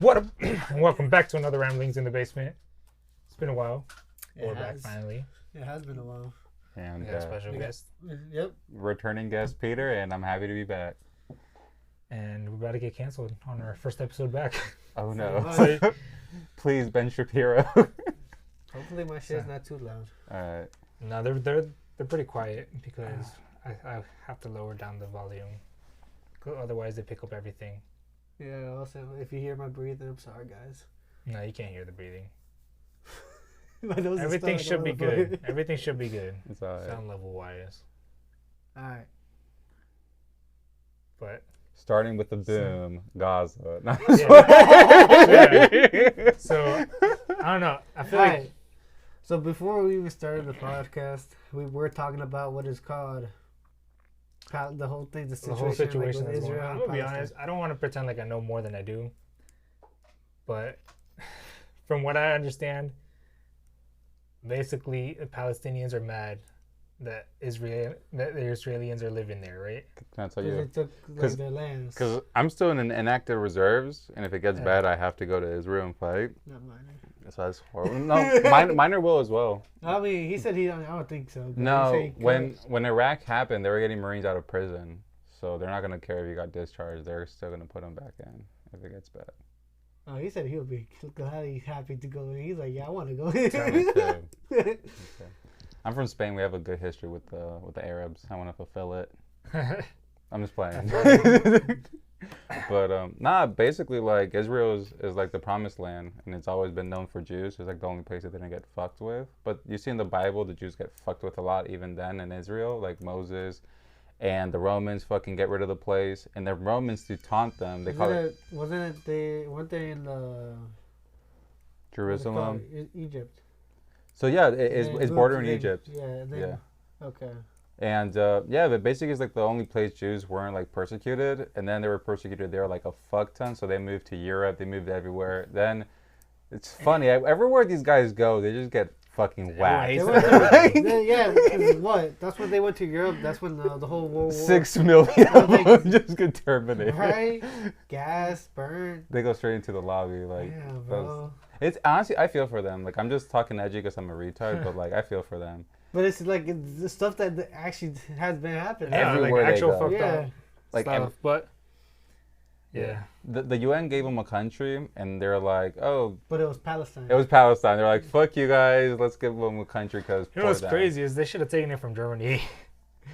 What up? Welcome back to another Ramblings in the Basement. It's been a while. We're back has. finally. It has been a while. And We got a special guest. Yep. returning guest Peter, and I'm happy to be back. And we're about to get canceled on our first episode back. Oh no. So- Please, Ben Shapiro. Hopefully my shit's not too loud. Alright. No, they're pretty quiet because I have to lower down the volume. Otherwise they pick up everything. Yeah, also, if you hear my breathing, I'm sorry, guys. No, you can't hear the breathing. My nose is Everything stuck, should be motherfucker. good. Everything should be good. It's alright. Sound level wise. Alright. But Starting with the boom, Gaza. No. Yeah. So I don't know. I feel like Alright. So before we even started the podcast, we were talking about what is called the whole thing, the the whole situation with that's going Israel on. I'm and gonna be Palestine. honest. I don't want to pretend like I know more than I do. But from what I understand, basically the Palestinians are mad that the Israelis are living there, right? Can I tell Because they you? took like, their lands. Because I'm still in inactive reserves, and if it gets Yeah. bad, I have to go to Israel and fight. Not mine. So that's horrible. No, minor will as well. I mean, he said I don't think so. but he No, said he when Iraq happened, they were getting Marines out of prison, so they're not gonna care if you got discharged. They're still gonna put them back in if it gets bad. Oh, he said he'll be glad, he's happy to go in. He's like, yeah, I want to go Okay. in. Okay. I'm from Spain. We have a good history with the Arabs. I want to fulfill it. I'm just playing. But nah, basically like Israel is like the promised land, and it's always been known for Jews. It's like the only place that they didn't get fucked with. But you see in the Bible, the Jews get fucked with a lot even then in Israel, like Moses, and the Romans fucking get rid of the place, and the Romans to taunt them, they call it Weren't they in the Jerusalem. Egypt? So yeah, Yeah, it's moved bordering to Egypt. Yeah. And then, Yeah. Okay. And yeah, but basically it's like the only place Jews weren't like persecuted, and then they were persecuted there like a fuck ton. So they moved to Europe, they moved everywhere. Then it's funny, everywhere these guys go, they just get fucking whacked. hates They them. went to, yeah, because what? That's when they went to Europe. That's when the whole World War 6 million of them just get terminated. Right? Gas, burn. They go straight into the lobby. Like, Yeah, bro. it's honestly, I feel for them. Like, I'm just talking edgy because I'm a retard, but like, I feel for them. But it's like the stuff that actually has been happening. Yeah, Everywhere like they actual go. fucked Yeah. up Like, stuff. But yeah. the UN gave them a country, and they're like, oh, But it was Palestine. it was Palestine. They're like, fuck you guys, let's give them a country because. You know what's crazy is they should have taken it from Germany.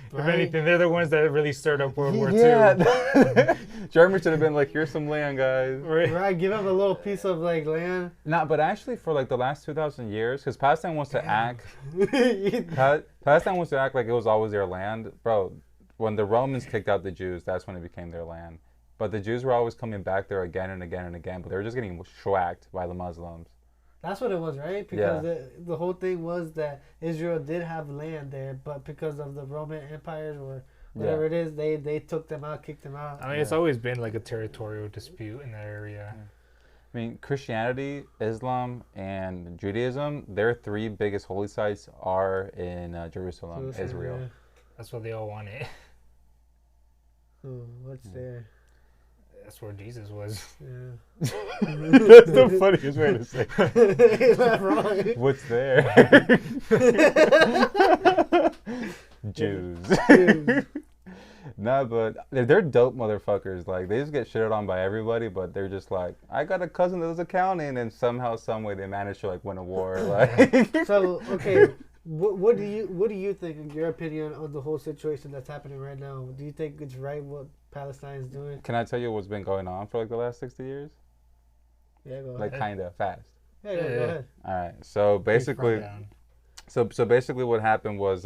If Right? anything, they're the ones that really stirred up World War II. Yeah. Germany should have been like, here's some land, guys. Right. Right, give them a little piece of like land. Nah, but actually, for like the last 2,000 years, because Palestine wants to act. Yeah, Palestine wants to act like it was always their land, bro. When the Romans kicked out the Jews, that's when it became their land. But the Jews were always coming back there again and again and again, but they were just getting schwacked by the Muslims. That's what it was, right? Because the whole thing was that Israel did have land there, but because of the Roman empires or whatever it is, they took them out, kicked them out. I mean, it's always been like a territorial dispute in that area. I mean, Christianity, Islam, and Judaism, their three biggest holy sites are in Jerusalem, So, Israel. yeah. That's what they all wanted. Oh, what's there? That's where Jesus was. Yeah. That's the funniest way to say it. Is that wrong? What's there? Jews. Jews. Nah, but they're dope motherfuckers. Like, they just get shitted on by everybody, but they're just like, I got a cousin that was accounting, and somehow, some way, they managed to like win a war. Like, So, okay, what do you think, in your opinion, on the whole situation that's happening right now? Do you think it's right what Palestine is doing? can I tell you what's been going on for like the last 60 years? Yeah, go Like, ahead. kind of fast. Yeah, Yeah, go yeah. ahead. All right. So basically, Rundown. so basically, what happened was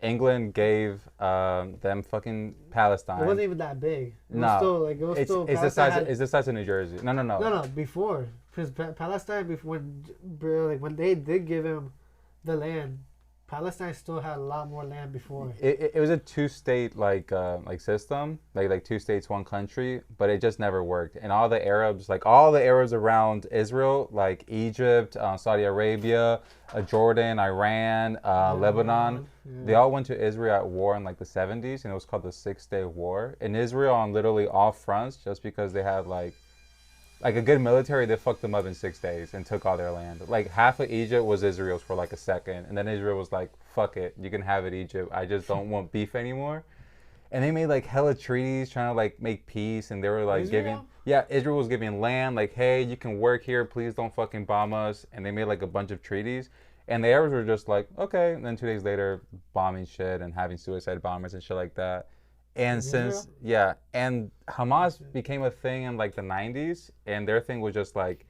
England gave them fucking Palestine. It wasn't even that big. It was No. still like it was It's still. the Palestine size. had- It's the size of New Jersey. No. No, before, because Palestine before when they did give him the land, Palestine still had a lot more land before. It was a two-state like system, like two states, one country, but it just never worked. And all the Arabs around Israel, like Egypt, Saudi Arabia, Jordan, Iran, Lebanon, they all went to Israel at war in like the 70s, and it was called the 6-Day War. And Israel on literally all fronts, just because they had like Like a good military, they fucked them up in 6 days and took all their land. Like half of Egypt was Israel's for like a second, and then Israel was like, "Fuck it, you can have it, Egypt. I just don't want beef anymore." And they made like hella treaties trying to like make peace, and they were like Israel? Israel was giving land, like, "Hey, you can work here, please don't fucking bomb us." And they made like a bunch of treaties, and the Arabs were just like, "Okay." And then 2 days later, bombing shit and having suicide bombers and shit like that. And since and Hamas became a thing in like the 90s, and their thing was just like,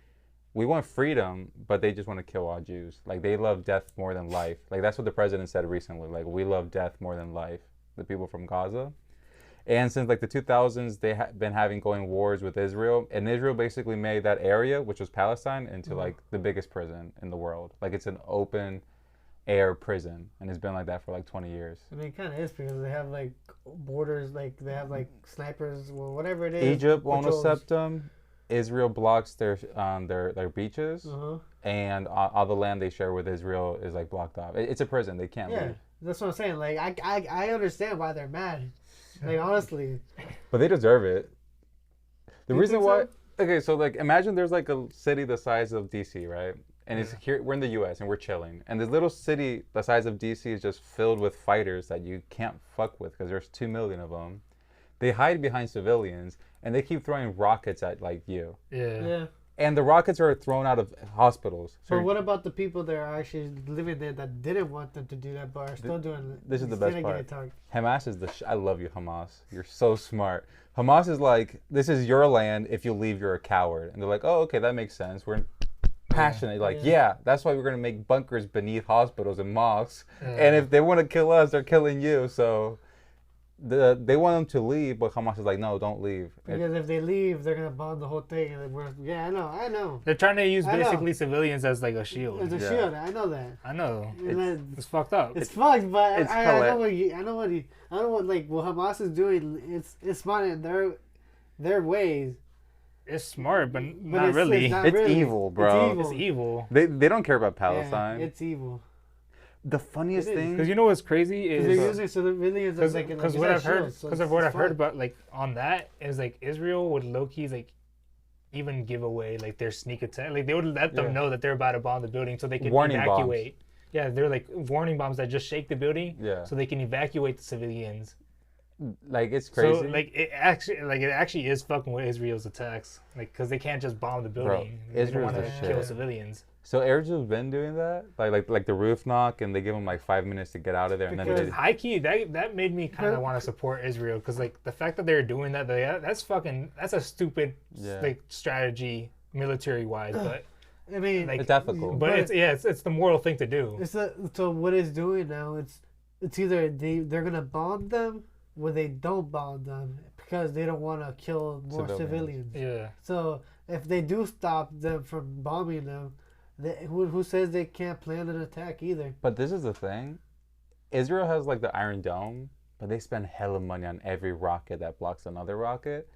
we want freedom, but they just want to kill all Jews. Like they love death more than life. Like that's what the president said recently. Like we love death more than life. The people from Gaza. And since like the 2000s, they have been having going wars with Israel, and Israel basically made that area, which was Palestine, into like the biggest prison in the world. Like it's an open air prison, and it's been like that for like 20 years. I mean, it kind of is because they have like borders, like they have like snipers, or whatever it is. Egypt won't accept them. Israel blocks their beaches, and all the land they share with Israel is like blocked off. It's a prison; they can't leave. That's what I'm saying. Like I understand why they're mad. Like honestly. But they deserve it. The You reason think why. so? Okay, so like imagine there's like a city the size of DC, right? And it's here. We're in the U.S. and we're chilling, and this little city the size of DC is just filled with fighters that you can't fuck with because there's 2 million of them. They hide behind civilians and they keep throwing rockets at like you. Yeah. And the rockets are thrown out of hospitals. So what about the people that are actually living there that didn't want them to do that but are still doing it? This is the best part. Hamas is I love you, Hamas. You're so smart. Hamas is like, this is your land. If you leave, you're a coward. And they're like, oh, okay, that makes sense. We're passionate. Like, that's why we're going to make bunkers beneath hospitals and mosques. And if they want to kill us, they're killing you. So they want them to leave, but Hamas is like, no, don't leave. Because if they leave, they're gonna bomb the whole thing. And I know. They're trying to use basically civilians as like a shield. As a shield, I know that. I know. It's fucked up. It's fucked, but I know what Hamas is doing. It's smart in their ways. It's smart, but not really. It's evil, bro. It's evil. They don't care about Palestine. Yeah, it's evil. The funniest thing, because you know what's crazy is they're using civilians as like because what I've heard, because of what I've heard about like on that is like Israel would low key like even give away like their sneak attack, like they would let them know that they're about to bomb the building so they can evacuate. Bombs. Yeah, they're like warning bombs that just shake the building, so they can evacuate the civilians. Like it's crazy. So like it actually is fucking with Israel's attacks, like because they can't just bomb the building. Bro, Israel want to kill civilians. So Israel's been doing that, like the roof knock, and they give them like 5 minutes to get out of there, and then high key that made me kind of want to support Israel because like the fact that they're doing that, that's a stupid like strategy military wise, but I mean like, it's ethical. But it's the moral thing to do. So what it's doing now, it's either they're gonna bomb them or they don't bomb them because they don't want to kill more civilians. Yeah. So if they do stop them from bombing them. Who says they can't plan an attack either? But this is the thing. Israel has like the Iron Dome, but they spend hella money on every rocket that blocks another rocket.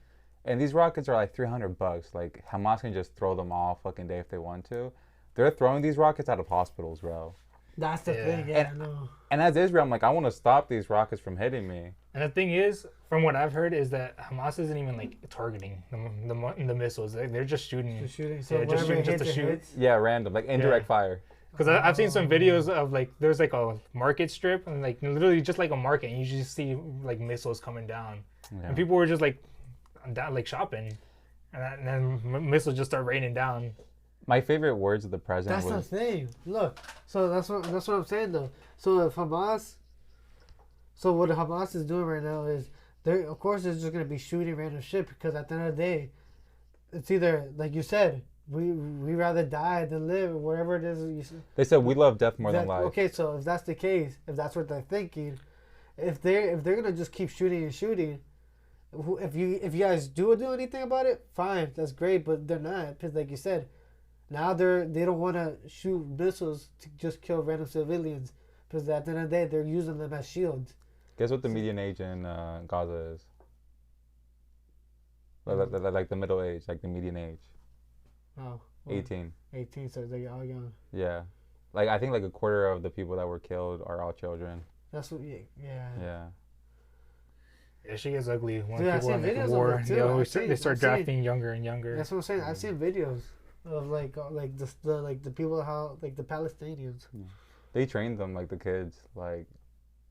And these rockets are like $300. Like Hamas can just throw them all fucking day if they want to. They're throwing these rockets out of hospitals, bro. That's the thing, I know. And as Israel, I'm like, I want to stop these rockets from hitting me. And the thing is, from what I've heard, is that Hamas isn't even like targeting the missiles. They're just shooting. Just shooting. So just shooting just to shoot. Hits. Yeah, random, like indirect fire. Because I've seen some videos of like there's like a market strip and like literally just like a market, and you just see like missiles coming down, and people were just like down like shopping, and then missiles just start raining down. My favorite words of the president was... That's the thing. Look, so that's what I'm saying though. So if Hamas... So what Hamas is doing right now is... Of course, they're just going to be shooting random shit because at the end of the day, it's either, like you said, we rather die than live or whatever it is. They said we love death more than life. Okay, so if that's the case, if that's what they're thinking, if they're going to just keep shooting and shooting, if you guys do anything about it, fine, that's great, but they're not because like you said, now they don't want to shoot missiles to just kill random civilians because at the end of the day they're using them as shields. Guess what the median age in Gaza is? Like the middle age, like the median age. Oh. Well, 18. 18, so they're all young. Yeah, like I think like a quarter of the people that were killed are all children. That's what. Yeah. Yeah. Yeah, she gets ugly when Dude, people are in like war. They start drafting younger and younger. That's what I'm saying. I've seen videos of like the people how like the Palestinians. Yeah. They trained them like the kids like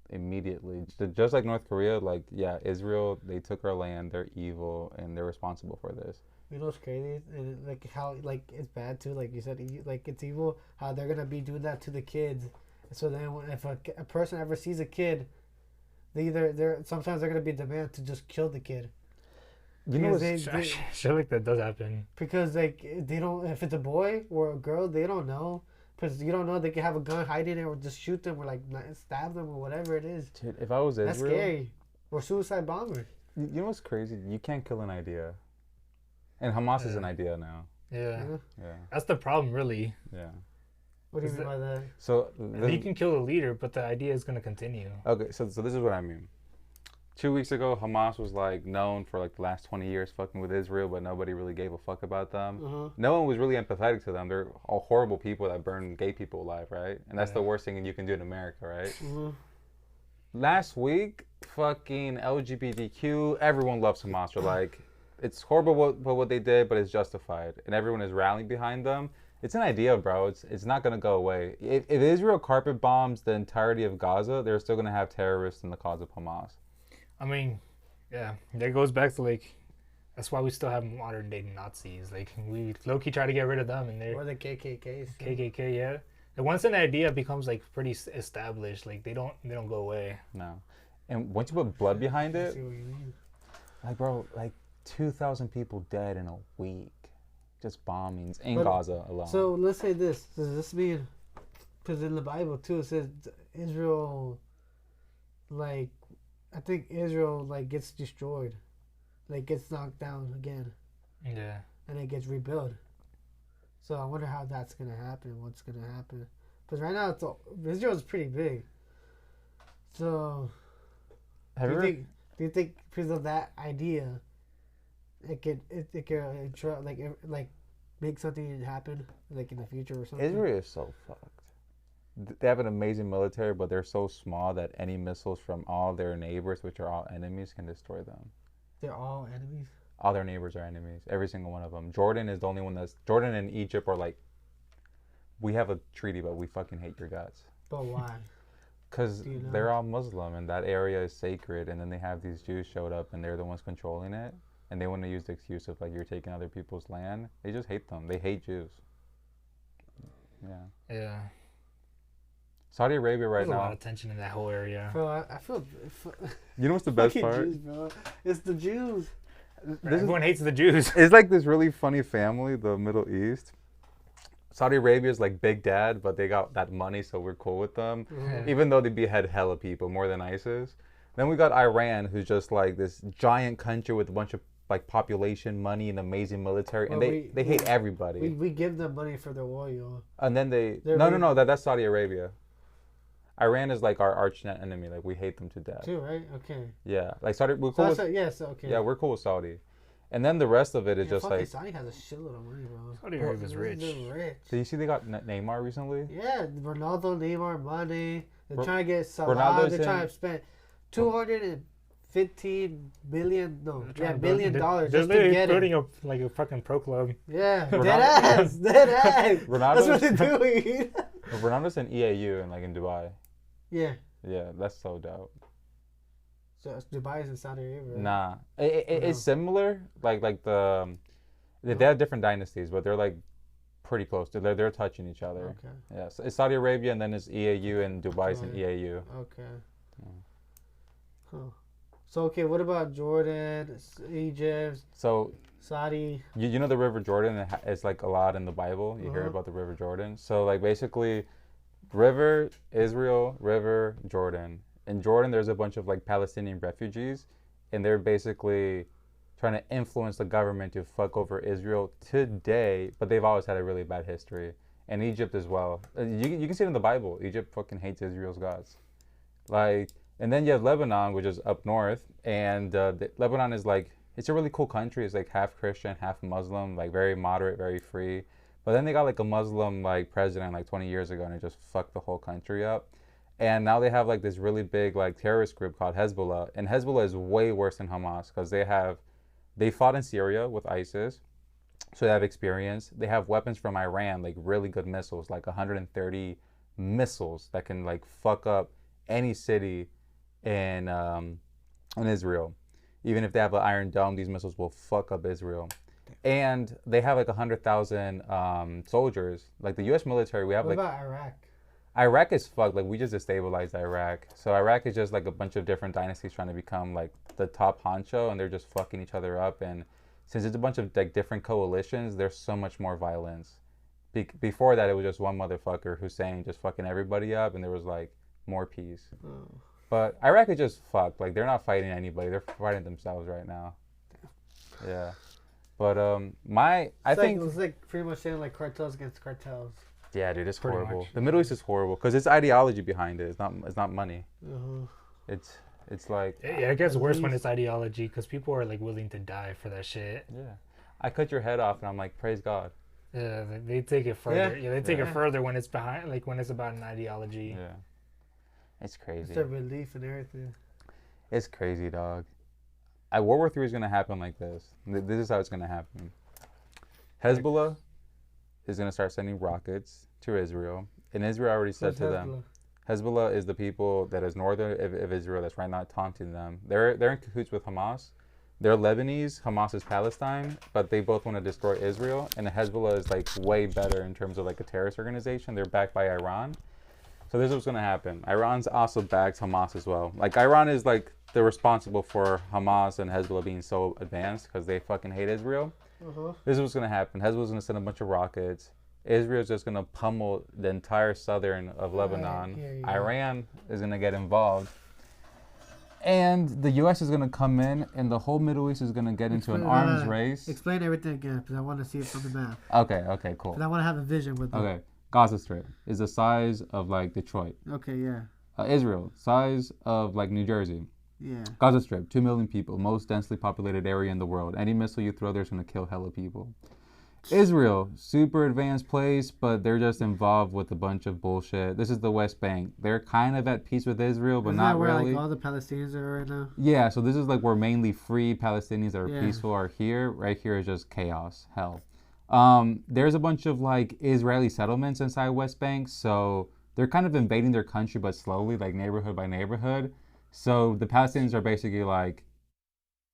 immediately, just like North Korea. Like Israel, they took our land. They're evil and they're responsible for this. You know what's crazy? And like how like it's bad too. Like you said, like it's evil. How they're gonna be doing that to the kids. So then, if a person ever sees a kid, sometimes they're gonna be demand to just kill the kid. You know, shit like that does happen. Because like they don't, if it's a boy or a girl, they don't know. Because you don't know, they can have a gun hiding it or just shoot them or like stab them or whatever it is. Dude, if I was Israel, that's scary. Or suicide bomber. You know what's crazy? You can't kill an idea, and Hamas is an idea now. Yeah. That's the problem, really. Yeah. What do you mean by that? So you can kill the leader, but the idea is going to continue. Okay, so this is what I mean. 2 weeks ago, Hamas was like known for like the last 20 years fucking with Israel, but nobody really gave a fuck about them. No one was really empathetic to them. They're all horrible people that burn gay people alive, right? And that's the worst thing you can do in America, right? Last week, fucking LGBTQ, everyone loves Hamas. They're like, it's horrible what they did, but it's justified, and everyone is rallying behind them. It's an idea, bro. It's not going to go away. If Israel carpet bombs the entirety of Gaza, they're still going to have terrorists in the cause of Hamas. I mean, yeah, that goes back to like, that's why we still have modern day Nazis. Like, we low-key try to get rid of them. Or the KKKs. KKK, yeah. And once an idea becomes like pretty established, like they don't go away. No. And once you put blood behind it, I see what you mean. like, bro, like 2,000 people dead in a week. Just bombings in Gaza alone. So let's say this. Does this mean, because in the Bible too it says Israel, like, I think Israel like gets destroyed, like gets knocked down again. Yeah. And it gets rebuilt. So I wonder how that's gonna happen. What's gonna happen? Because right now Israel's pretty big. So do you think because of that idea, it could like make something happen like in the future or something? Israel is so fucked. They have an amazing military, but they're so small that any missiles from all their neighbors, which are all enemies, can destroy them. They're all enemies? All their neighbors are enemies. Every single one of them. Jordan is the only one Jordan and Egypt are like, we have a treaty, but we fucking hate your guts. But why? Because they're all Muslim and that area is sacred, and then they have these Jews showed up and they're the ones controlling it, and they want to use the excuse of like, you're taking other people's land. They just hate them. They hate Jews. Yeah. Saudi Arabia right now. There's a lot of tension in that whole area. Bro, I feel. You know what's the best part? Jews, bro. It's the Jews. Everyone hates the Jews. It's like this really funny family, the Middle East. Saudi Arabia is like Big Dad, but they got that money, so we're cool with them. Even though they behead hella people, more than ISIS. Then we got Iran, who's just like this giant country with a bunch of like population, money, and amazing military, and they hate everybody. We give them money for their oil. And then that's Saudi Arabia. Iran is like our arch enemy. Like, we hate them to death. Too, right? Okay. Yeah, like Saudi. We're cool. Okay. Yeah, we're cool with Saudi. And then the rest of it is just like Saudi has a shitload of money, bro. Saudi Arabia's rich. They're rich. Did you see they got Neymar recently? Yeah, Ronaldo, Neymar, Mane. They're trying to get Salah. They're trying to spend $215 billion. No, billion dollars just to get it. Building a fucking pro club. Yeah, dead ass. That's what they're doing. Ronaldo's in EAU and like in Dubai. Yeah. Yeah, that's so dope. So Dubai is in Saudi Arabia, right? Nah, it's similar. Like the they have different dynasties, but they're like pretty close. They're touching each other. Okay. Yeah, so it's Saudi Arabia, and then it's EAU, and Dubai's in EAU. Okay. Huh. So okay, what about Jordan, Egypt? So Saudi. You know the River Jordan? It's like a lot in the Bible. You hear about the River Jordan. So like basically, River Israel, River Jordan. In Jordan, there's a bunch of like Palestinian refugees, and they're basically trying to influence the government to fuck over Israel today, but they've always had a really bad history. And Egypt as well. You can see it in the Bible. Egypt fucking hates Israel's gods. Like, and then you have Lebanon, which is up north, and Lebanon is like, it's a really cool country. It's like half Christian, half Muslim, like very moderate, very free. But then they got like a Muslim like president like 20 years ago, and it just fucked the whole country up. And now they have like this really big like terrorist group called Hezbollah, and Hezbollah is way worse than Hamas because they fought in Syria with ISIS, so they have experience. They have weapons from Iran, like really good missiles, like 130 missiles that can like fuck up any city in Israel. Even if they have an Iron Dome, these missiles will fuck up Israel. And they have like 100,000 soldiers. Like the U.S. military, we have what like. What about Iraq? Iraq is fucked. Like we just destabilized Iraq. So Iraq is just like a bunch of different dynasties trying to become like the top honcho, and they're just fucking each other up. And since it's a bunch of like different coalitions, there's so much more violence. Before that, it was just one motherfucker, Hussein, just fucking everybody up, and there was like more peace. Oh. But Iraq is just fucked. Like they're not fighting anybody. They're fighting themselves right now. Yeah. But I think it's like pretty much saying like cartels against cartels. Yeah, dude, it's horrible. The Middle East is horrible because it's ideology behind it. It's not money. It's like it gets worse when it's ideology because people are like willing to die for that shit. Yeah, I cut your head off and I'm like, praise God. Yeah, they take it further. Yeah, they take it further when it's behind, like when it's about an ideology. Yeah, it's crazy. It's a relief and everything. It's crazy, dog. World War III is gonna happen like this. This is how it's gonna happen. Hezbollah is going to start sending rockets to Israel. And Israel already said to them, Hezbollah is the people that is northern of Israel that's right now taunting them. They're in cahoots with Hamas. They're Lebanese, Hamas is Palestine, but they both want to destroy Israel. And the Hezbollah is like way better in terms of like a terrorist organization. They're backed by Iran. So this is what's going to happen. Iran's also backed Hamas as well. Like Iran is like they're responsible for Hamas and Hezbollah being so advanced because they fucking hate Israel. This is what's going to happen. Hezbollah's going to send a bunch of rockets. Israel's just going to pummel the entire southern of Lebanon. Iran is going to get involved. And the U.S. is going to come in, and the whole Middle East is going to get into an arms race. Explain everything again, because I want to see it from the map. Okay, cool. Because I want to have a vision with it. Okay, Gaza Strip is the size of, like, Detroit. Okay, yeah. Israel, size of, like, New Jersey. Yeah. Gaza Strip, 2 million people, most densely populated area in the world. Any missile you throw there's going to kill hella people. Israel, super advanced place, but they're just involved with a bunch of bullshit. This is the West Bank. They're kind of at peace with Israel, but not really. Isn't that where like all the Palestinians are right now? Yeah, so this is like where mainly free Palestinians that are peaceful are here. Right here is just chaos, hell. There's a bunch of like Israeli settlements inside West Bank, so they're kind of invading their country, but slowly, like neighborhood by neighborhood. So the Palestinians are basically like,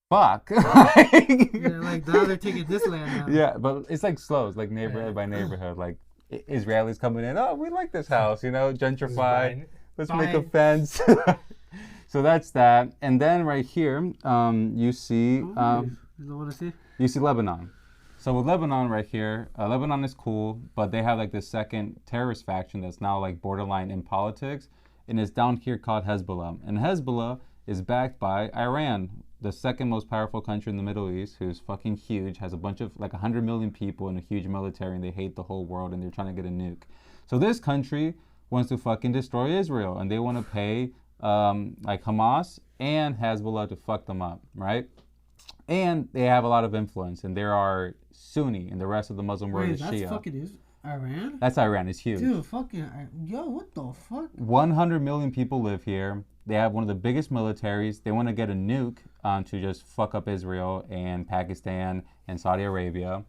fuck. Like now they're taking this land now. Yeah, but it's like slow. It's like neighborhood by neighborhood. Like Israelis coming in. Oh, we like this house. You know, gentrify. Let's make a fence. So that's that. And then right here, you see. You don't want to see? You see Lebanon. So with Lebanon right here, Lebanon is cool, but they have like this second terrorist faction that's now like borderline in politics, and it's down here called Hezbollah. And Hezbollah is backed by Iran, the second most powerful country in the Middle East, who's fucking huge, has a bunch of like 100 million people and a huge military, and they hate the whole world, and they're trying to get a nuke. So this country wants to fucking destroy Israel, and they want to pay like Hamas and Hezbollah to fuck them up, right? And they have a lot of influence, and there are Sunni, and the rest of the Muslim world is Shia. That's fucking Iran? That's Iran. It's huge. Dude, fucking, yo, what the fuck? 100 million people live here. They have one of the biggest militaries. They want to get a nuke to just fuck up Israel and Pakistan and Saudi Arabia.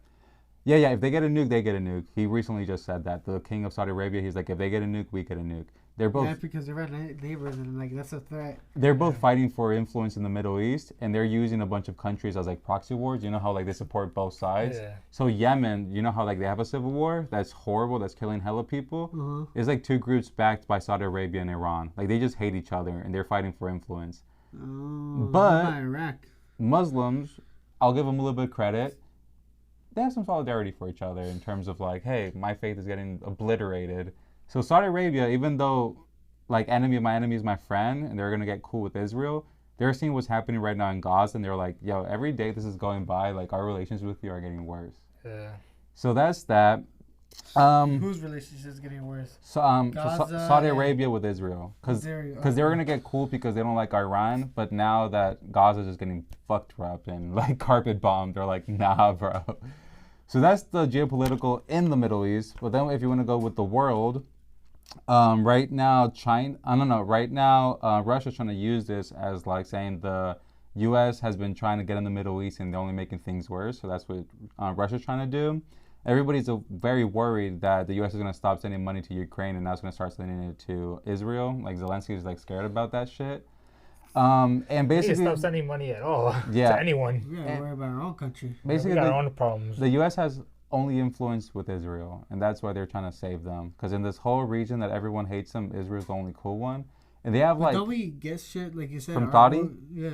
Yeah, if they get a nuke, they get a nuke. He recently just said that. The king of Saudi Arabia, he's like, if they get a nuke, we get a nuke. They're both... Yeah, because they're neighbors and like that's a threat. They're both fighting for influence in the Middle East, and they're using a bunch of countries as like proxy wars. You know how like they support both sides? Yeah. So Yemen, you know how like they have a civil war? That's horrible. That's killing hella people. It's like two groups backed by Saudi Arabia and Iran. Like they just hate each other, and they're fighting for influence. But Iraq. Muslims, I'll give them a little bit of credit. They have some solidarity for each other in terms of like, hey, my faith is getting obliterated. So Saudi Arabia, even though like enemy of my enemy is my friend, and they're gonna get cool with Israel, they're seeing what's happening right now in Gaza, and they're like, yo, every day this is going by, like our relations with you are getting worse. Yeah. So that's that. Whose relationship is getting worse? So, Saudi Arabia with Israel, because they were gonna get cool because they don't like Iran, but now that Gaza is just getting fucked up and like carpet bombed, they're like, nah, bro. So that's the geopolitical in the Middle East. But then if you want to go with the world, Right now, China. I don't know. Right now, Russia's trying to use this as like saying the U.S. has been trying to get in the Middle East and they're only making things worse. So that's what Russia's trying to do. Everybody's very worried that the U.S. is going to stop sending money to Ukraine and now it's going to start sending it to Israel. Like Zelensky's like scared about that shit. And basically, stop sending money at all yeah, to anyone. We gotta worry about our own country. Basically, we got our own problems. The U.S. has only influence with Israel, and that's why they're trying to save them. Because in this whole region that everyone hates them, Israel's the only cool one, and they have but like. Don't we get shit like you said from Saudi? Yeah.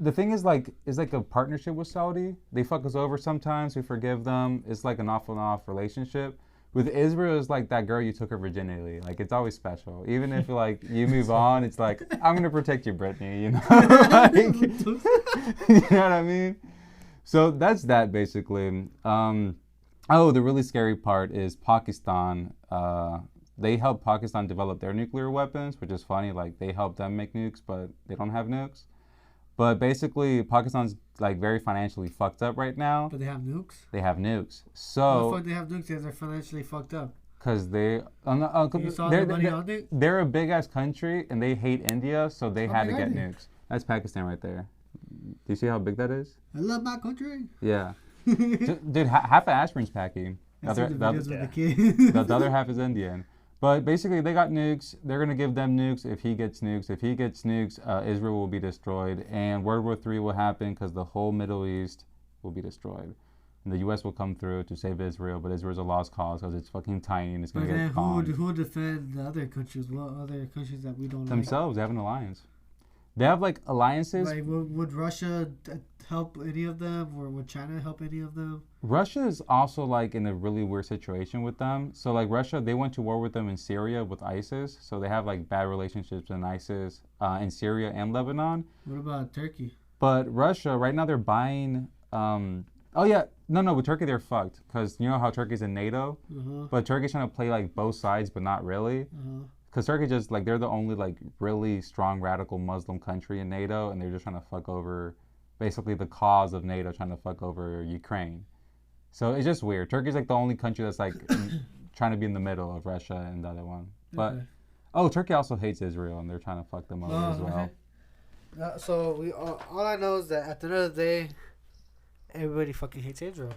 The thing is like it's like a partnership with Saudi. They fuck us over sometimes. We forgive them. It's like an off and off relationship. With Israel, it's like that girl you took her virginity. Like it's always special. Even if like you move on, it's like I'm gonna protect you, Brittany. You know, like, you know what I mean? So that's that basically. Oh, the really scary part is Pakistan. They helped Pakistan develop their nuclear weapons, which is funny. Like they helped them make nukes, but they don't have nukes. But basically, Pakistan's like very financially fucked up right now. But they have nukes? They have nukes. So. Why the fuck they have nukes if they're financially fucked up? Because they're a big ass country and they hate India, so they had to get nukes. That's Pakistan right there. Do you see how big that is? I love my country. Yeah. Dude, half of aspirin's Paki. The other half is Indian. But basically, they got nukes. They're going to give them nukes if he gets nukes. If he gets nukes, Israel will be destroyed. And World War III will happen because the whole Middle East will be destroyed. And the U.S. will come through to save Israel. But Israel's a lost cause because it's fucking tiny and it's going to get bombed. Who defend the other countries? What other countries that we don't Themselves. They have an alliance. They have, like, alliances. Like, would Russia help any of them? Or would China help any of them? Russia is also, like, in a really weird situation with them. So, like, Russia, they went to war with them in Syria with ISIS. So, they have, like, bad relationships in ISIS in Syria and Lebanon. What about Turkey? But Russia, right now, they're buying... with Turkey, they're fucked. Because you know how Turkey's in NATO? But Turkey's trying to play, like, both sides, but not really. Because Turkey just, like, they're the only, like, really strong, radical Muslim country in NATO, and they're just trying to fuck over, basically, the cause of NATO, trying to fuck over Ukraine. So it's just weird. Turkey's, like, the only country that's, like, trying to be in the middle of Russia and the other one. But, Turkey also hates Israel, and they're trying to fuck them over as well. Okay. So, all I know is that at the end of the day, everybody fucking hates Israel.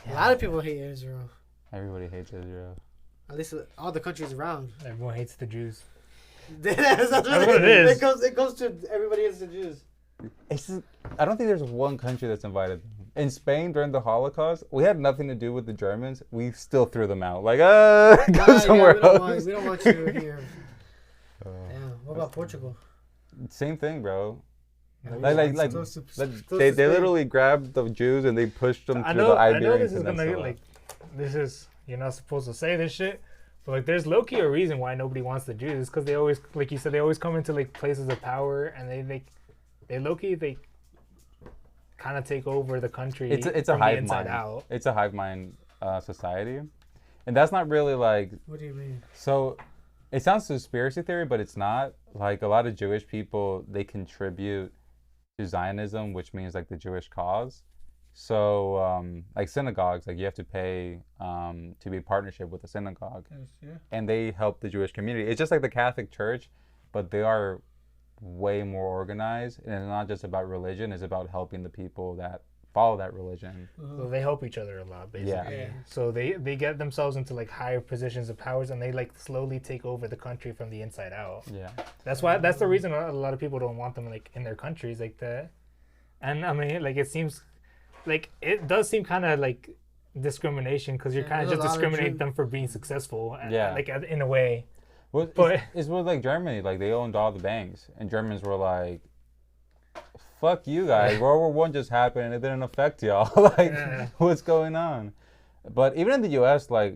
Yeah. A lot of people hate Israel. Everybody hates Israel. At least all the countries around. Everyone hates the Jews. That's what it is. It goes to everybody hates the Jews. I don't think there's one country that's invited. In Spain, during the Holocaust, we had nothing to do with the Germans. We still threw them out. Like, go somewhere else. We don't want you here. What about Portugal? Same thing, bro. They literally grabbed the Jews and they pushed them to the Iberian Peninsula. This is... You're not supposed to say this shit, but like, there's low-key a reason why nobody wants the Jews, because they always, like you said, they always come into like places of power, and they low-key they kind of take over the country. It's a hive mind. Out. It's a hive mind society, and that's not really like. What do you mean? So, it sounds conspiracy theory, but it's not. Like a lot of Jewish people, they contribute to Zionism, which means like the Jewish cause. So, like synagogues, like you have to pay to be in partnership with a synagogue. Yes, yeah. And they help the Jewish community. It's just like the Catholic Church, but they are way more organized. And it's not just about religion, it's about helping the people that follow that religion. So they help each other a lot, basically. Yeah. So they get themselves into like higher positions of powers, and they like slowly take over the country from the inside out. Yeah. That's the reason a lot of people don't want them like in their countries like that. And I mean, like it seems... Like, it does seem kind of like discrimination, because you're kind of just discriminating them for being successful, like in a way. Well, but it's with like Germany, like they owned all the banks, and Germans were like, "Fuck you guys! World War I just happened, and it didn't affect y'all. Like, what's going on?" But even in the U.S., like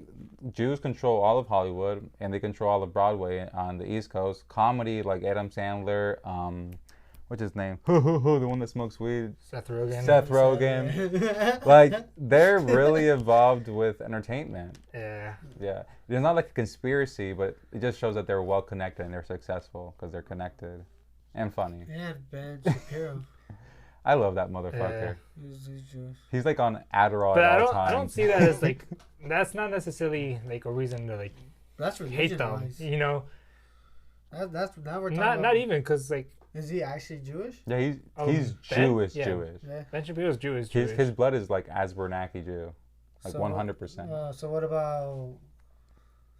Jews control all of Hollywood, and they control all of Broadway on the East Coast. Comedy, like Adam Sandler. What's his name? The one that smokes weed. Seth Rogen. Like, they're really involved with entertainment. Yeah. Yeah. It's not like a conspiracy, but it just shows that they're well connected and they're successful because they're connected and funny. And Ben Shapiro. I love that motherfucker. He's like on Adderall at all times. I don't see that as like, that's not necessarily like a reason to like That's hate them. You know. That's now we're talking not about, even because like. Is he actually Jewish? Yeah, he's Jewish. Yeah. Jewish. Yeah. Ben Shapiro's Jewish. His blood is like Asbernaki Jew, like 100%. So what about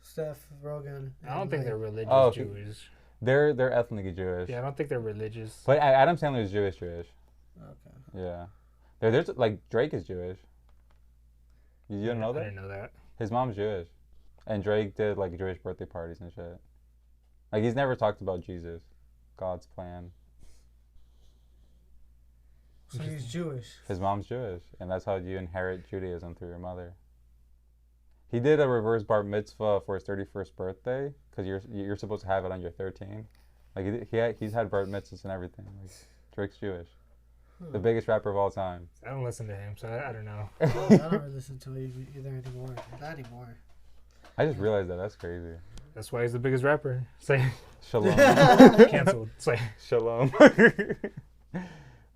Seth Rogen? I don't think they're religious Jewish. They're ethnically Jewish. Yeah, I don't think they're religious. But Adam Sandler is Jewish. Okay. Yeah. There's like Drake is Jewish. You didn't know that? I didn't know that. His mom's Jewish, and Drake did like Jewish birthday parties and shit. Like he's never talked about Jesus, God's plan. So he's Jewish. His mom's Jewish, and that's how you inherit Judaism through your mother. He did a reverse bar mitzvah for his 31st birthday because you're supposed to have it on your 13. Like he's had bar mitzvahs and everything. Like Drake's Jewish, the biggest rapper of all time. I don't listen to him, so I don't know. I don't really listen to him either anymore. Not anymore. I just realized that. That's crazy. That's why he's the biggest rapper. Say Shalom. Canceled. Say Shalom.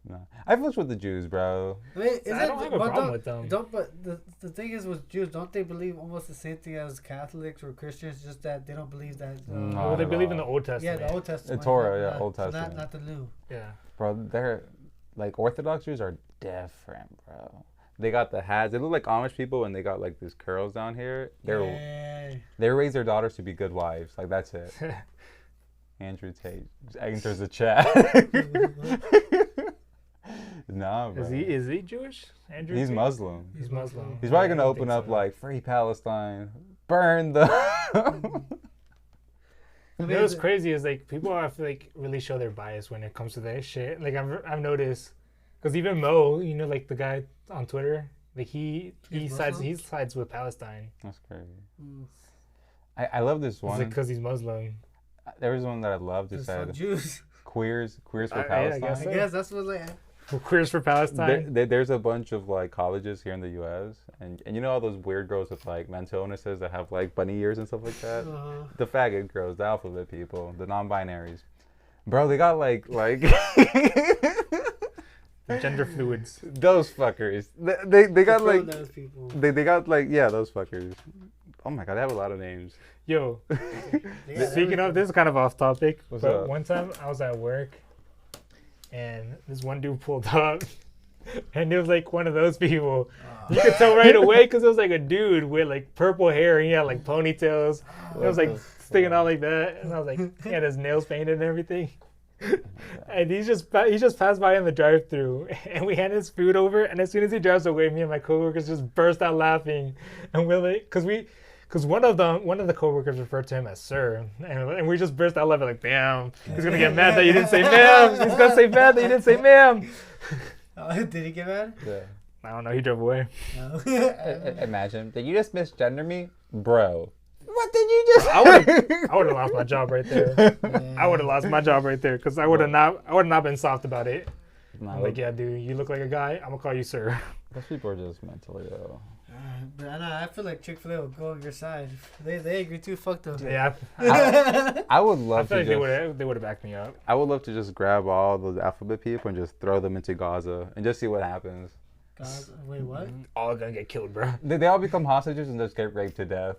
No. I fucks with the Jews, bro. I mean, I don't have a problem with them. But the thing is with Jews, don't they believe almost the same thing as Catholics or Christians? Just that they don't believe that. Well, they believe in the Old Testament. Yeah, the Old Testament. The Torah, yeah, Old Testament. So not the new. Yeah. Bro, they're like Orthodox Jews are different, bro. They got the hats. They look like Amish people, and they got like these curls down here. They raise their daughters to be good wives. Like that's it. Andrew Tate enters the chat. Nah, bro. Is he Jewish? Andrew He's Tate? Muslim. He's Muslim. He's probably gonna open up like free Palestine, burn the. You know what's crazy is like people have to like really show their bias when it comes to that shit. Like I've noticed, because even Mo, you know, like the guy on Twitter, like he sides with Palestine. That's crazy. I love this one. Because he's Muslim. There was one that I loved. It said Jews. Queers for Palestine. I guess that's what like. Queers for Palestine. There's a bunch of like colleges here in the U.S. and you know all those weird girls with like mental illnesses that have like bunny ears and stuff like that. The faggot girls, the alphabet people, the non-binaries. Bro, they got like the gender fluids. Those fuckers. They got like Those people. they got like those fuckers. Oh my god, they have a lot of names. Yo, speaking of this, is kind of off topic. What's but up? One time I was at work. And this one dude pulled up, and it was like one of those people. You could tell right away because it was like a dude with like purple hair, and he had like ponytails. It was like sticking out like that, and I was like, he had his nails painted and everything. And he just passed by in the drive-thru, and we handed his food over. And as soon as he drives away, me and my coworkers just burst out laughing, and we're like, because one of the coworkers referred to him as sir, and we just burst out laughing like, damn, he's gonna get mad that you didn't say ma'am. He's gonna say mad that you didn't say ma'am. Did he get mad? Yeah. I don't know. He drove away. No. Imagine. Did you just misgender me, bro? What did you just? I would have lost my job right there. Yeah. I would have lost my job right there because I would have not been soft about it. I'm like, yeah, dude, you look like a guy. I'm gonna call you sir. Those people are just mentally ill. But I feel like Chick-fil-A will go on your side. They agree too. Fuck them. Yeah. I would love I feel to. Like they would have backed me up. I would love to just grab all those alphabet people and just throw them into Gaza and just see what happens. Gaza? Wait, what? All gonna get killed, bro. They all become hostages and just get raped to death.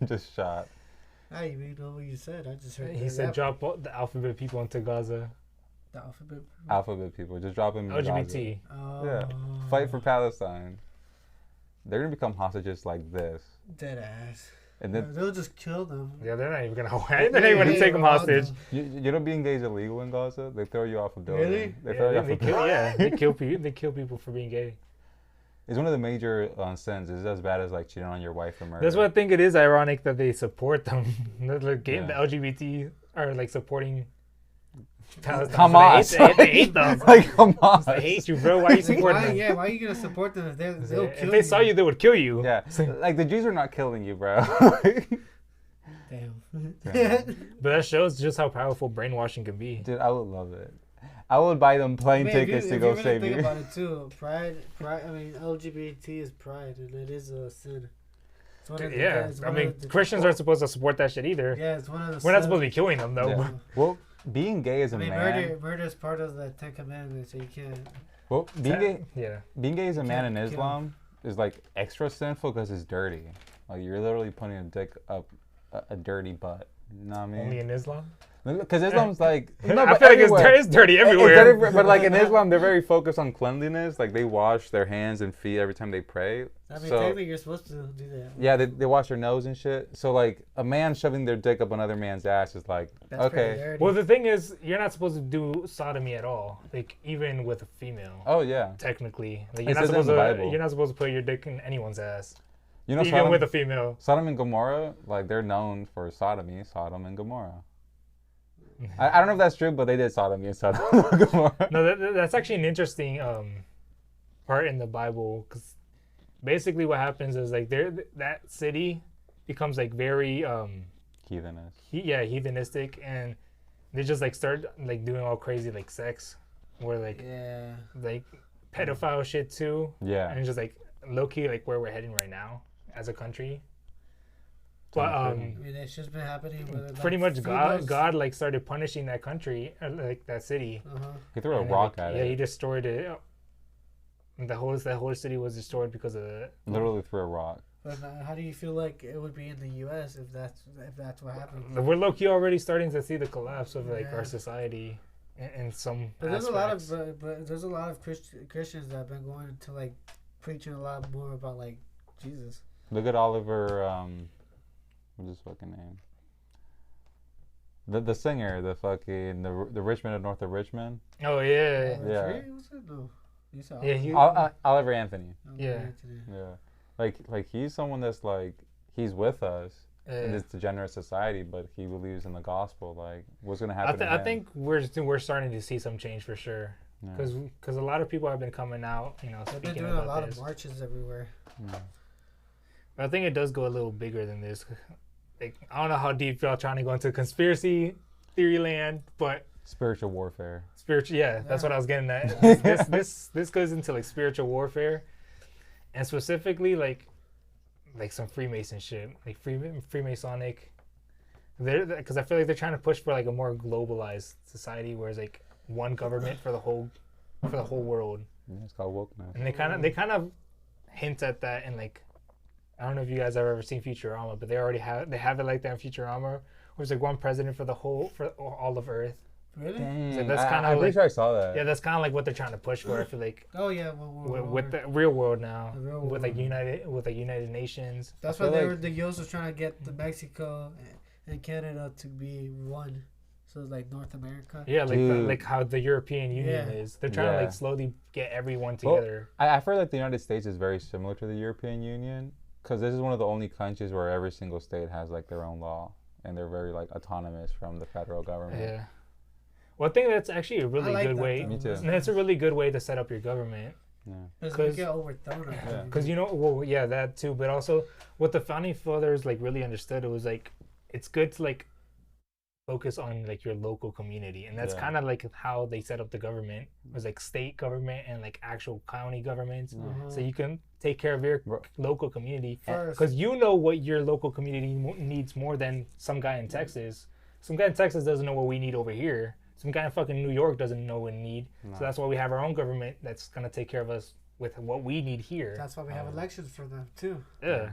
Just shot. I didn't even know what you said. I just heard. He said drop the alphabet people into Gaza. The alphabet. Alphabet people, just drop them in LGBT. Gaza. Yeah, fight for Palestine. They're gonna become hostages like this. Dead ass. And then they'll just kill them. Yeah, they're not even gonna take them hostage. You know, being gay is illegal in Gaza. They throw you off a building. Really? They throw you off a building. They kill people for being gay. It's one of the major sins. It's as bad as like cheating on your wife or murder. That's what I think. It is ironic that they support them. The LGBT are like supporting Palestine. Hamas. They hate them. Like Hamas. They hate you, bro. Why are you supporting them? Yeah, why are you gonna support them if they'll kill you? If they saw you, they would kill you. Yeah, like the Jews are not killing you, bro. Damn. But that shows just how powerful brainwashing can be. Dude, I would love it. I would buy them plane tickets to go save you. Think about it too. Pride. I mean, LGBT is pride, and it is a sin. Christians aren't supposed to support that shit either. Yeah, it's one of the. We're not supposed to be killing them though. Yeah. Well, being gay as a man. Murder is part of the 10 Commandments, so you can't. Well, being gay as a man in Islam is like extra sinful because it's dirty. Like you're literally putting a dick up a dirty butt. You know what I mean? Only in Islam? Because Islam's like no, I feel like it's dirty everywhere. But like in Islam, they're very focused on cleanliness. Like they wash their hands and feet every time they pray. I mean, technically you're supposed to do that. Yeah, they wash their nose and shit. So like a man shoving their dick up another man's ass is like, that's okay. Well, the thing is, you're not supposed to do sodomy at all. Like even with a female. Oh yeah. Technically, like, you're not supposed to put your dick in anyone's ass. You know, even with a female. Sodom and Gomorrah, like they're known for sodomy, Sodom and Gomorrah. I don't know if that's true, but they did sodomy and Sodom and Gomorrah. No, that's actually an interesting part in the Bible, because basically what happens is like that city becomes like very heathenistic, and they just like start like doing all crazy like sex, or like like pedophile shit too. Yeah, and just like low key like where we're heading right now as a country. But I mean, it's just been happening. With, pretty much, God like started punishing that country, like that city. He threw a rock at it. Yeah, he destroyed it. The whole city was destroyed because of it. Literally threw a rock. But how do you feel like it would be in the U.S. if that's what happened? We're low key already starting to see the collapse of like our society in some. But aspects. there's a lot of Christians that have been going to like preaching a lot more about like Jesus. Look at Oliver. What's his fucking name? The singer, the Richmond of North of Richmond. Oh yeah. Yeah. Was it? No. Oliver Anthony. Yeah. Like he's someone that's like he's with us in this degenerate society, but he believes in the gospel. Like what's gonna happen? I think we're starting to see some change for sure. Because a lot of people have been coming out, you know, they've been doing a lot of marches everywhere. Yeah. I think it does go a little bigger than this. Like, I don't know how deep y'all trying to go into conspiracy theory land, but spiritual warfare. That's what I was getting at. This goes into like spiritual warfare, and specifically like some Freemason shit, like Freemasonic. Because I feel like they're trying to push for like a more globalized society, where it's like one government for the whole world. Yeah, it's called wokeness. And they kind of hint at that in like. I don't know if you guys have ever seen Futurama, but they have it like that in Futurama, where it's like one president for all of Earth. Really? Dang, so I'm pretty sure I saw that. Yeah, that's kind of like what they're trying to push for. I feel like. Oh yeah, with the real world now, with like United Nations. That's why the U.S. was trying to get the Mexico and Canada to be one. So it's like North America. Yeah, like how the European Union is. They're trying to like slowly get everyone together. Well, I feel like the United States is very similar to the European Union. Because this is one of the only countries where every single state has like their own law, and they're very like autonomous from the federal government. Yeah. Well, I think that's actually a really good way. Me too. And it's a really good way to set up your government. Yeah. Because you get overthrown. Because that too. But also, what the founding fathers like really understood, it was like it's good to like focus on like your local community, and that's kind of like how they set up the government. It was like state government and like actual county governments, so you can take care of your local community, because you know what your local community needs more than some guy in Texas. Some guy in Texas doesn't know what we need over here. Some guy in fucking New York doesn't know what we need. So that's why we have our own government that's gonna take care of us with what we need here. That's why we have elections for them too. Yeah.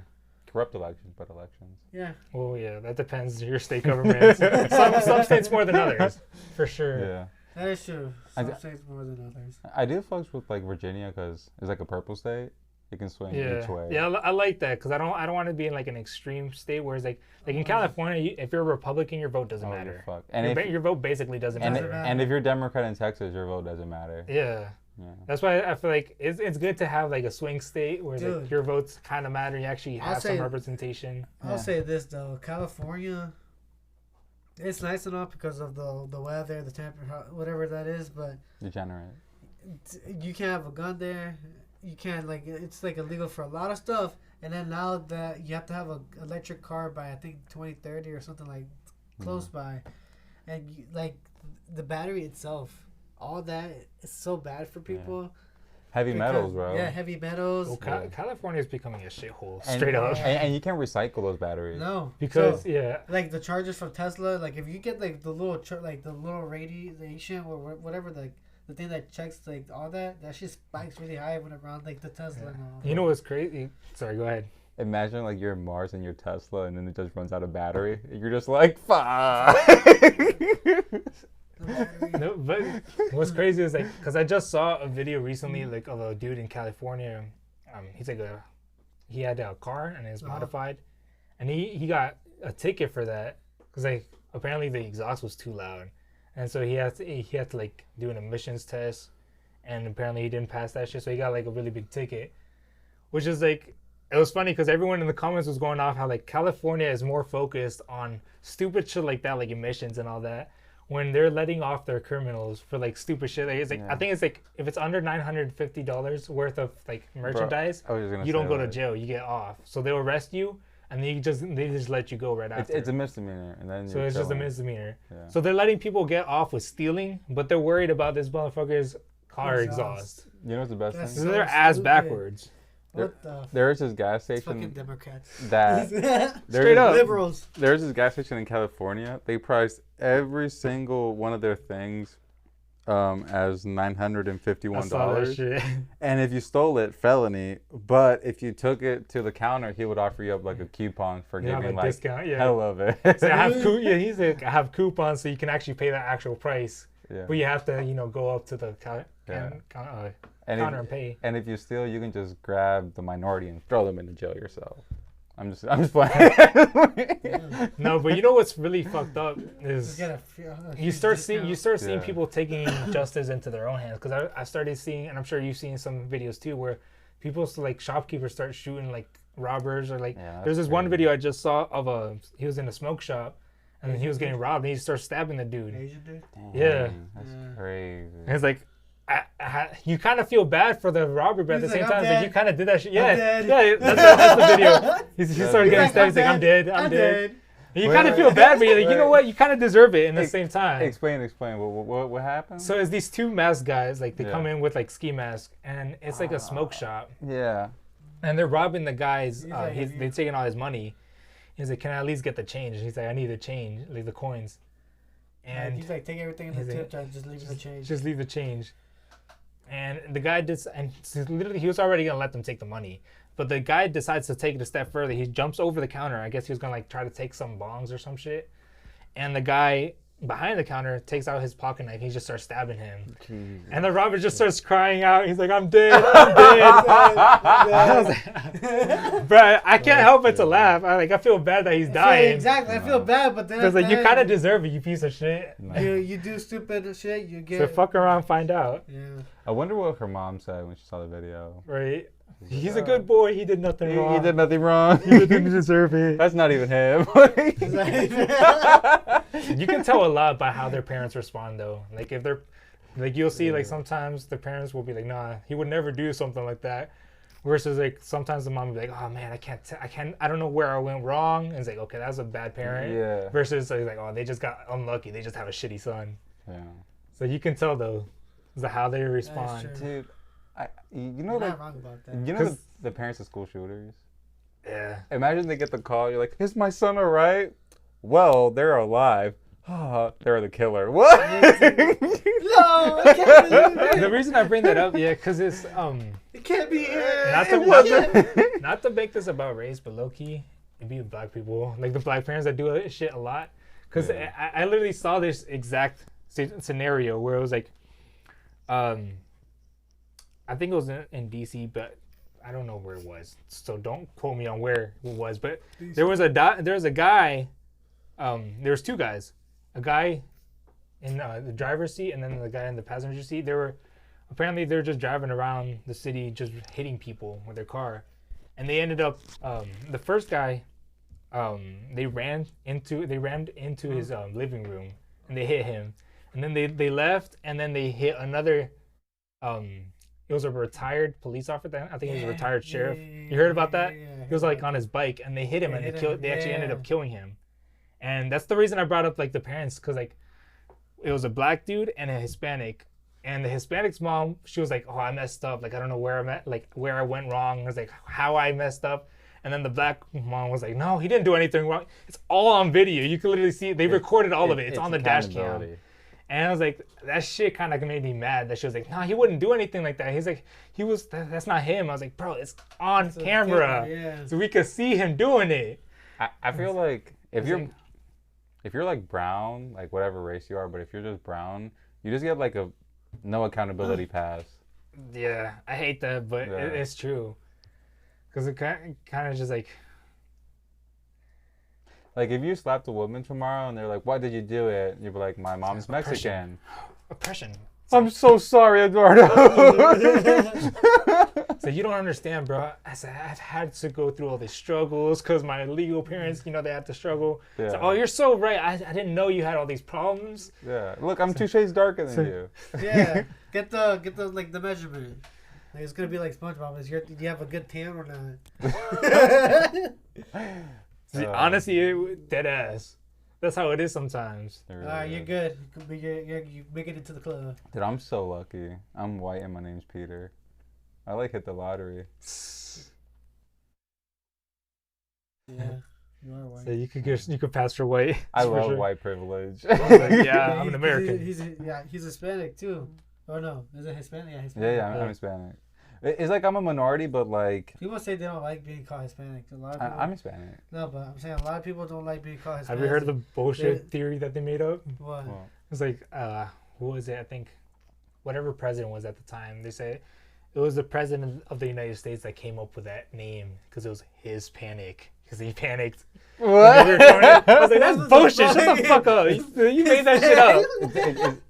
Corrupt elections, but elections. Yeah. Well, yeah, that depends on your state government. some states more than others, for sure. Yeah. That is true. Some states more than others. I do fucks with like Virginia because it's like a purple state. You can swing each way. Yeah, I like that because I don't want to be in like an extreme state where it's like in California, if you're a Republican, your vote doesn't matter. Fuck. And your vote basically doesn't matter. And if you're Democrat in Texas, your vote doesn't matter. Yeah. That's why I feel like it's good to have like a swing state where like, your votes kind of matter. You actually have some representation. I'll say this though, California, it's nice enough because of the weather, the temperature, whatever that is, but degenerate. You can't have a gun there. You can't like it's like illegal for a lot of stuff. And then now that you have to have an electric car by I think 2030 or something like close by, and like the battery itself. All that is so bad for people. Yeah. Heavy metals, bro. Yeah, heavy metals. Well, California is becoming a shithole, straight up. And you can't recycle those batteries. No, because like the chargers from Tesla. Like if you get like the little the little radiation or whatever the the thing that checks like all that shit spikes really high when around like the Tesla. Yeah. And all. You know what's crazy? Sorry, go ahead. Imagine like you're in Mars and your Tesla, and then it just runs out of battery. You're just like, fuck. No, but what's crazy is like, cause I just saw a video recently like of a dude in California. He's like he had a car and it's modified, and he got a ticket for that because like apparently the exhaust was too loud, and so he had to like do an emissions test, and apparently he didn't pass that shit, so he got like a really big ticket, which is like. It was funny because everyone in the comments was going off how like California is more focused on stupid shit like that, like emissions and all that, when they're letting off their criminals for like stupid shit. Like, it's like I think it's like if it's under $950 worth of like merchandise, you don't go to jail, you get off. So they'll arrest you and they just let you go right after. It's a misdemeanor, and then so it's just a misdemeanor. Yeah. So they're letting people get off with stealing, but they're worried about this motherfucker's car exhaust. You know what's the best thing? So they're ass backwards. There's this gas station. Fucking Democrats. That straight up liberals. There's this gas station in California. They priced every single one of their things as $951. And if you stole it, felony. But if you took it to the counter, he would offer you up like a coupon for giving like discount. Yeah. hell of it. So he's like, I have coupons so you can actually pay the actual price. Yeah. But you have to, go up to the counter and pay. And if you steal, you can just grab the minority and throw them into jail yourself. I'm just playing. No, but you know what's really fucked up is you start seeing people taking justice into their own hands. Because I started seeing, and I'm sure you've seen some videos too, where people like shopkeepers start shooting like robbers or like. Yeah, there's this one video I just saw of he was in a smoke shop. And then he was getting robbed, and he starts stabbing the dude. Asian dude? Yeah. That's crazy. And it's like, you kind of feel bad for the robber, but at the same time, it's like you kind of did that shit. Yeah, that's the video. He started getting stabbed. He's like, I'm dead. And you kind of feel bad, but you're like, you know what? You kind of deserve it in the same time. Explain. What happened? So it's these two masked guys, like they come in with like ski masks, and it's like a smoke shop. Yeah. And they're robbing the guys. They're taking all his money. He's like, can I at least get the change? And he's like, I need the change, like the coins. And he's like, take everything in the tip, just leave the change. Just leave the change. And the guy and literally he was already gonna let them take the money, but the guy decides to take it a step further. He jumps over the counter. I guess he was gonna like try to take some bongs or some shit. And the guy behind the counter takes out his pocket knife. He just starts stabbing him. Jesus. And the robber just starts crying out. He's like, I'm dead. Bro, I can't help but to laugh. I feel bad that he's dying. Exactly. I feel bad, but then... Because like, you kind of deserve it, you piece of shit. You do stupid shit, you get... So fuck around, find out. Yeah. I wonder what her mom said when she saw the video. Right. He's a good boy. He did nothing wrong. He did nothing wrong. He didn't deserve it. That's not even him. You can tell a lot by how their parents respond, though. Like if they're, like you'll see, like sometimes the parents will be like, "Nah, he would never do something like that." Versus like sometimes the mom will be like, "Oh man, I don't know where I went wrong." And it's like, okay, that's a bad parent. Yeah. Versus like, oh, they just got unlucky. They just have a shitty son. Yeah. So you can tell though, how they respond. Dude. You know the parents of school shooters? Yeah. Imagine they get the call, you're like, is my son alright? Well, they're alive. They're the killer. What? No, I can't believe it. The reason I bring that up, because it's it can't be here. Not to make this about race, but low key, it'd be black people, like the black parents that do this shit a lot. Because I literally saw this exact scenario where it was like, I think it was in DC, but I don't know where it was. So don't quote me on where it was. But there was a guy. There was two guys. A guy in the driver's seat, and then the guy in the passenger seat. They're just driving around the city, just hitting people with their car, and they ended up. The first guy, they rammed into his living room, and they hit him, and then they left, and then they hit another. It was a retired police officer. I think he was a retired sheriff. You heard about that? He was like on his bike, and they hit him, and they actually ended up killing him. And that's the reason I brought up like the parents, because like it was a black dude and a Hispanic, and the Hispanic's mom, she was like, "Oh, I messed up. Like I don't know where I'm at, like where I went wrong." I was like, "How I messed up." And then the black mom was like, "No, he didn't do anything wrong. It's all on video. You can literally see it. They recorded all of it. It's on the dash cam." And I was like, that shit kind of made me mad. That she was like, nah, he wouldn't do anything like that. He's like, that's not him. I was like, bro, it's on camera, so we could see him doing it. I feel like if you're like brown, like whatever race you are, but if you're just brown, you just get like a no accountability pass. Yeah, I hate that, but it's true. Because it kind of just like if you slapped a woman tomorrow and they're like, why did you do it? You'd be like, my mom's Mexican. Oppression. I'm so sorry, Eduardo. So you don't understand, bro. I've had to go through all these struggles because my legal parents, they had to struggle. Yeah. So, you're so right. I didn't know you had all these problems. Yeah. Look, I'm 2 shades darker than you. Yeah. Get the like the measurement. Like, it's gonna be like SpongeBob. Do you have a good tan or not? See, honestly, dead ass. That's how it is sometimes. Alright, you're good. You make it into the club. Dude, I'm so lucky. I'm white and my name's Peter. I hit the lottery. Yeah, you are white. So you could pass for white. I love white privilege. Yeah, I'm an American. He's Hispanic too. Or no, is it Hispanic? Yeah, Hispanic. Yeah, I'm Hispanic. It's like I'm a minority, but like people say they don't like being called Hispanic. A lot of people, I'm Hispanic. No, but I'm saying a lot of people don't like being called Hispanic. Have you heard of the bullshit theory that they made up? What? It's like, who was it? I think whatever president was at the time. They say it was the president of the United States that came up with that name because it was his panic. Because he panicked. What? I was like, that's bullshit. Shut the fuck up. You made that shit up.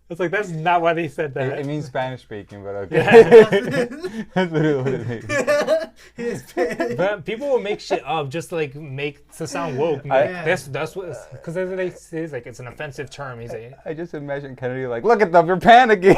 It's like, that's not why they said that. It means Spanish speaking, but okay. Yeah. That's literally what it means. But people will make shit up just to to sound woke. That's what, because they say it's an offensive term. He's like, I just imagine Kennedy look at them, you're panicking.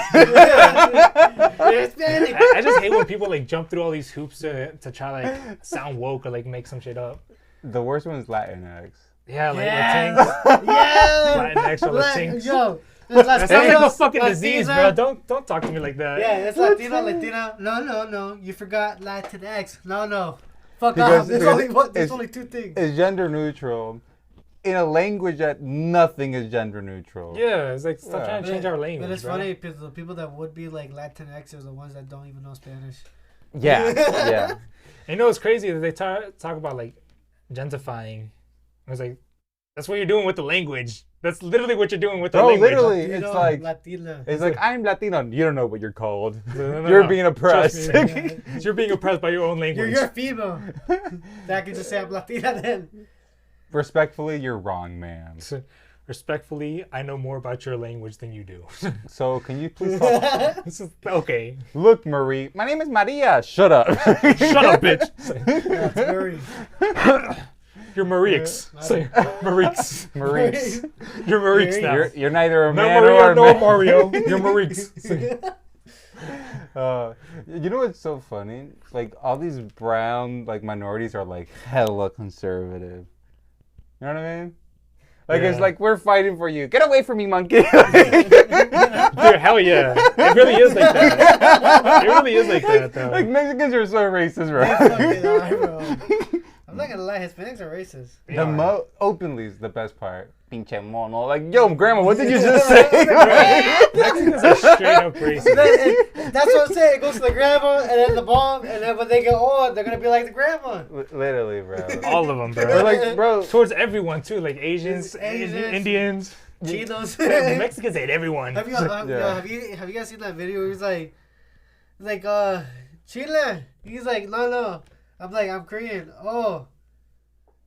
I just hate when people jump through all these hoops to try sound woke or make some shit up. The worst one is Latinx. Yeah, Latinx. Yeah. Latinx or Latinx. Yo. That's a fucking disease, bro. Don't talk to me like that. Yeah, it's Latina. No. You forgot Latinx. No. Fuck off. There's only 2 things. It's gender neutral in a language that nothing is gender neutral. Yeah, it's stop trying to change our language. But it's funny because the people that would be Latinx are the ones that don't even know Spanish. Yeah, yeah. And it's crazy that they talk about gentrifying. I was like, that's what you're doing with the language. That's literally what you're doing with the language. Literally, it's Latina. It's I'm Latino. You don't know what you're called. You're being oppressed. You're being oppressed by your own language. You're female. That can just say I'm Latina then. Respectfully, you're wrong, man. Respectfully, I know more about your language than you do. So can you please talk? Okay. Look, Marie. My name is Maria. Shut up. Shut up, bitch. That's Marie. You're Mariix. Mariix. You're Mariix now. You're neither a man Maria, or a man. Mario. You're Mariix. You know what's so funny? All these brown minorities are hella conservative. You know what I mean? It's we're fighting for you. Get away from me, monkey. Dude, hell yeah. It really is like that. It really is like that, though. Mexicans are so racist, bro. I'm not gonna lie, Hispanics are racist. The openly is the best part. Pinche mono. Yo, grandma, what did you just say? Mexicans are straight up racist. That's what I'm saying. It goes to the grandma and then the mom, and then when they get old, they're gonna be like the grandma. Literally, bro. All of them, bro. They're bro. Towards everyone, too. Asians, Indians. Chinos. The Mexicans hate everyone. Have you guys seen that video where he's Chile? He's no. I'm Korean. Oh.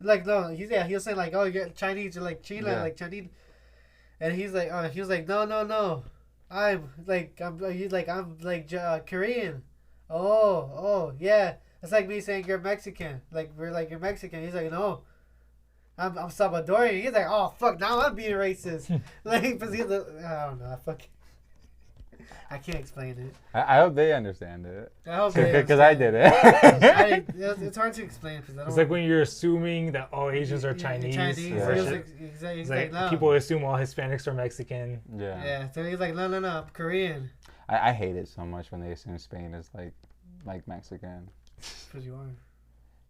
No. He'll say oh, you're Chinese. You're Chile, Chinese. And he was no. I'm Korean. Oh, yeah. It's like me saying you're Mexican. You're Mexican. He's no. I'm Salvadorian. He's oh, fuck, now I'm being racist. I don't know. I can't explain it. I hope they understand it. I hope they because I did it. It's hard to explain. It's when you're assuming that all Asians are Chinese. He's no. People assume all Hispanics are Mexican. Yeah. Yeah. So he's no, I'm Korean. I hate it so much when they assume Spain is Mexican. Because you are.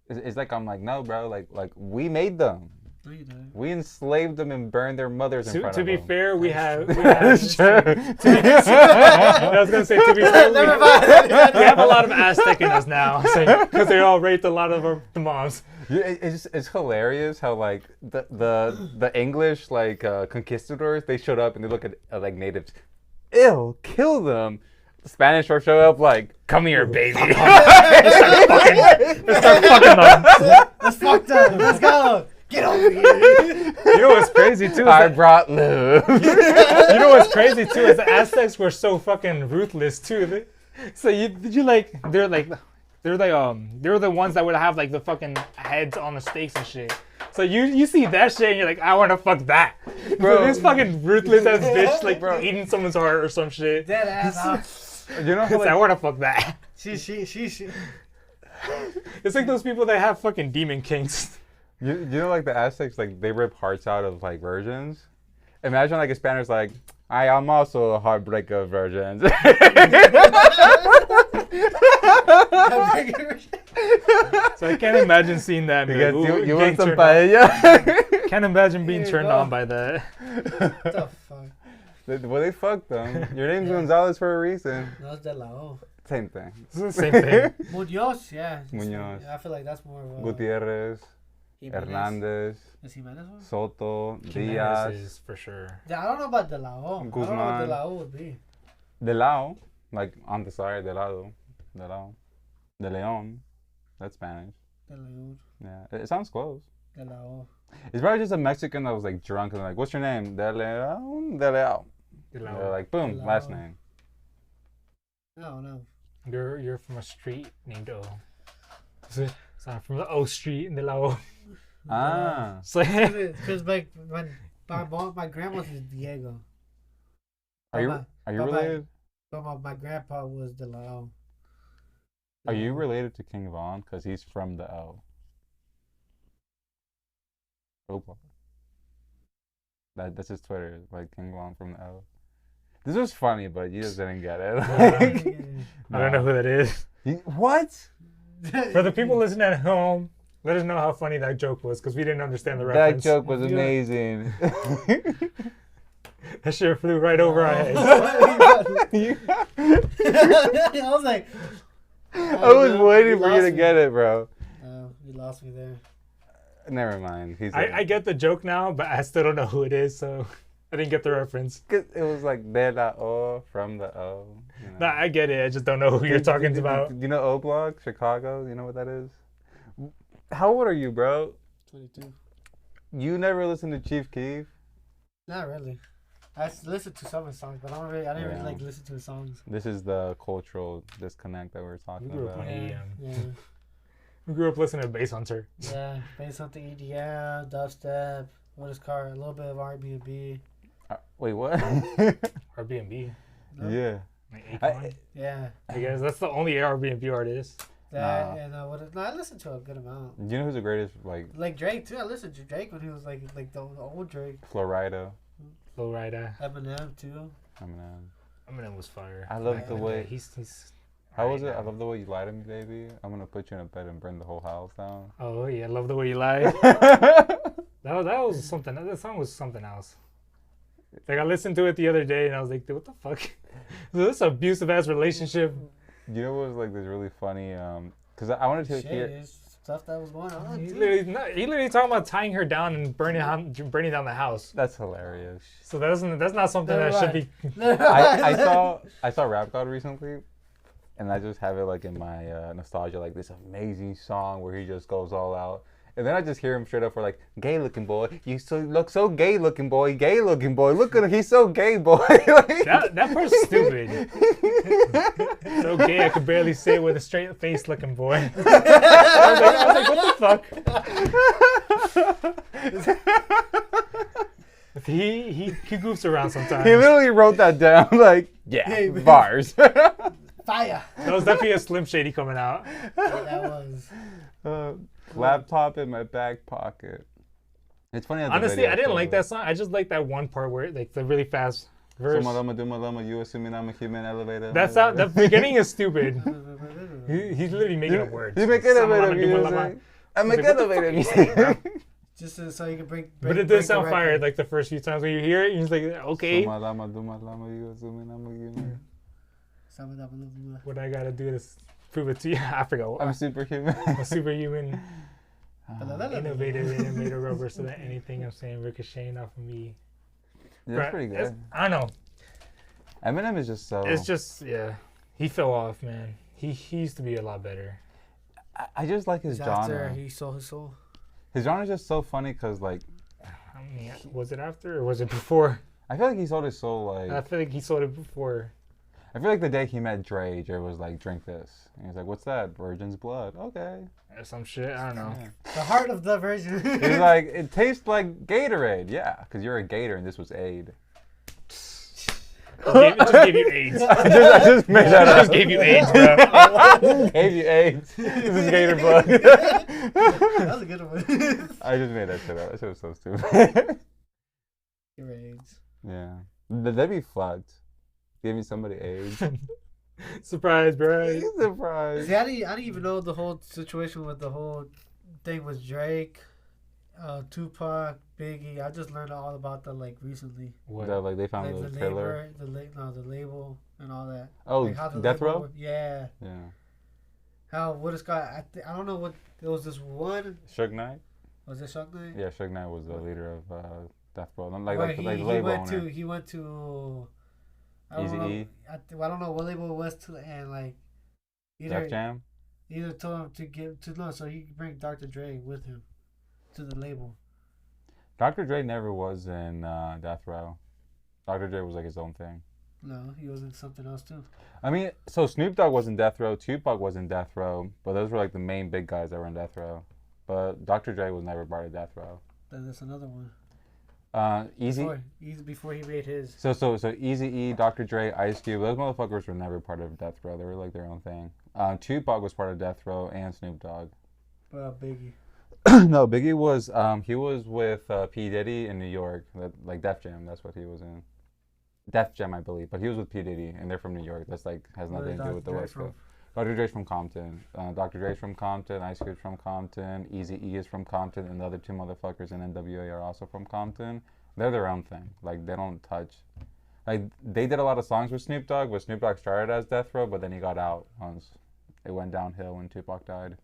It's I'm no, bro. We made them. No, you didn't. We enslaved them and burned their mothers in front of them. To be fair, we have. That's true. I was gonna say, to be fair, we have a lot of Aztec in us now, because they all raped a lot of the moms. It's hilarious how like the English like conquistadors, they showed up and they look at like natives, ew, kill them. The Spanish will show up like, come here, baby. Let's start fucking them. Let's fuck them. Let's go. Get over here. You know what's crazy too? I brought lube. You know what's crazy too is the Aztecs were so fucking ruthless too. So they were the ones that would have like the fucking heads on the stakes and shit. So you see that shit and you're like, I want to fuck that. Bro, so this fucking ruthless ass bitch like eating someone's heart or some shit. Dead ass. You know how, like, I want to fuck that. She. It's like those people that have fucking demon kings. You know, like the Aztecs, like they rip hearts out of like virgins. Imagine like a Spaniard's like, I am also a heartbreaker of virgins. So I can't imagine seeing that. You want some paella? Can't imagine being turned on by that. What the fuck? Well, they fucked them. Your name's Gonzalez for a reason. No, it's De La O. Same thing. It's the same thing. Muñoz, yeah. Muñoz. I feel like that's more of a... Gutierrez. Hernandez. Is Jimenez one? Soto. Jimenez Diaz. is for sure. Yeah, I don't know about De La O. Guzman. I don't know what De La O would be. De Lao. Like on the side, de lado. De Lao. De Leon. That's Spanish. De Leon. Yeah, it sounds close. De La O. It's probably just a Mexican that was like drunk and like, what's your name? De Leon. De Leon. They're like, boom, last name. No. You're from a street named O. So I'm from the O Street in the La O. Ah. Because my grandma's is Diego. Are you related? But my grandpa was De La O. Are you related to King Von? Because he's from the O. Oh, that's his Twitter, like King Von from the O. This was funny, but you just didn't get it. I don't know who that is. What? For the people listening at home, let us know how funny that joke was, because we didn't understand the reference. That joke was amazing. That shit flew right over our heads. I was like... I was waiting for you to get it, bro. You lost me there. Never mind. I get the joke now, but I still don't know who it is, so I didn't get the reference. Cause it was like de la O, from the O. You know. Nah, I get it. I just don't know who you're talking about. You know O Block, Chicago? You know what that is? How old are you, bro? 22. You never listened to Chief Keef? Not really. I listened to some of his songs, but I didn't really like listen to his songs. This is the cultural disconnect that we're talking about. We grew up listening to Bass Hunter. Yeah, Bass Hunter, EDM, dubstep, what is car, a little bit of Airbnb. Wait, what? Airbnb? No? Yeah. Yeah. I guess that's the only Airbnb artist. That and I listened to a good amount. You know who's the greatest? Like Drake too. I listened to Drake when he was like the old Drake. Florida. Eminem too. Eminem was fire. I love the way he's. How was it? I love the way you lie to me, baby. I'm gonna put you in a bed and burn the whole house down. Oh yeah, I love the way you lie. that was something. That song was something else. Like I listened to it the other day and I was like, dude, what the fuck? This abusive ass relationship. You know what was like this really funny? Cause I wanted to hear stuff that was going on. He literally talking about tying her down and burning down the house. That's hilarious. So that's not something that should be. I saw Rap God recently, and I just have it like in my nostalgia, like this amazing song where he just goes all out. And then I just hear him straight up for like, gay looking boy. You look so gay looking boy. Gay looking boy. Look at him. He's so gay boy. Like, that part's stupid. So gay I could barely say it with a straight face looking boy. I was like, what the fuck? He goofs around sometimes. He literally wrote that down like, yeah, bars. Fire. That was definitely a Slim Shady coming out. Yeah, that was. Laptop in my back pocket. It's funny. Honestly, I didn't like that song. I just like that one part where like the really fast verse. You assuming I'm a human elevator. That's not the beginning is stupid. He's literally making up words. You make elevator music. I make elevator music. Just so you can break. But it did sound fire like the first few times when you hear it. You're just like, okay. What I gotta do to prove it to you? I forgot. I'm superhuman. I'm superhuman. Innovative animator rubber so that anything I'm saying ricocheting off of me. Yeah, that's pretty good. I don't know. Eminem is just so. It's just he fell off, man. He used to be a lot better. I just like his genre. After he sold his soul. His genre is just so funny because like. I mean, was it after or was it before? I feel like he sold his soul like. I feel like he sold it before. I feel like the day he met Dre was like, drink this. And he's like, what's that? Virgin's blood. Okay. Some shit. I don't know. Yeah. The heart of the virgin. He's like, it tastes like Gatorade. Yeah, because you're a gator and this was aid. It just gave you AIDS. I just made that up. Just gave you AIDS, bro. Gave you AIDS. This is gator blood. That was a good one. I just made that shit up. That shit was so stupid. AIDS. Yeah. That'd be fucked. Give me somebody AIDS. Surprise, bro. Surprise. See, I didn't even know the whole situation with the whole thing with Drake, Tupac, Biggie. I just learned all about that like recently. What? That, like they found like the trailer. The label and all that. Oh, like how the Death Row? Yeah. Yeah. How what is called? I don't know what. There was this one. Suge Knight. Was it Suge Knight? Yeah, Suge Knight was the leader of Death Row. He went to. Idk I. I don't know what label it was to, and like Def Jam. Either told him to give to no, so he could bring Dr. Dre with him to the label. Dr. Dre never was in Death Row. Dr. Dre was like his own thing. No, he was in something else too. I mean, so Snoop Dogg was in Death Row, Tupac was in Death Row, but those were like the main big guys that were in Death Row. But Dr. Dre was never part of Death Row. Then there's another one. Before he made his. So Idk, Dr. Dre, Ice Cube, those motherfuckers were never part of Death Row. They were like their own thing. Tupac was part of Death Row and Snoop Dogg. What about Biggie? No, Biggie was he was with P Diddy in New York, like Def Jam. That's what he was in. Def Jam, I believe, but he was with P Diddy, and they're from New York. That's like has nothing to do with the West Coast. Dr. Dre's from Compton. Dr. Dre's from Compton. Ice Cube's from Compton. Eazy-E is from Compton, and the other two motherfuckers in NWA are also from Compton. They're their own thing. Like they don't touch. Like they did a lot of songs with Snoop Dogg, but Snoop Dogg started as Death Row, but then he got out once it went downhill when Tupac died.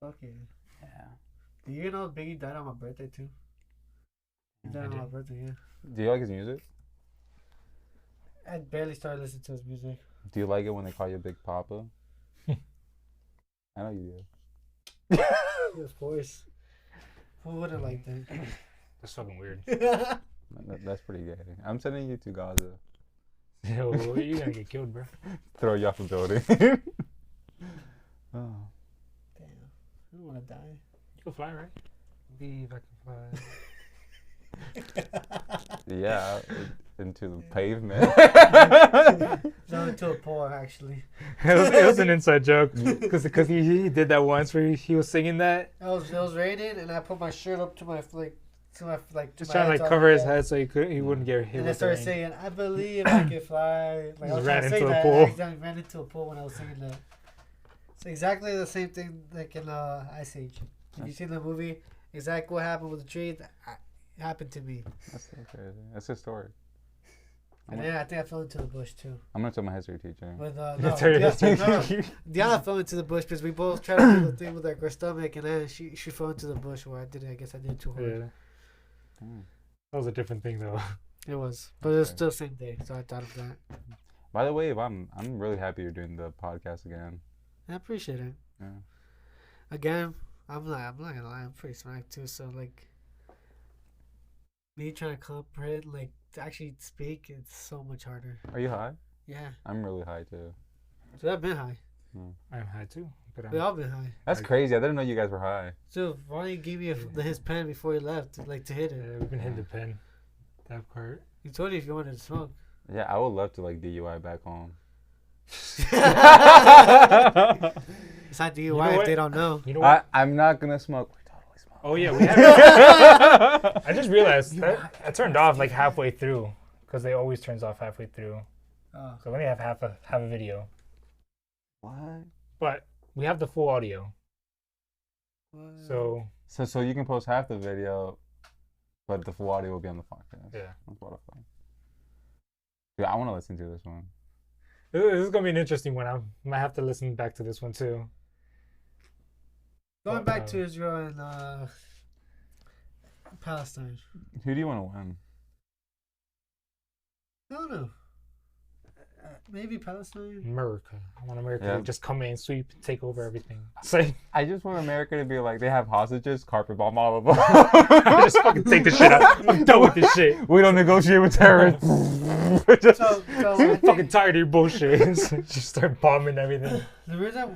Okay. Yeah. Do you know Biggie died on my birthday too? He died on my birthday, yeah. Do you like his music? I barely started listening to his music. Do you like it when they call you Big Papa? I know you do. Of course. Who wouldn't like that? That's fucking weird. That's pretty gay. I'm sending you to Gaza. Yo, you're gonna get killed, bro. Throw you off a building. Oh. Damn. I don't want to die. You can fly, right? Believe I can fly. Yeah, into the pavement. No, into a pole, actually. It was an inside joke because he did that once where he was singing that. It was raining, and I put my shirt up to my just trying to cover his head so he wouldn't get hit. And I started saying, "I believe I can fly." Like I was ran trying to into say a that, pool. I accidentally ran into a pool when I was singing that. It's exactly the same thing like in Ice Age. If you see the movie, exactly what happened with the tree happened to me. That's so crazy. That's his story. And then I think I fell into the bush too. I'm gonna tell my history teacher. With history. Diana fell into the bush because we both tried to do the thing with like our stomach, and then she fell into the bush where I did it. I guess I did it too hard. Yeah. That was a different thing though. It was, but it was still the same thing. So I thought of that. By the way, I'm really happy you're doing the podcast again. I appreciate it. Yeah. Again, I'm not gonna lie. I'm pretty smacked too. So like, me trying to comprehend, like to actually speak, it's so much harder. Are you high? Yeah. I'm really high too. So I've been high. I'm high too. But We all been high. That's crazy. I didn't know you guys were high. So why don't you give me his pen before he left, like to hit it? Yeah, we've been hitting the pen. That part. He told you if you wanted to smoke. Yeah, I would love to like DUI back home. It's not DUI if they don't know. You know what? I'm not gonna smoke. We totally smoke. Oh yeah, we have. I just realized that I turned off like halfway through because they always turns off halfway through. Oh. So we only have half a video. What? But we have the full audio. What? So So you can post half the video, but the full audio will be on the podcast. Yeah. On Spotify. Dude, I want to listen to this one. This is gonna be an interesting one. I might have to listen back to this one too. Going back to Israel and Palestine. Who do you want to win? I don't know. Maybe Palestine. America. I want America to just come in, sweep, take over everything. So, I just want America to be like, they have hostages, carpet bomb all of them. Just fucking take the shit out. I'm done with this shit. We don't negotiate with terrorists. I'm fucking tired of your bullshit. Just start bombing everything. The reason,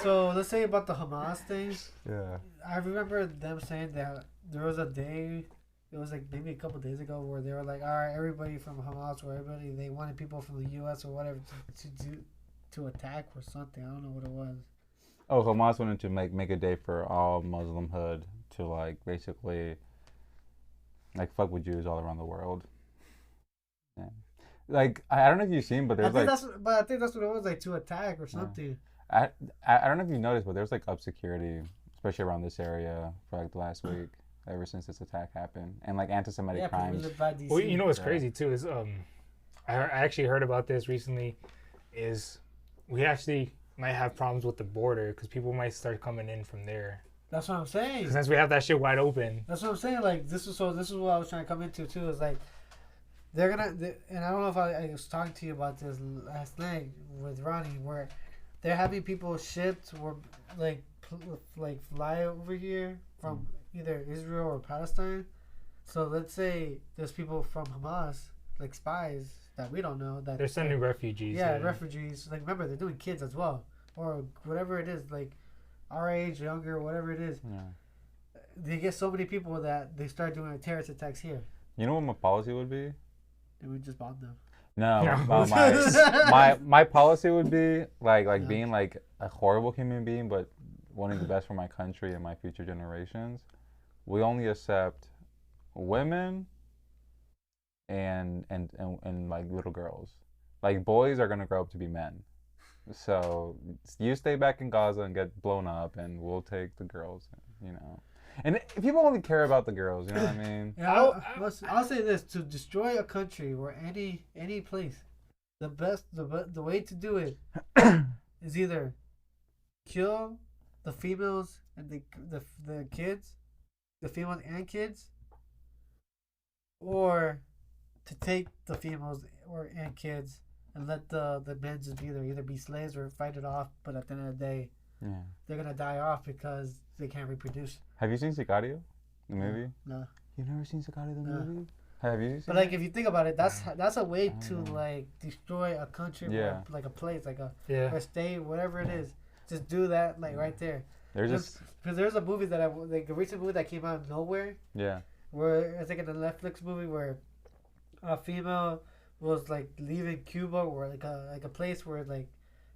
so let's say about the Hamas thing. Yeah. I remember them saying that there was a day, it was like maybe a couple days ago, where they were like, all right, everybody from Hamas or everybody, they wanted people from the U.S. or whatever to attack or something. I don't know what it was. Oh, Hamas wanted to make a day for all Muslim hood to like basically like fuck with Jews all around the world. Yeah. Like I don't know if you've seen, but there's I think that's what it was, like to attack or something. I don't know if you noticed, but there's like up security, especially around this area for like the last week, ever since this attack happened, and like anti-Semitic crimes. Well, you know what's crazy too is I actually heard about this recently. Is we actually might have problems with the border because people might start coming in from there. That's what I'm saying. Since we have that shit wide open. That's what I'm saying. Like this is what I was trying to come into too. Is like they're gonna, and I don't know if I was talking to you about this last night with Ronnie, where they're having people shipped or like fly over here from either Israel or Palestine. So let's say there's people from Hamas, like spies that we don't know, that they're sending refugees. Yeah, refugees. Like remember, they're doing kids as well, or whatever it is, like our age, younger, whatever it is. Yeah. They get so many people that they start doing terrorist attacks here. You know what my policy would be? They would just bomb them. No, my policy would be like being like a horrible human being, but wanting the best for my country and my future generations. We only accept women and like little girls. Like boys are gonna grow up to be men. So you stay back in Gaza and get blown up, and we'll take the girls. You know. And if people only care about the girls, you know what I mean? Yeah, I'll say this: to destroy a country or any place, the way to do it is either kill the females and the kids, the females and kids, or to take the females and kids and let the men just either be slaves or fight it off. But at the end of the day, they're gonna die off because they can't reproduce. Have you seen Sicario, the movie? No. You've never seen Sicario, the movie? Have you seen But like, if you think about it, that's a way to like destroy a country, or like a place, like a state, whatever it is. Just do that, like right there. Because there's a movie that a recent movie that came out of nowhere. Yeah. Where it's like in a Netflix movie where a female was like leaving Cuba, or like a place where like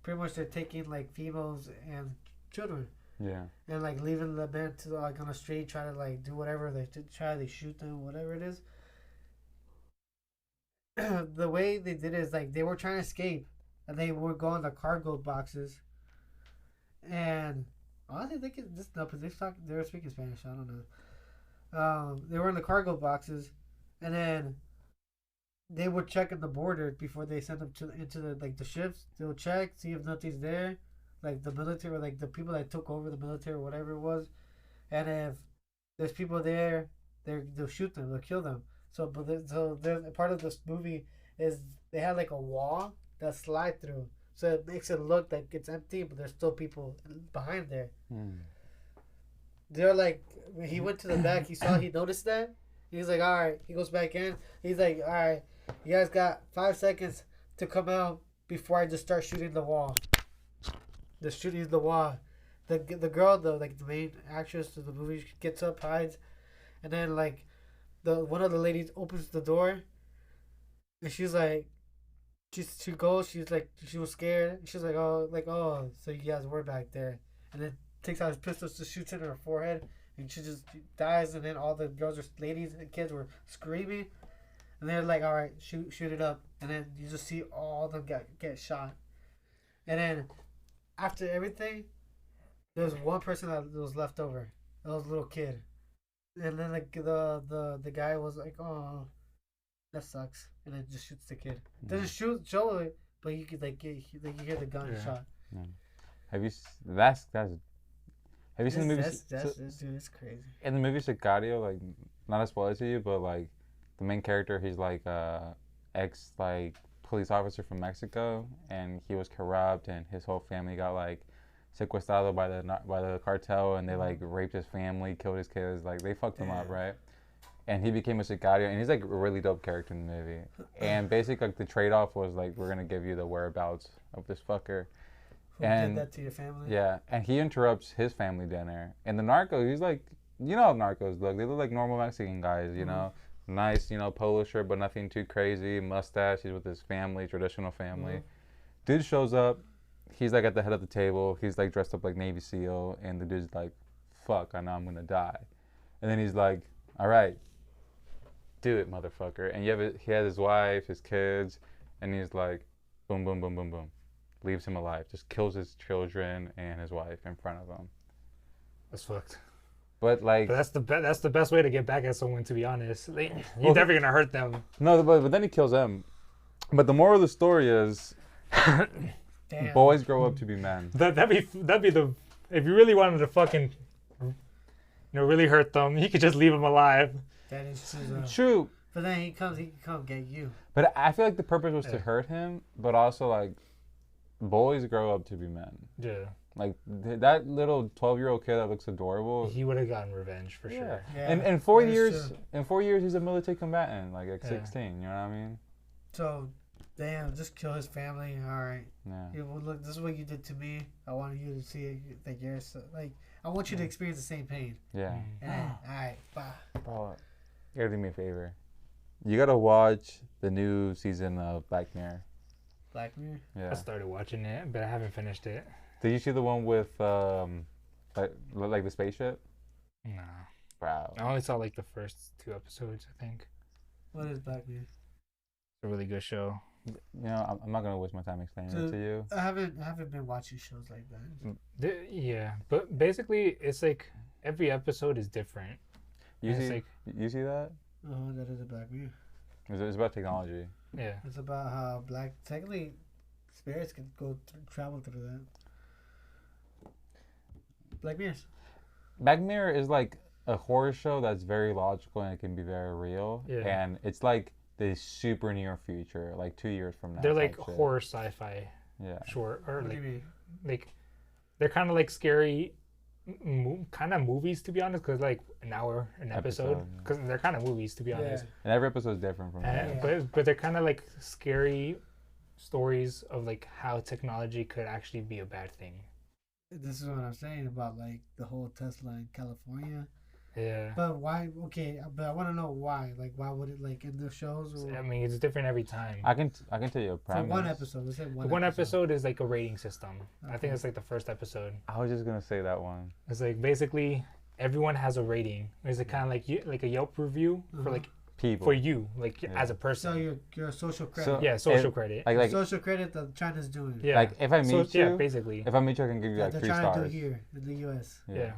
pretty much they're taking like females and children. Yeah. And like leaving the men to like on the street, trying to like do whatever they shoot them, whatever it is. The way they did it is like they were trying to escape, and they were going to cargo boxes. And honestly, they were speaking Spanish. I don't know. They were in the cargo boxes, and then they would check at the border before they sent them into the ships. They'll check, see if nothing's there, like the military, or like the people that took over the military or whatever it was. And if there's people there, they'll shoot them, they'll kill them. So part of this movie is they had like a wall that slide through, so it makes it look like it's empty, but there's still people behind there. They're like, when he went to the back, he noticed that. He's like, all right. He goes back in. He's like, all right, you guys got 5 seconds to come out before I just start shooting the wall. The shooting the wall. The girl though, like the main actress of the movie, gets up, hides, and then like one of the ladies opens the door, and she's like, she goes, she's like, she was scared. She's like, oh, so you guys were back there, and then takes out his pistol, just shoots in her forehead, and she just dies. And then all the ladies and kids were screaming, and they're like, all right, shoot it up. And then you just see all of them get shot. And then after everything, there's one person that was left over, It was a little kid, and then like the guy was like, "Oh, that sucks," and then just shoots the kid. Doesn't show it, but you could like you hear the gunshot. Yeah. Have you? That's. Have you seen the movie? Dude, it's crazy. In the movie Sicario, like, not to spoil it to you, but like, the main character, he's like ex like police officer from Mexico, and he was corrupt, and his whole family got like sequestrado by the cartel, and they like raped his family, killed his kids, like they fucked him up, right? And he became a Sicario, and he's like a really dope character in the movie. And basically, like the trade-off was like, we're gonna give you the whereabouts of this fucker. Who did that to your family? Yeah, and he interrupts his family dinner. And the narco, he's like, you know how narcos look. They look like normal Mexican guys, you know? Nice, polo shirt, but nothing too crazy. Mustache, he's with his family, traditional family. Dude shows up, he's like at the head of the table. He's like dressed up like Navy SEAL, and the dude's like, fuck, I know I'm gonna die. And then he's like, all right, do it, motherfucker. And he has his wife, his kids, and he's like, boom, boom, boom, boom, boom. Leaves him alive. Just kills his children and his wife in front of him. That's fucked. But like, but that's the best way to get back at someone. To be honest, you're never gonna hurt them. No, but then he kills them. But the moral of the story is, boys grow up to be men. That'd be the, if you really wanted to fucking, really hurt them, you could just leave them alive. That is true. But then he can come get you. But I feel like the purpose was to hurt him, but also like, boys grow up to be men. Yeah. Like that little 12-year-old kid that looks adorable. He would have gotten revenge for sure. Yeah. And in 4 years, he's a military combatant, like at 16. You know what I mean? So, damn, just kill his family. All right. Yeah. Well, look, this is what you did to me. I want you to see that you're like. I want you to experience the same pain. Yeah. And then, all right, bye. Bro, you gotta do me a favor. You gotta watch the new season of Black Mirror. Black Mirror? Yeah. I started watching it, but I haven't finished it. Did you see the one with like the spaceship? No. Bro. I only saw like the first 2 episodes, I think. What is Black Mirror? It's a really good show. I'm not gonna waste my time explaining it to you. I haven't been watching shows like that. Yeah, but basically it's like every episode is different. You see that? Oh, that is a Black Mirror. It's about technology. Yeah. It's about how technically spirits can travel through that. Black Mirror is like a horror show that's very logical and it can be very real. Yeah. And it's like the super near future, like 2 years from now. They're like horror sci-fi. Yeah. Short or what do you mean? Like they're kind of like scary kind of movies, to be honest, because like an hour an episode, because they're kind of movies, to be honest. And every episode is different from that. But they're kind of like scary stories of like how technology could actually be a bad thing. This is what I'm saying about like the whole Tesla in California. Yeah. But why? Okay, but I want to know why. Like, why would it like in the shows? Or... I mean, it's different every time. I can tell you a premise. For one episode, let's say one episode is like a rating system. Okay. I think it's like the first episode. I was just gonna say that one. It's like basically everyone has a rating. It's kind of like a Yelp review for like people, for you, like as a person. So your social credit. So, social credit. Like social credit that China's doing. Yeah. Like if I meet you, basically. If I meet you, I can give you like 3 stars. They're trying to do here in the U.S. Yeah.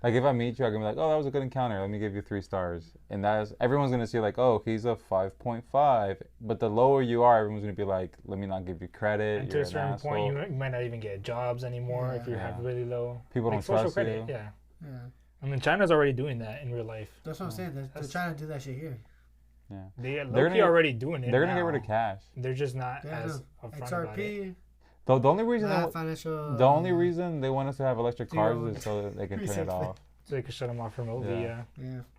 Like if I meet you, I can be like, oh, that was a good encounter. Let me give you 3 stars. And everyone's gonna see like, oh, he's a 5.5. But the lower you are, everyone's gonna be like, let me not give you credit. And to a certain point, you might not even get jobs anymore if you have really low. People like don't trust credit, you. Yeah. I mean, China's already doing that in real life. That's what I'm saying. They're trying to do that shit here. Yeah. They're already doing it. They're gonna get rid of cash. They're just not as upfront about it. The only reason they want us to have electric cars is so that they can turn it off. So they can shut them off remotely. Yeah.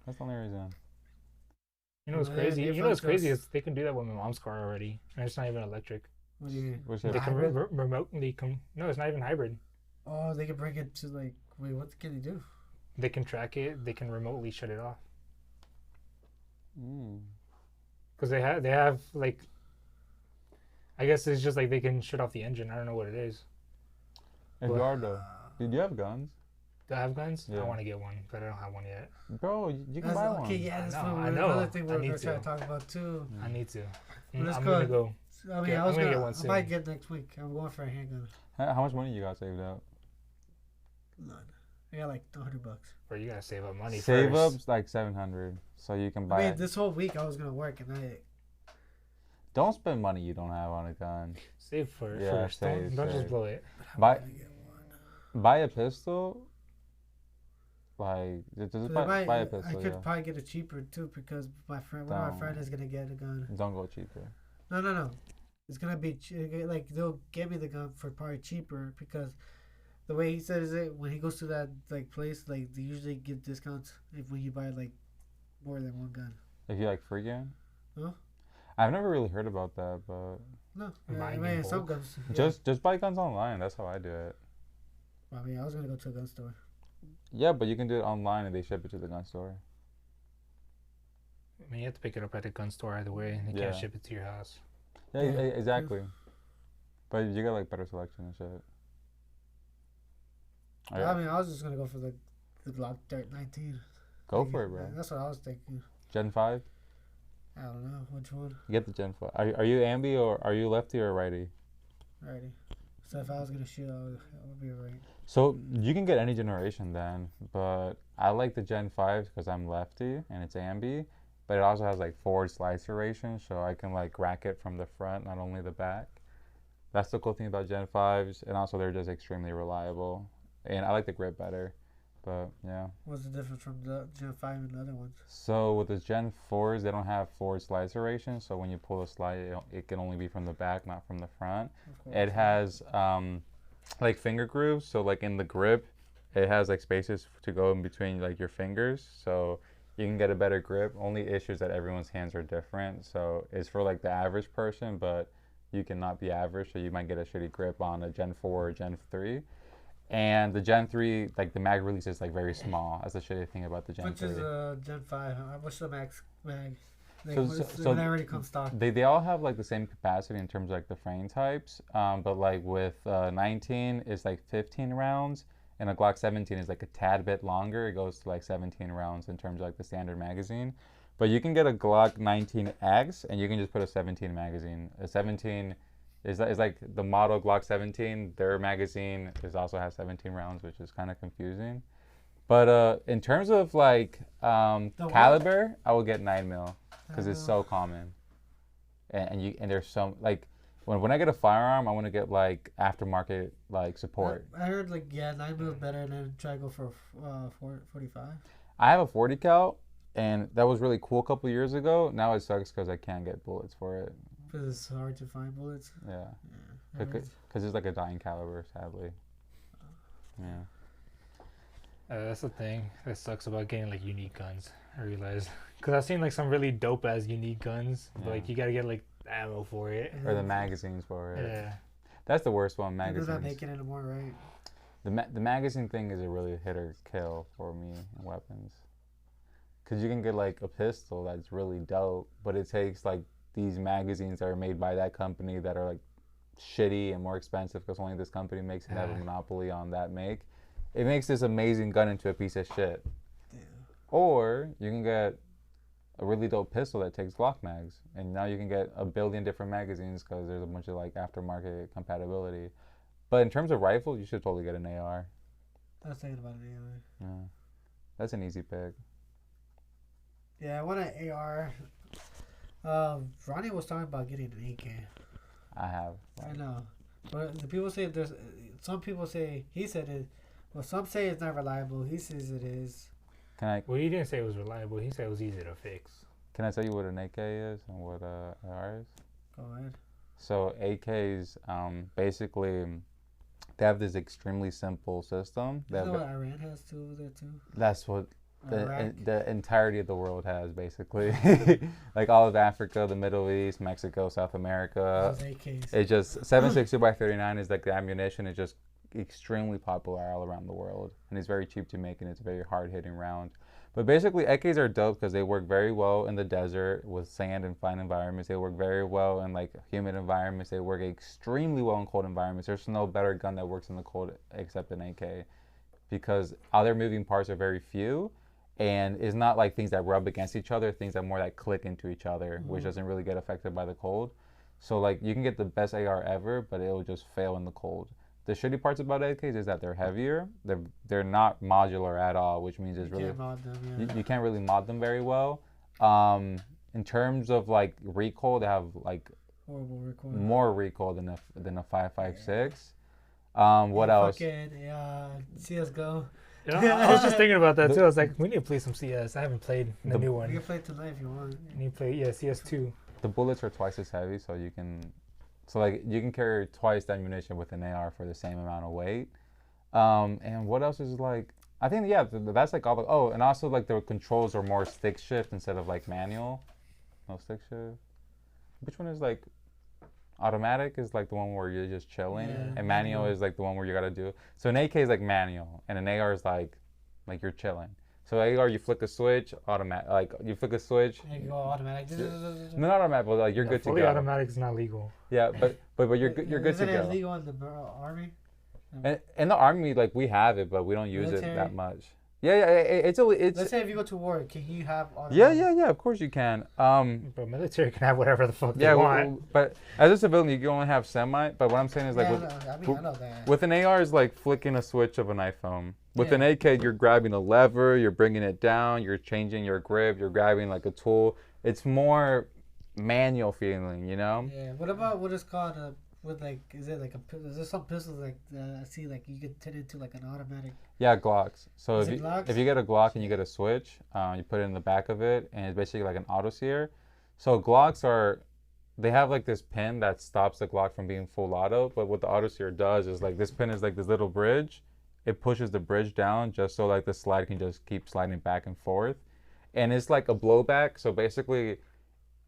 That's the only reason. You know what's crazy? You know what's crazy is they can do that with my mom's car already, and it's not even electric. What do you mean? They can remotely come. No, it's not even hybrid. Oh, they can bring it to like. Wait, what can they do? They can track it. They can remotely shut it off. Because they have like. I guess it's just like they can shut off the engine. I don't know what it is. Eduardo, do you have guns? Do I have guns? Yeah. I want to get one, but I don't have one yet. Bro, you can buy one. Okay, yeah, that's another thing we're trying to talk about too. I need to. I'm gonna go. I mean, I'm gonna get one soon. I might get next week. I'm going for a handgun. How much money you got saved up? None. I got like $100. Bro, you gotta save up money Save first. up like 700, so you can buy. I mean, this whole week I was gonna work, and I Don't spend money you don't have on a gun. Save first. Yeah, Don't just blow it. Buy a pistol. Like, just buy a pistol. I could probably get it cheaper too because one of my friend is gonna get a gun. Don't go cheaper. No. It's gonna be like they'll give me the gun for probably cheaper because the way he says it, when he goes to that like place, like they usually give discounts when you buy like more than one gun. If you like free game? Huh? I've never really heard about that, but no. I mean, some guns. Yeah. Just buy guns online. That's how I do it. I mean, I was gonna go to a gun store. Yeah, but you can do it online and they ship it to the gun store. I mean, you have to pick it up at the gun store either way. They can't ship it to your house. Yeah, exactly. But you got like better selection and shit. I mean, I was just gonna go for the Glock 19. Go for it, bro. That's what I was thinking. Gen 5? I don't know which one. Get the Gen 5. Are you ambi or are you lefty or righty? Righty. So if I was gonna shoot, I would be right. So you can get any generation then, but I like the Gen 5 because I'm lefty and it's ambi, but it also has like forward slicer ration, so I can like rack it from the front, not only the back. That's the cool thing about Gen 5s, and also they're just extremely reliable. And I like the grip better, but yeah. What's the difference from the Gen 5 and the other ones? So with the Gen 4s, they don't have forward slicer ration, so when you pull the slide, it can only be from the back, not from the front. It has like finger grooves, so like in the grip, it has like spaces to go in between like your fingers, so you can get a better grip. Only issue is that everyone's hands are different, so it's for like the average person, but you cannot be average, so you might get a shitty grip on a Gen 4 or Gen 3. And the Gen 3, like the mag release is like very small. That's the shitty thing about the Gen 3. Which is Gen 5? What's the max mag? Like, So they already come stock. They all have like the same capacity in terms of like the frame types, but like with 19 is like 15 rounds, and a Glock 17 is like a tad bit longer. It goes to like 17 rounds in terms of like the standard magazine. But you can get a Glock 19X and you can just put a 17 magazine. A 17 is like the model Glock 17. Their magazine also has 17 rounds, which is kind of confusing. But in terms of like caliber, I will get 9mm because it's so common, and there's some like when I get a firearm, I want to get like aftermarket like support. I heard like 9mm is better than try to go for 45. I have a 40 cal, and that was really cool a couple years ago. Now it sucks because I can't get bullets for it. Because it's hard to find bullets. Yeah. Because it's like a dying caliber, sadly. Yeah. That's the thing that sucks about getting like unique guns. I realize because I've seen like some really dope ass unique guns, but like you gotta get like ammo for it or the magazines for it. Yeah. That's the worst one. Magazines. They're not making it anymore, right? The magazine thing is a really hit or kill for me in weapons. Because you can get like a pistol that's really dope, but it takes like these magazines that are made by that company that are like shitty and more expensive because only this company makes it, have a monopoly on that make. It makes this amazing gun into a piece of shit. Yeah. Or you can get a really dope pistol that takes Glock mags, and now you can get a billion different magazines because there's a bunch of like aftermarket compatibility. But in terms of rifle, you should totally get an AR. I was thinking about an AR. Yeah, that's an easy pick. Yeah, I want an AR. Ronnie was talking about getting an AK. I have. I know, but the people say there's. Some people say he said it. Well, some say it's not reliable. He says it is. Well, he didn't say it was reliable. He said it was easy to fix. Can I tell you what an AK is and what AR is? Go ahead. So AKs, basically, they have this extremely simple system. You know what Iran has too over there too? That's what the entirety of the world has, basically. Like all of Africa, the Middle East, Mexico, South America. Those AKs. It's just 7.62 by 39 is like the ammunition. It's just extremely popular all around the world, and it's very cheap to make, and it's a very hard-hitting round. But basically, AKs are dope because they work very well in the desert with sand and fine environments. They work very well in like humid environments. They work extremely well in cold environments. There's no better gun that works in the cold except an AK, because other moving parts are very few, and it's not like things that rub against each other. Things that more like click into each other, which doesn't really get affected by the cold. So like you can get the best AR ever, but it will just fail in the cold. The shitty parts about AKs is that they're heavier. They're not modular at all, which means it's really can't mod them, you can't really mod them very well. In terms of like recoil, they have like horrible recoil. More recoil than a 5.56. What else? Fucking CS:GO. You know, I was just thinking about that too. I was like, we need to play some CS. I haven't played the new one. You can play tonight if you want. You need to play CS2. The bullets are twice as heavy, so you can carry twice the ammunition with an AR for the same amount of weight. And what else is like? I think that's like all the. Oh, and also like the controls are more stick shift instead of like manual. No stick shift. Which one is like? Automatic is like the one where you're just chilling, and manual is like the one where you gotta do. So an AK is like manual, and an AR is like you're chilling. So AR, you flick a switch, automatic. Like you flick a switch. You go automatic. No, not automatic, but like you're good to go. Fully automatic is not legal. Yeah, but you're good to go. Isn't it illegal in the army? And in the army, like we have it, but we don't use it that much. Yeah, it's. Let's say if you go to war, can you have automatic? Yeah. Of course you can. But military can have whatever the fuck they want. But as a civilian, you can only have semi. But what I'm saying is like, I know that. With an AR is like flicking a switch of an iPhone. With an AK, you're grabbing a lever, you're bringing it down, you're changing your grip, you're grabbing like a tool. It's more manual feeling, you know? Yeah. What about what is called with like, is there some pistols like I see like you can turn into like an automatic? Yeah, Glocks. So if you get a Glock and you get a switch, you put it in the back of it, and it's basically like an auto sear. So Glocks they have like this pin that stops the Glock from being full auto, but what the auto sear does is like this pin is like this little bridge. It pushes the bridge down just so like the slide can just keep sliding back and forth, and it's like a blowback. So basically,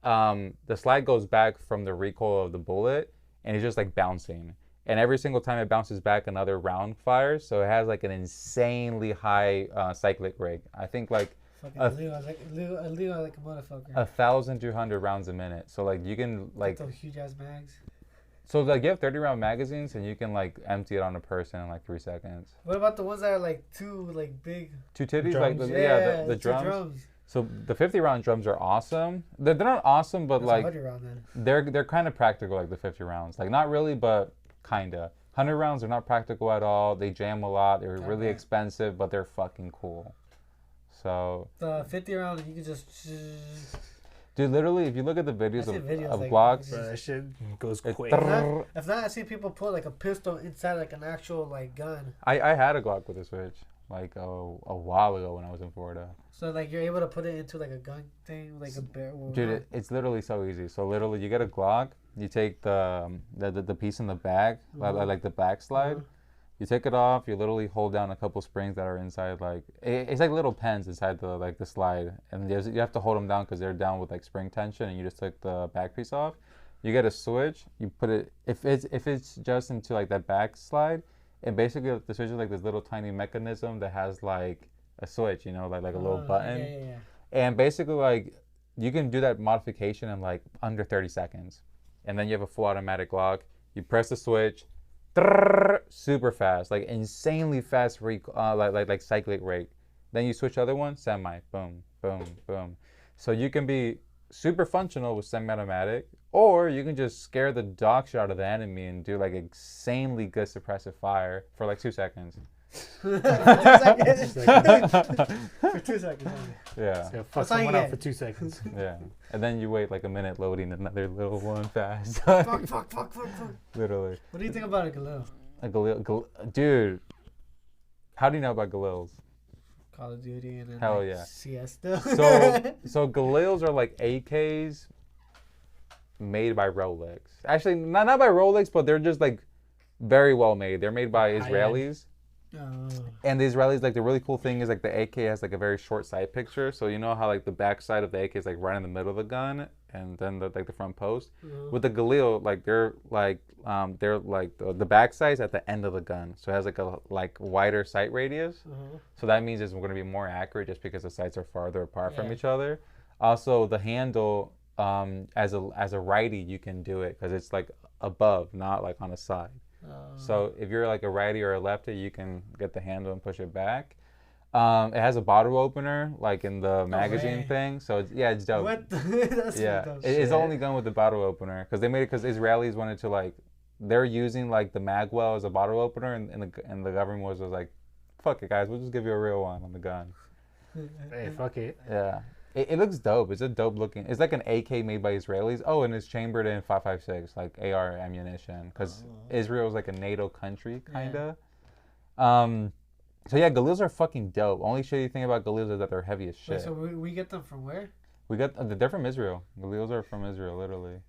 the slide goes back from the recoil of the bullet, and it's just like bouncing. And every single time it bounces back, another round fires. So it has like an insanely high cyclic rate. I think like illegal like a motherfucker. 1,200 rounds a minute. So like you can like those huge ass mags. So like you have 30 round magazines, and you can like empty it on a person in like 3 seconds. What about the ones that are like two big? Two titties, drums? like the drums. So the 50 round drums are awesome. They're not awesome, but That's like 100 round then. they're kind of practical, like the 50 rounds. Like not really, but kinda. 100 rounds are not practical at all. They jam a lot. They're really expensive, but they're fucking cool. So the 50 round, you can just. Dude, literally, if you look at the videos of like, Glocks, bro, that shit goes quick. If not, I see people put like a pistol inside like an actual like gun. I had a Glock with a switch like a while ago when I was in Florida. So like you're able to put it into like a gun thing, like a barrel. Dude, it's literally so easy. So literally, you get a Glock, you take the piece in the back, like the back slide. You take it off. You literally hold down a couple springs that are inside, like it's like little pens inside the slide, and you have to hold them down because they're down with like spring tension. And you just took the back piece off. You get a switch. You put it if it's just into like that back slide, and basically the switch is like this little tiny mechanism that has like a switch, you know, like a little button. Yeah. And basically like you can do that modification in like under 30 seconds, and then you have a full automatic Glock. You press the switch. Super fast, like insanely fast like cyclic rate. Then you switch other one, semi, boom, boom, boom. So you can be super functional with semi-automatic, or you can just scare the dog shit out of the enemy and do like insanely good suppressive fire for like 2 seconds. For 2 seconds. Yeah. So fuck someone up for 2 seconds. Yeah. And then you wait like a minute loading another little one fast. Fuck. Literally. What do you think about a Galil? A Galil, dude. How do you know about Galils? Call of Duty and then Hell like yeah. CS still. So Galils are like AKs made by Rolex. Actually, not by Rolex, but they're just like very well made. They're made by Israelis. And the Israelis, like the really cool thing is like the AK has like a very short side picture. So you know how like the back side of the AK is like right in the middle of the gun, and then the front post. With the Galil, like they're like the back side's at the end of the gun, so it has like a wider sight radius. So that means it's going to be more accurate just because the sights are farther apart from each other. Also, the handle, as a righty, you can do it because it's like above, not like on a side. So if you're like a righty or a lefty, you can get the handle and push it back. It has a bottle opener, like in the magazine thing. So it's dope. That's yeah, it's the only gun with the bottle opener because they made it because Israelis wanted to like they're using like the magwell as a bottle opener, and the government was like, fuck it, guys, we'll just give you a real one on the gun. Hey, fuck it. Yeah. It looks dope. It's a dope looking. It's like an AK made by Israelis. Oh, and it's chambered in 5.56, like AR ammunition, because Israel is like a NATO country, kinda. Yeah. So yeah, Galils are fucking dope. Only shitty thing about Galils is that they're heavy as shit. Wait, so we get them from where? We got they're from Israel. Galils are from Israel, literally.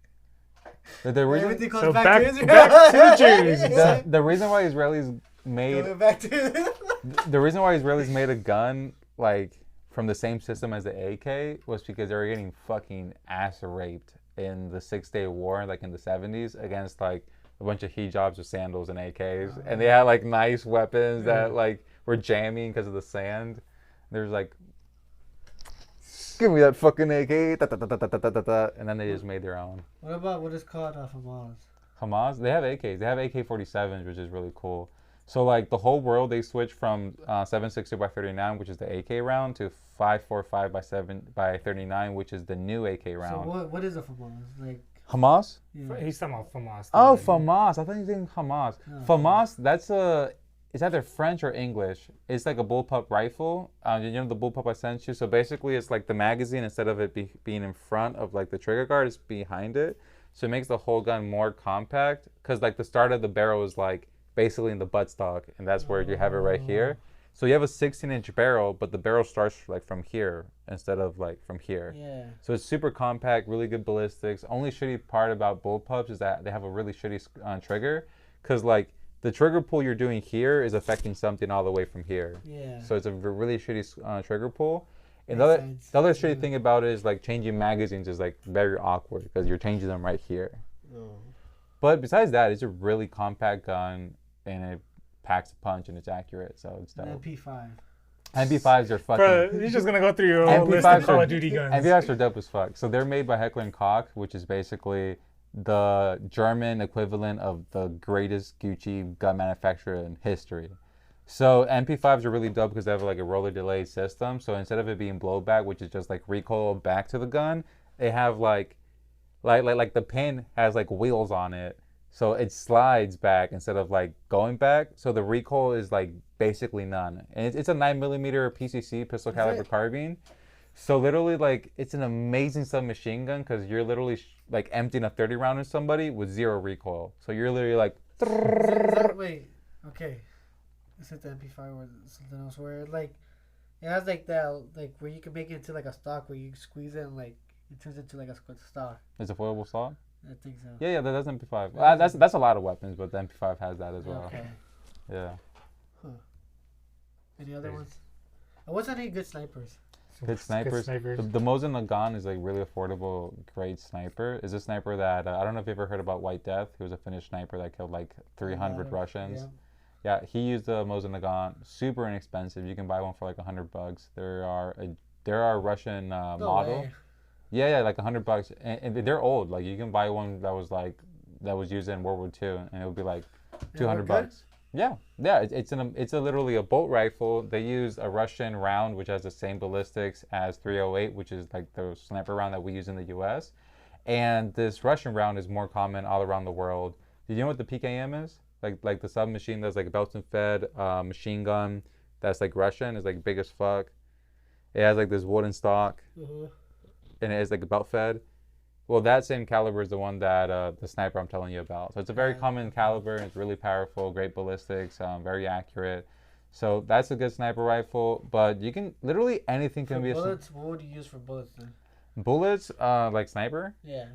The reason, Everything comes So back to Israel. back to the Jews. the reason why Israelis made Going back to the reason why Israelis made a gun like from the same system as the AK was because they were getting fucking ass raped in the 6-Day War, like in the 70s, against like a bunch of hijabs with sandals and AKs, and they had like nice weapons that like were jamming because of the sand. There's like, give me that fucking AK, and then they just made their own. What about what is called Hamas? Hamas, they have AKs. They have AK-47s, which is really cool. So like the whole world, they switched from 7.62 by 39, which is the AK round, to 5.45 by 39, which is the new AK round. So what is a Hamas? Like Hamas? yeah. He's talking about FAMAS. Oh, FAMAS. I thought you were saying Hamas. No. FAMAS, it's either French or English. It's like a bullpup rifle. You know the bullpup I sent you? So basically it's like the magazine, instead of it being in front of like the trigger guard, it's behind it. So it makes the whole gun more compact, because like the start of the barrel is like basically in the buttstock, and that's where you have it right here. So you have a 16-inch barrel, but the barrel starts like from here instead of like from here. Yeah. So it's super compact, really good ballistics. Only shitty part about bullpups is that they have a really shitty trigger, because like the trigger pull you're doing here is affecting something all the way from here. Yeah. So it's a really shitty trigger pull. And Makes sense. the other shitty thing about it is like changing magazines is like very awkward, because you're changing them right here. Oh. But besides that, it's a really compact gun, and it packs a punch, and it's accurate, so it's dope. MP5. MP5s are fucking... Bro, you're just gonna go through your whole list of Call of Duty guns. MP5s are dope as fuck. So they're made by Heckler & Koch, which is basically the German equivalent of the greatest Gucci gun manufacturer in history. So MP5s are really dope because they have like a roller delay system. So instead of it being blowback, which is just like recoil back to the gun, they have like the pin has like wheels on it. So it slides back instead of like going back. So the recoil is like basically none. And it's a 9mm PCC, pistol caliber carbine. So literally like it's an amazing submachine gun, because you're literally like emptying a 30 round in somebody with 0 recoil. So you're literally like... Wait, okay. Is it the MP5 or something else where like it has like that, like where you can make it into like a stock where you squeeze it and like it turns into like a stock? Is it foilable stock? I think so. Yeah, that's MP5. That's a lot of weapons, but the MP5 has that as well. Okay. Yeah. Huh. Any other ones? And what's any good snipers? Good snipers. The Mosin Nagant is like really affordable, great sniper. Is a sniper that I don't know if you ever heard about White Death. He was a Finnish sniper that killed like 300 Russians. Yeah, he used the Mosin Nagant. Super inexpensive. You can buy one for like $100. There are Russian model. Way. Yeah, like $100, and they're old. Like you can buy one that was used in World War II, and it would be like $200. Yeah. It's literally a bolt rifle. They use a Russian round, which has the same ballistics as .308, which is like the sniper round that we use in the U.S. And this Russian round is more common all around the world. Do you know what the PKM is? Like the submachine that's like a belts and fed machine gun that's like Russian, is like big as fuck. It has like this wooden stock. And it is like belt fed. Well, that same caliber is the one that the sniper I'm telling you about. So it's a very common caliber, and it's really powerful, great ballistics, very accurate. So that's a good sniper rifle. But you can literally anything can be bullets. What would you use for bullets then? Bullets, like sniper. Yeah.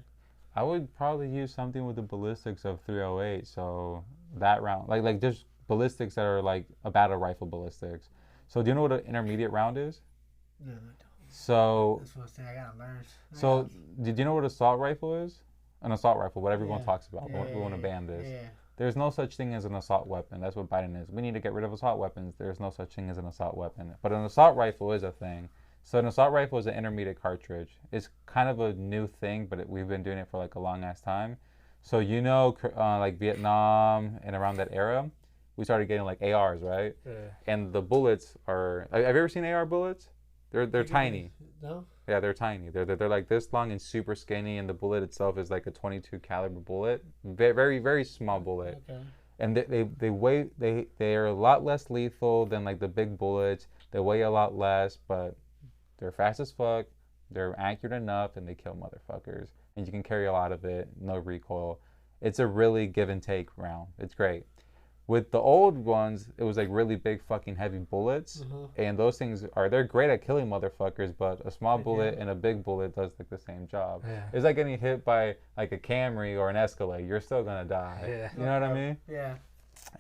I would probably use something with the ballistics of .308. So that round, like there's ballistics that are like a battle rifle ballistics. So do you know what an intermediate round is? No, I don't. So that's what I gotta learn. So did you know what an assault rifle is? An assault rifle, what everyone talks about. We want to ban this. Yeah. There's no such thing as an assault weapon. That's what Biden is. We need to get rid of assault weapons. There's no such thing as an assault weapon. But an assault rifle is a thing. So an assault rifle is an intermediate cartridge. It's kind of a new thing, but we've been doing it for like a long ass time. So you know, like Vietnam and around that era, we started getting like ARs, right? Yeah. And the bullets are. Have you ever seen AR bullets? They're tiny. No. Yeah, they're tiny. They're like this long and super skinny, and the bullet itself is like a 22 caliber bullet, very very small bullet. Okay. And they are a lot less lethal than like the big bullets. They weigh a lot less, but they're fast as fuck. They're accurate enough, and they kill motherfuckers. And you can carry a lot of it, no recoil. It's a really give and take round. It's great. With the old ones, it was like really big fucking heavy bullets, and those things they're great at killing motherfuckers, but a small bullet and a big bullet does like the same job. Yeah. It's like getting hit by like a Camry or an Escalade. You're still gonna die. Yeah. You know what I mean? Yeah.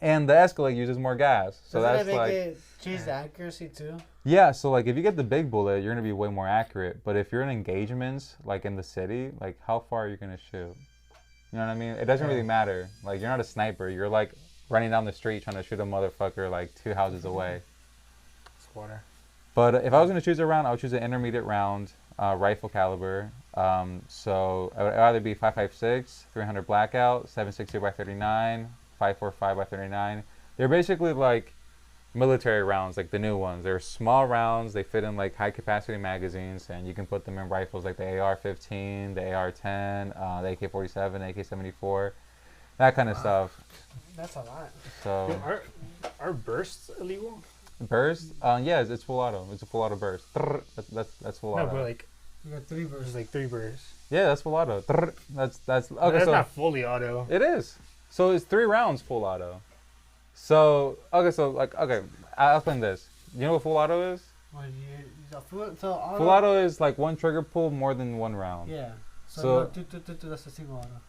And the Escalade uses more gas, so doesn't that make it change the accuracy too? Yeah, so like if you get the big bullet, you're gonna be way more accurate. But if you're in engagements like in the city, like how far are you gonna shoot? You know what I mean? It doesn't really matter. Like you're not a sniper. You're like running down the street trying to shoot a motherfucker like 2 houses away. Water. But if I was going to choose a round, I would choose an intermediate round, rifle caliber. So it would either be 5.56, 300 blackout, 7.62 by 39, 5.45 by 39. They're basically like military rounds, like the new ones. They're small rounds. They fit in like high capacity magazines, and you can put them in rifles like the AR-15, the AR-10, the AK-47, AK-74. That kind of stuff. That's a lot. So yo, are bursts illegal? Burst? Yeah, it's full auto. It's a full auto burst. That's full auto. No, but like you got 3 bursts. there's like 3 bursts. Yeah, that's full auto. That's okay. That's so not fully auto. it is. So it's 3 rounds full auto. So I'll explain this. You know what full auto is? Full auto is like 1 trigger pull more than 1 round. Yeah. So that's a single auto.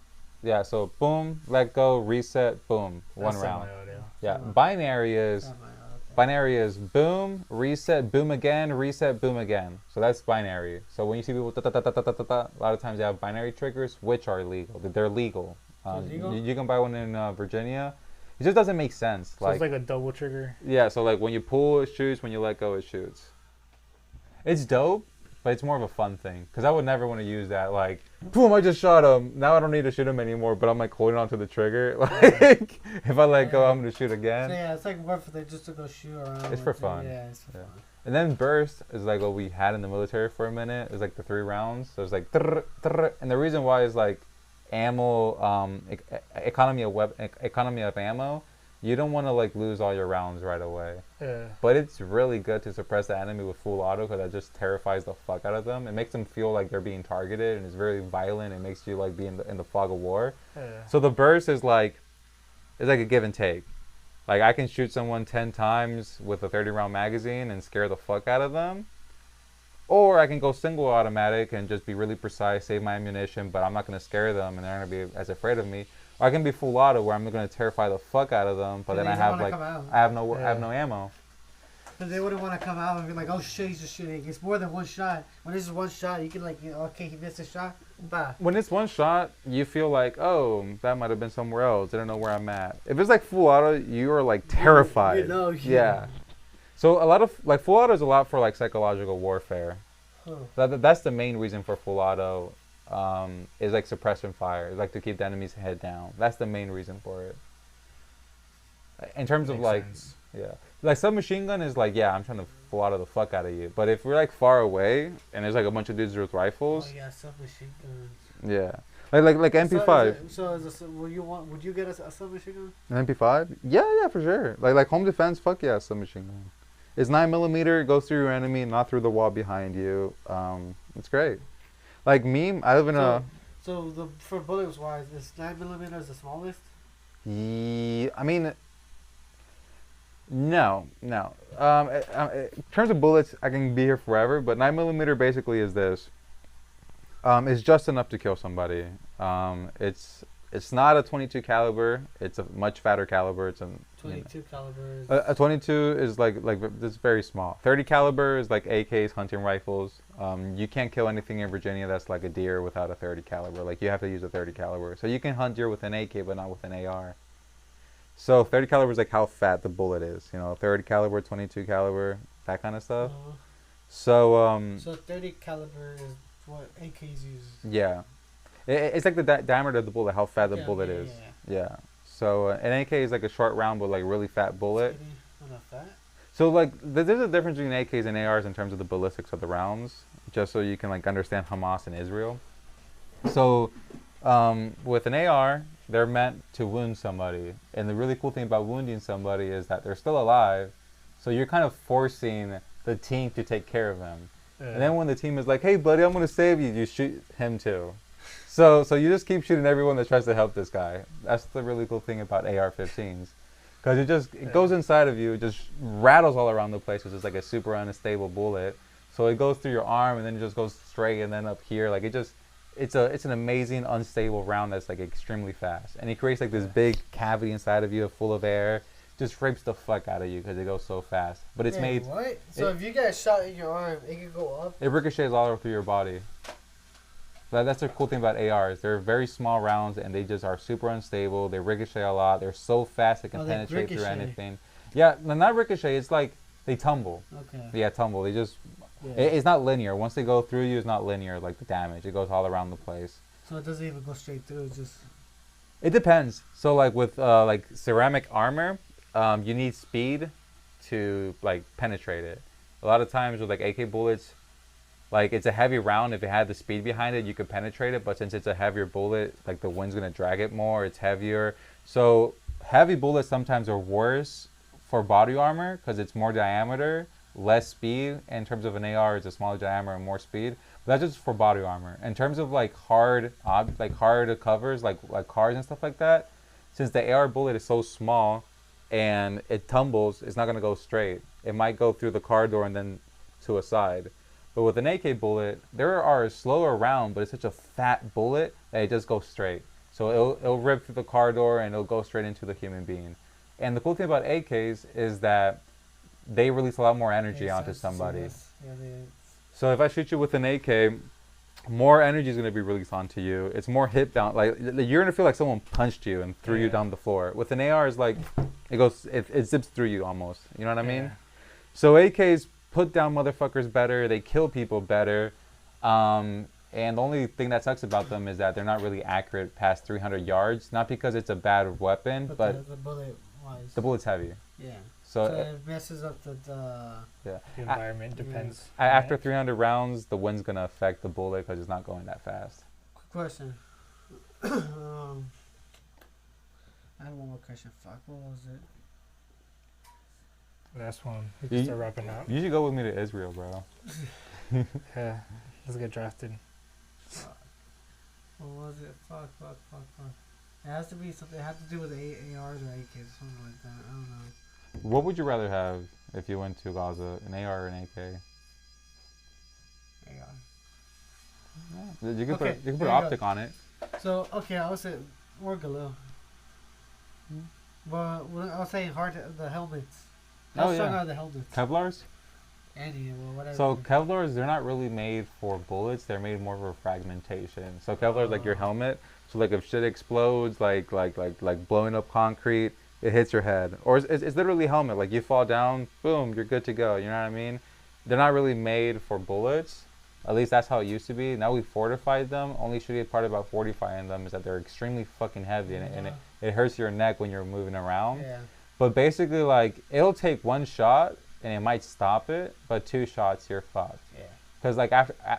Yeah, so boom, let go, reset, boom, That's 1 round. semi-auto. Yeah, binary is boom, reset, boom again, reset, boom again. So that's binary. So when you see people a lot of times they have binary triggers, which are legal. They're legal. You can buy one in Virginia. It just doesn't make sense. So it's like a double trigger. Yeah, so like when you pull, it shoots. When you let go, it shoots. It's dope, but it's more of a fun thing. Because I would never want to use that. Like, boom, I just shot him. Now I don't need to shoot him anymore, but I'm like holding onto the trigger. Like, if I let go, I'm going to shoot again. So yeah, it's like worth it just to go shoot around. It's for fun. Yeah, it's for fun. And then burst is like what we had in the military for a minute. It was like the 3 rounds. So it's like, and the reason why is like ammo, economy of ammo. You don't want to like lose all your rounds right away. Yeah. But it's really good to suppress the enemy with full auto because that just terrifies the fuck out of them. It makes them feel like they're being targeted, and it's very violent. It makes you like be in the fog of war. Yeah. So the burst is like, it's like a give and take. Like I can shoot someone 10 times with a 30-round magazine and scare the fuck out of them. Or I can go single automatic and just be really precise, save my ammunition, but I'm not going to scare them and they're not going to be as afraid of me. Or I can be full auto where I'm going to terrify the fuck out of them, but then I have no ammo. Because they wouldn't want to come out and be like, oh shit, he's just shooting. It's more than 1 shot. When it's 1 shot, you can like, okay, he missed a shot. Bah. When it's 1 shot, you feel like, oh, that might have been somewhere else. I don't know where I'm at. If it's like full auto, you are like terrified. You know, yeah. So a lot of like full auto is a lot for like psychological warfare. That's the main reason for full auto. Is like suppression fire. It's like to keep the enemy's head down. That's the main reason for it. In terms of like, yeah, like submachine gun is like, yeah, I'm trying to full auto the fuck out of you. But if we're like far away and there's like a bunch of dudes with rifles, oh yeah, submachine guns. Yeah, like MP5. Would you get a submachine gun? An MP5? Yeah, for sure. Like home defense, fuck yeah, submachine gun. It's 9mm, it goes through your enemy, not through the wall behind you. It's great. Like me, I live in So for bullets wise, is 9mm the smallest? I mean, no. In terms of bullets, I can be here forever, but 9mm basically is this. It's just enough to kill somebody. It's not a 22 caliber. It's a much fatter caliber. It's a 22 caliber. A 22 is like it's very small. 30 caliber is like AKs, hunting rifles. You can't kill anything in Virginia that's like a deer without a 30 caliber. Like you have to use a 30 caliber. So you can hunt deer with an AK, but not with an AR. So 30 caliber is like how fat the bullet is. 30 caliber, 22 caliber, that kind of stuff. So 30 caliber is what AKs use. Yeah. It's like the diameter of the bullet, how fat the bullet is. Yeah. So an AK is like a short round but like really fat bullet. Not fat? So like, there's a difference between AKs and ARs in terms of the ballistics of the rounds, just so you can like understand Hamas and Israel. So, with an AR, they're meant to wound somebody, and the really cool thing about wounding somebody is that they're still alive, so you're kind of forcing the team to take care of them. And then when the team is like, "Hey, buddy, I'm gonna save you," you shoot him too. So you just keep shooting everyone that tries to help this guy. That's the really cool thing about AR-15s. Because it goes inside of you, it just rattles all around the place, because it's like a super unstable bullet. So it goes through your arm, and then it just goes straight, and then up here. Like, it's an amazing, unstable round that's like extremely fast. And it creates like this big cavity inside of you full of air. Just rapes the fuck out of you because it goes so fast. But it's made... What? So if you get shot in your arm, it can go up? It ricochets all over through your body. That's the cool thing about ARs. They're very small rounds, and they just are super unstable. They ricochet a lot. They're so fast they can penetrate through anything. Yeah, no, not ricochet. It's like they tumble. Okay. Yeah, tumble. They just... Yeah. It's not linear. Once they go through you, it's not linear like the damage. It goes all around the place. So it doesn't even go straight through. It's just... It depends. So like with like ceramic armor, you need speed to like penetrate it. A lot of times with like AK bullets, like it's a heavy round. If it had the speed behind it, you could penetrate it. But since it's a heavier bullet, like the wind's gonna drag it more. It's heavier. So heavy bullets sometimes are worse for body armor because it's more diameter, less speed. In terms of an AR, it's a smaller diameter and more speed. But that's just for body armor. In terms of like hard covers, like cars and stuff like that, since the AR bullet is so small and it tumbles, it's not gonna go straight. It might go through the car door and then to a side. But with an AK bullet, there are a slower round, but it's such a fat bullet that it just goes straight. So it'll rip through the car door and it'll go straight into the human being. And the cool thing about AKs is that they release a lot more energy onto somebody. So if I shoot you with an AK, more energy is going to be released onto you. It's more hit down. Like you're going to feel like someone punched you and threw you down the floor. With an AR, it's like it zips through you almost. You know what I mean? So AKs put down motherfuckers better. They kill people better. And the only thing that sucks about them is that they're not really accurate past 300 yards. Not because it's a bad weapon, but the bullet wise. The bullet's heavy. Yeah. So it messes up the environment. Depends. After 300 rounds, the wind's going to affect the bullet because it's not going that fast. Quick question. I have one more question. Fuck, what was it? Last one. We can start wrapping up. You should go with me to Israel, bro. Yeah. Let's get drafted. What was it? Fuck. It has to be something. It has to do with ARs or AKs or something like that. I don't know. What would you rather have if you went to Gaza, an AR or an AK? AR. Yeah. You can put optic on it. So, okay, I would say more Galil. But I was saying the helmets. How strong are the helmets? Kevlars? Whatever. So Kevlars, they're not really made for bullets. They're made more for fragmentation. So Kevlar is like your helmet. So like if shit explodes, like blowing up concrete, it hits your head. Or it's literally helmet. Like you fall down, boom, you're good to go. You know what I mean? They're not really made for bullets. At least that's how it used to be. Now we fortified them. Only shitty part about fortifying them is that they're extremely fucking heavy, and it hurts your neck when you're moving around. Yeah. But basically, like, it'll take one shot and it might stop it, but 2 shots, you're fucked. Yeah. Because like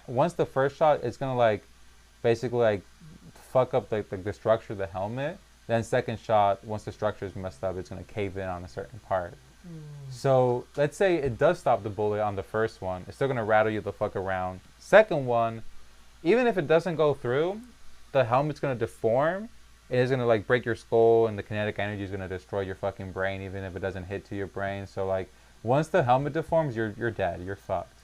once the first shot, it's gonna like basically like fuck up the structure of the helmet. Then second shot, once the structure is messed up, it's gonna cave in on a certain part. So let's say it does stop the bullet on the first one, it's still gonna rattle you the fuck around. Second one, even if it doesn't go through, the helmet's gonna deform. It is gonna like break your skull, and the kinetic energy is gonna destroy your fucking brain, even if it doesn't hit to your brain. So like once the helmet deforms, you're dead. You're fucked.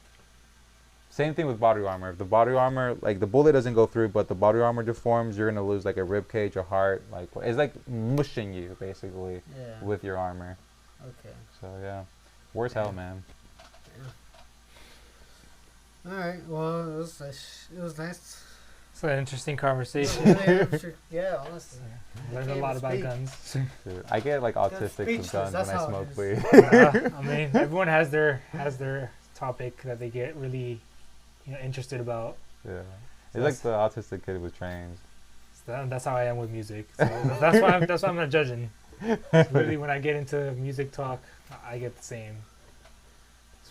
Same thing with body armor. If the body armor, like the bullet doesn't go through, but the body armor deforms, you're gonna lose like a rib cage, a heart. Like it's like mushing you basically with your armor. Okay. So yeah, worse hell, man. Yeah. All right. Well, it was nice. It's an interesting conversation. Yeah, honestly. Learned a lot about guns. Dude, I get like autistic with guns when I smoke weed. I mean, everyone has their topic that they get really, interested about. Yeah, it's like the autistic kid with trains. So that's how I am with music. So that's why I'm not judging. Literally, when I get into music talk, I get the same.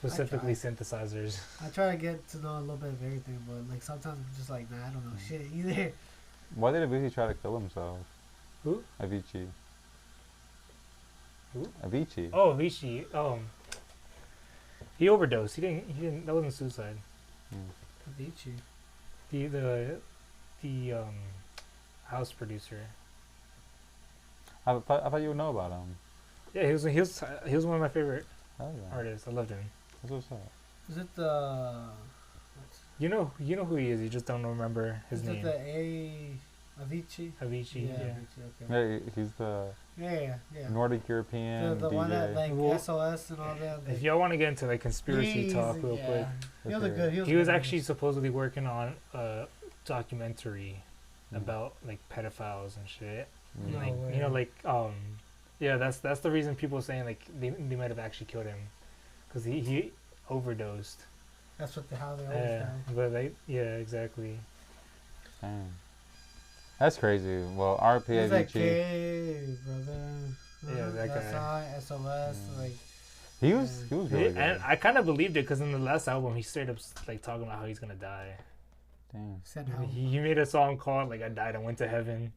Specifically synthesizers. I try to get to know a little bit of everything, but like sometimes I'm just like, nah, I don't know shit either. Why did Avicii try to kill himself? Who? Avicii. Who? Avicii. Oh, Avicii. He overdosed. He didn't. That wasn't suicide. Avicii. The house producer. I thought you would know about him. Yeah, he was one of my favorite Yeah. artists. I loved him. That's what's up. Is it the? You know who he is. You just don't remember his name. Is it the Avicii? Avicii. Yeah. Avicii, okay. Yeah, he's the Yeah. Nordic European The DJ. one that like Well, SOS and all that. If y'all want to get into like conspiracy talk real quick, He was a good. he was actually supposedly working on a documentary about like pedophiles and shit. Mm. Like way. you know, like yeah, that's the reason people are saying like they might have actually killed him, because he overdosed. That's how they always die. But like exactly. Dang. That's crazy. Well, RP He's like, Avicii. hey, brother. Yeah, that guy. SOS. Like He was really good. And I kind of believed it, because in the last album he straight up like talking about how he's gonna die. Damn. said how. He made a song called like "I Died and Went to Heaven."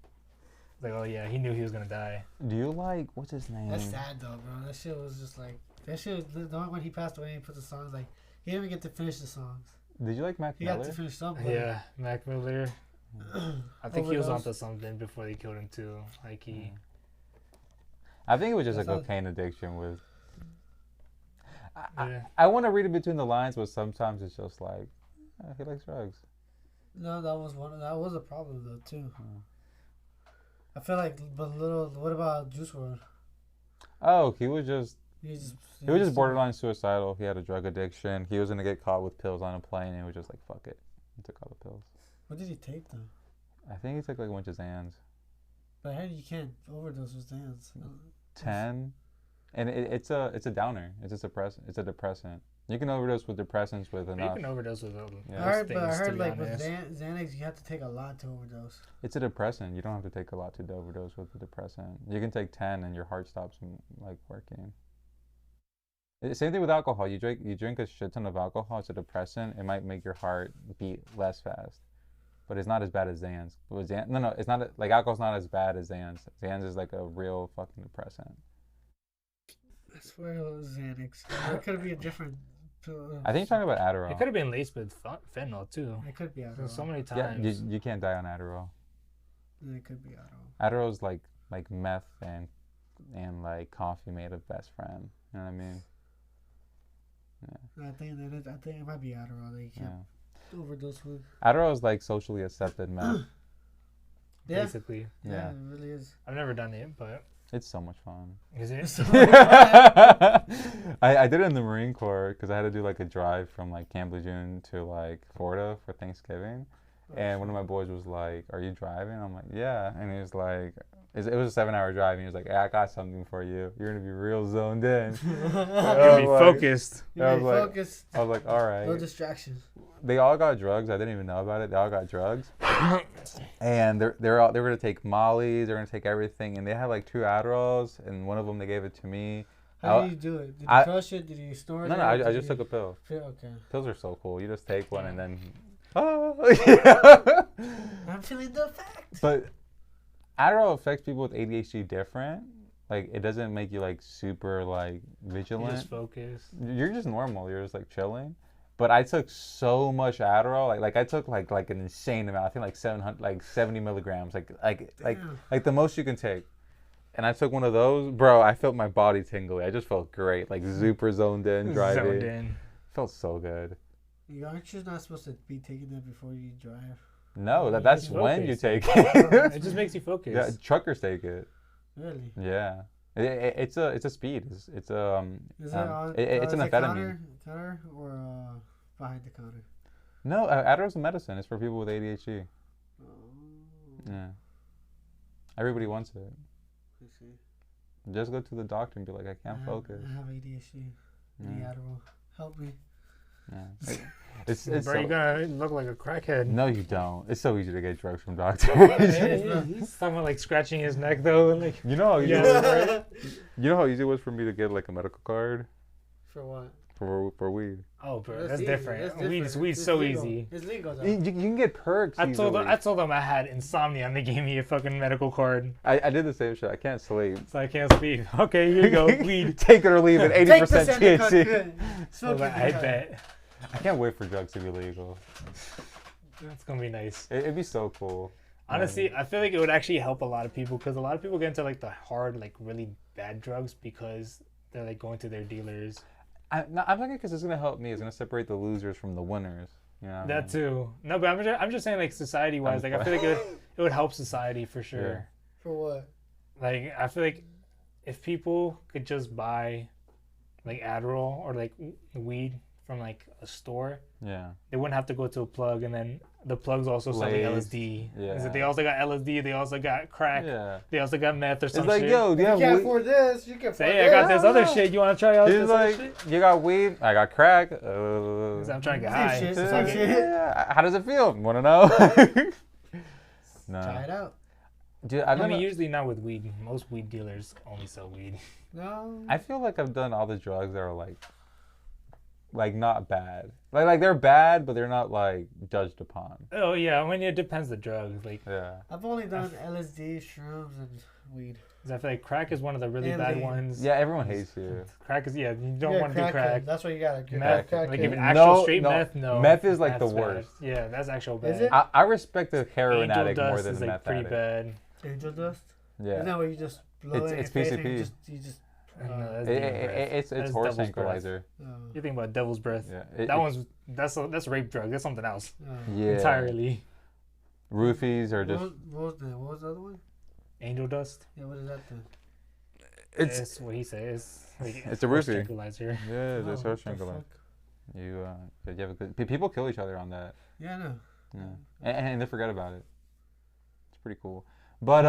Like, oh yeah, he knew he was gonna die. Do you like, what's his name? That's sad though, bro. That shit was just like the one when he passed away and put the songs like he didn't even get to finish the songs. Did you like Mac He Miller? got to finish something. Yeah, Mac Miller. I think he was Overdose. onto something before they killed him too. Like he. I think it was just a That sounds- cocaine addiction with. Yeah. I want to read it between the lines, but sometimes it's just like, he likes drugs. No, that was a problem though too. I feel like, what about Juice WRLD? Oh, he was just He was just borderline suicidal. He had a drug addiction. He was gonna get caught with pills on a plane, and he was just like, fuck it. He took all the pills. What did he take though? I think he took like a bunch of Xans. But I heard you can't overdose with Xans. 10, and it's a downer. It's a depressant. You can overdose with depressants with You enough. can overdose with Yeah. I those heard, things, to be like with honest. Xanax, you have to take a lot to overdose. It's a depressant. You don't have to take a lot to overdose with a depressant. You can take 10 and your heart stops like working. Same thing with alcohol. You drink a shit ton of alcohol. It's a depressant. It might make your heart beat less fast, but it's not as bad as Xans. No, it's not like alcohol's not as bad as Xans. Xans is like a real fucking depressant. I swear it was Xanax. It could be a different. I think you're talking about Adderall. It could have been laced with fentanyl too. It could be Adderall. There's so many Yeah, times. you can't die on Adderall. It could be Adderall. Adderall's like meth and like coffee made of best friend. You know what I mean? I think it might be Adderall that you can't overdose with. Adderall is like socially accepted meth. Yeah. Basically. Yeah, Yeah. it really is. I've never done it, but It's so much fun. is it? I did it in the Marine Corps because I had to do like a drive from like Camp Lejeune to like Florida for Thanksgiving. And one of my boys was like, "Are you driving?" I'm like, "Yeah." And he was like, it was a 7-hour drive. And he was like, "Hey, I got something for you. You're going to be real zoned in." You'll be focused. You I be was like- focused. I was like, "All right." No distractions. They all got drugs. I didn't even know about it. They all got drugs. And they were going to take Molly's. They're going to take everything. And they had like 2 Adderalls. And one of them, they gave it to me. How did you do it? Did you crush it? Did you snort No, it? no, I just took a pill. Okay. Pills are so cool. You just take one and then... I'm feeling the effect. But Adderall affects people with ADHD different. Like, it doesn't make you, like, super, like, You vigilant. just focus. You're just normal. You're just, like, chilling. But I took so much Adderall. Like I took, like an insane amount. I think, like, 70 milligrams. Like the most you can take. And I took one of those. Bro, I felt my body tingly. I just felt great. Like, super zoned in driving. Zoned in. Felt so good. Aren't you not supposed to be taking that before you drive? No, that's You when you focus. take It it. just makes you focus. Yeah, truckers take it. Really? Yeah, it's a speed. It's Is it on? it's an is it amphetamine. Counter or behind the counter? No, Adderall's a medicine. It's for people with ADHD. Oh, Yeah, everybody wants it. I see. Just go to the doctor and be like, I can't focus. I have ADHD. Need Yeah. Adderall. Help me. Yeah. It's Bro, so, you're gonna look like a crackhead. no, you don't. It's so easy to get drugs from doctors. He's talking about like scratching his neck though. Like, You know how easy Yeah. it was, right? You know how easy it was for me to get like a medical card? For what? for weed. Oh, bro, that's easy. different. That's Weed's It's so legal. easy. It's legal though. You can get perks. I told them I had insomnia and they gave me a fucking medical card. I did the same shit. I can't sleep. So I can't sleep. Okay, here you go. Weed. Take it or leave it. 80% THC. So I bet. I can't wait for drugs to be legal. That's gonna be nice. It'd be so cool. Honestly, I feel like it would actually help a lot of people because a lot of people get into like the hard, like really bad drugs because they're like going to their dealers. I'm thinking because it's gonna help me. It's gonna separate the losers from the winners. You know. That too. No, but I'm just saying like society wise, like I feel like it would help society for sure. Yeah. For what? Like I feel like if people could just buy like Adderall or like weed from like a store, Yeah. they wouldn't have to go to a plug, and then the plugs also selling LSD. Yeah. So they also got LSD, they also got crack, Yeah. they also got meth or It's something. like, yo, If you can't afford this, you can afford Say, hey, I got this other shit. You want to try out He's this like, other shit? you got weed? I got crack. 'Cause I'm trying to get Same high. shit, So same I shit. get- Yeah. How does it feel? Want to know? No. Try it out. Dude, I mean, usually not with weed. Most weed dealers only sell weed. No. I feel like I've done all the drugs that are like not bad. Like they're bad, but they're not like judged upon. Oh yeah, I mean it depends the drug. Like Yeah. I've only done LSD, shrooms, and weed. 'cause I feel like crack is one of the really And bad lean. ones. Yeah, everyone hates you. Crack is you don't Yeah, want to do crack. That's what you gotta get. Meth, Crack like kid. if actual No, straight no. meth, no. Meth is like the That's bad. worst. Yeah, that's actual bad. Is it? I respect the heroin Angel addict dust more than is the like meth pretty addict. bad. Angel dust? Yeah. Isn't that where you just blow It's it in your face and PCP. you just No, that's It- devil's breath. it's That's horse devil's breath. tranquilizer. You think about devil's breath. Yeah. That's rape drug. That's something else Yeah. entirely. Roofies are just. What was the other one? Angel dust. Yeah, what is that then? It's what he says. Like, It's a horse roofie. tranquilizer. Yeah, it's Oh, a horse what the tranquilizer. fuck? You have a good. People kill each other on that. Yeah, I know. Yeah. And they forget about it. It's pretty cool. But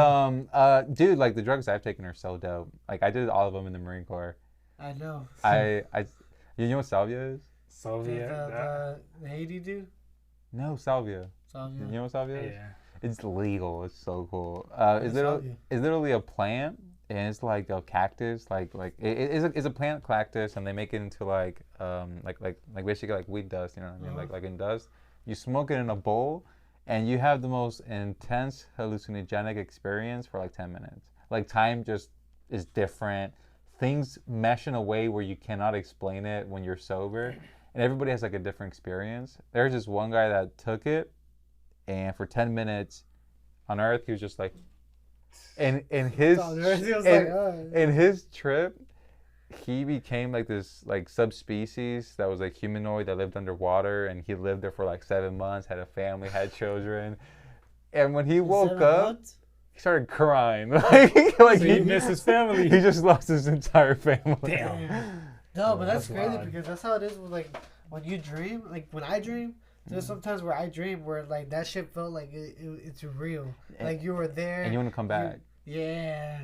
dude, like the drugs I've taken are so dope. Like I did all of them in the Marine Corps. I know. You know what salvia is? Soviet. The Haiti dude? No, salvia. Salvia. You know what salvia is? Yeah. It's legal. It's so cool. What's It's salvia? literally a plant, and it's like a cactus. It's a plant cactus, and they make it into like basically like weed dust. You know what I mean? Uh-huh. Like in dust. You smoke it in a bowl, and you have the most intense hallucinogenic experience for like 10 minutes. Like time just is different. Things mesh in a way where you cannot explain it when you're sober, and everybody has like a different experience. There's this one guy that took it, and for 10 minutes on Earth, he was just like, in his trip, he became like this like subspecies that was like humanoid that lived underwater, and he lived there for like 7 months, had a family, had children, and when he woke up, he started crying. like So he missed his family. He just lost his entire family. Damn. No, but that's That's crazy wild. because that's how it is with like when you dream. Like when I dream, there's sometimes where I dream where like that shit felt like it's real. Like you were there. And you want to come back. Yeah.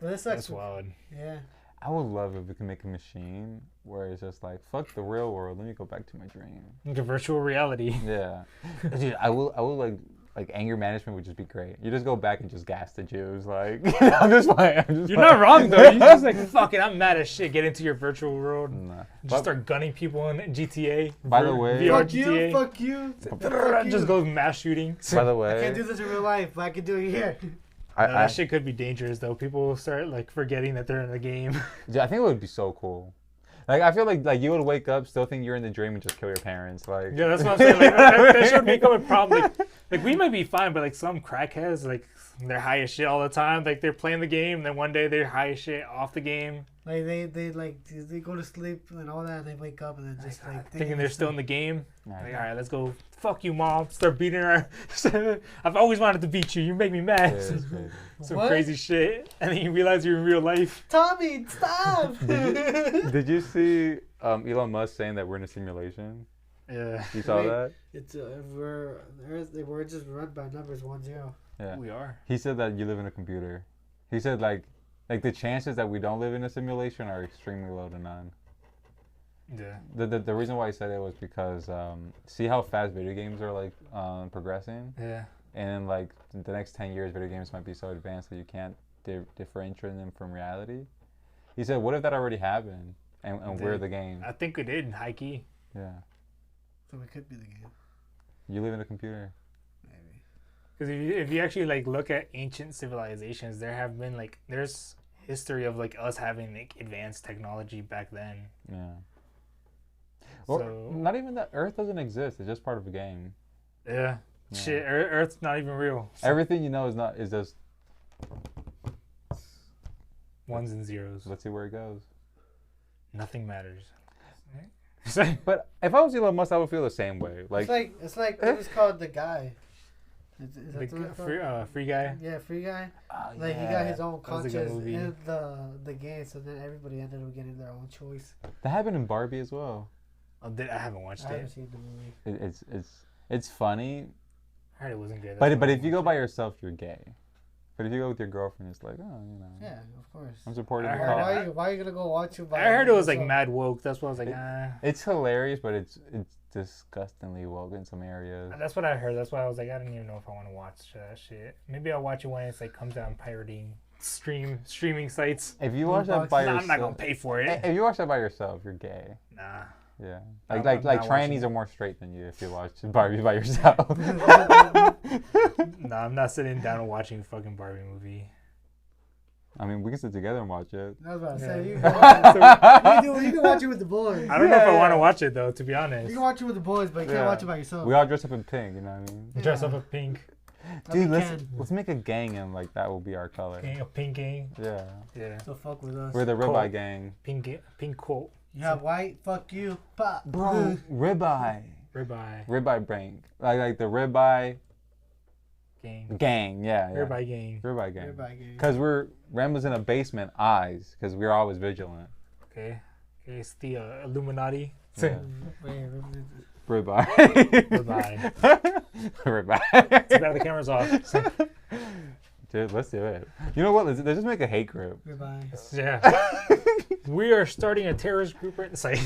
But this That's sucks. wild. Yeah. I would love if we could make a machine where it's just like, fuck the real world, let me go back to my dream. Like a virtual reality. Yeah. Dude, I will like anger management would just be great. You just go back and just gas the Jews, like I'm just playing. You're not wrong though. You just like fuck it. I'm mad as shit. Get into your virtual world. Nah. Just start gunning people in GTA. By the way- VR Fuck GTA. you. Fuck you. Fuck you. Just go mass shooting. By the I way, can't do this in real life, but I can do it here. That shit could be dangerous though. People will start like forgetting that they're in the game. I think it would be so cool. Like I feel like you would wake up, still think you're in the dream, and just kill your parents. Like Yeah, that's what I'm saying. Like, that should become a problem. Like we might be fine, but like some crackheads, like they're high as shit all the time. Like they're playing the game, and then one day they're high as shit off the game, Like they go to sleep and all that, and they wake up and then just like thinking they're still in the game. Nah, Like, all right, let's go. Fuck you, mom. Start beating her. I've always wanted to beat you. You make me yeah, mad. it's crazy. Some What? crazy shit, and then you realize you're in real life. Tommy, stop! Did you see Elon Musk saying that we're in a simulation? Yeah, You saw Wait. that? It's we're just run by numbers 1-0. Yeah. we are. He said that you live in a computer. He said like the chances that we don't live in a simulation are extremely low to none. Yeah. The reason why I said it was because see how fast video games are like progressing, Yeah. and like the next 10 years, video games might be so advanced that you can't differentiate them from reality. He said, "What if that already happened and we're the game?" I think we did in Hikey. Yeah. So we could be the game. You live in a computer. Maybe. Because if you actually like look at ancient civilizations, there have been like there's history of like us having like advanced technology back then. Yeah. Well, So not even that. Earth doesn't exist. It's just part of a game. yeah. Shit, Earth's not even real. Everything you know is just Ones and zeros. let's see where it goes. Nothing matters. But if I was Elon Musk, I would feel the same way. Like It's like what was called the guy. Is that Like the one called? free guy. Yeah, Free Guy. oh, Like he got his own That was a good conscience movie. in the game, so then everybody ended up getting their own choice. that happened in Barbie as well. Oh, I haven't watched I haven't it. seen the movie. It's funny, I heard it wasn't good. but if you go by yourself, you're gay. But if you go with your girlfriend, it's like, oh, you know, Yeah, of course. I'm supporting I the heard cause. Why are you gonna go watch it? I heard it was like mad woke. That's why I was like, It's hilarious, but it's disgustingly woke in some areas. That's what I heard. That's why I was like, I don't even know if I want to watch that shit. Maybe I'll watch it when it's like comes out on pirating streaming sites. If you watch that by Nah, yourself, I'm not gonna pay for it. if you watch that by yourself, you're gay. Nah. Yeah, I'm like not trannies watching are more straight than you if you watch Barbie by yourself. Nah, I'm not sitting down and watching a fucking Barbie movie. I mean, we can sit together and watch it. I was about to Yeah. say you can watch it with the boys. I don't know if I want to watch it though, to be honest. You can watch it with the boys, but you can't Yeah. watch it by yourself. We all dress up in pink, you know what I mean? Dress up in pink. Dude, we let's can. make a gang and like that will be our color. A pink gang. Yeah, Yeah. So fuck with us. we're the Cool. ribeye gang. Pink quote. You have white, fuck you, pop. Bro, ribeye, Ribeye brain, like the ribeye gang. gang. Yeah, yeah. Ribeye gang. Ribeye gang. Everybody gay. Because Rem was in a basement, eyes, because we're always vigilant. Okay. It's the Illuminati. Yeah. Wait, Ribeye. Ribeye. Ribeye. Too bad the camera's off. Dude, let's do it. You know what? Let's just make a hate group. Goodbye. Yeah. We are starting a terrorist group right inside.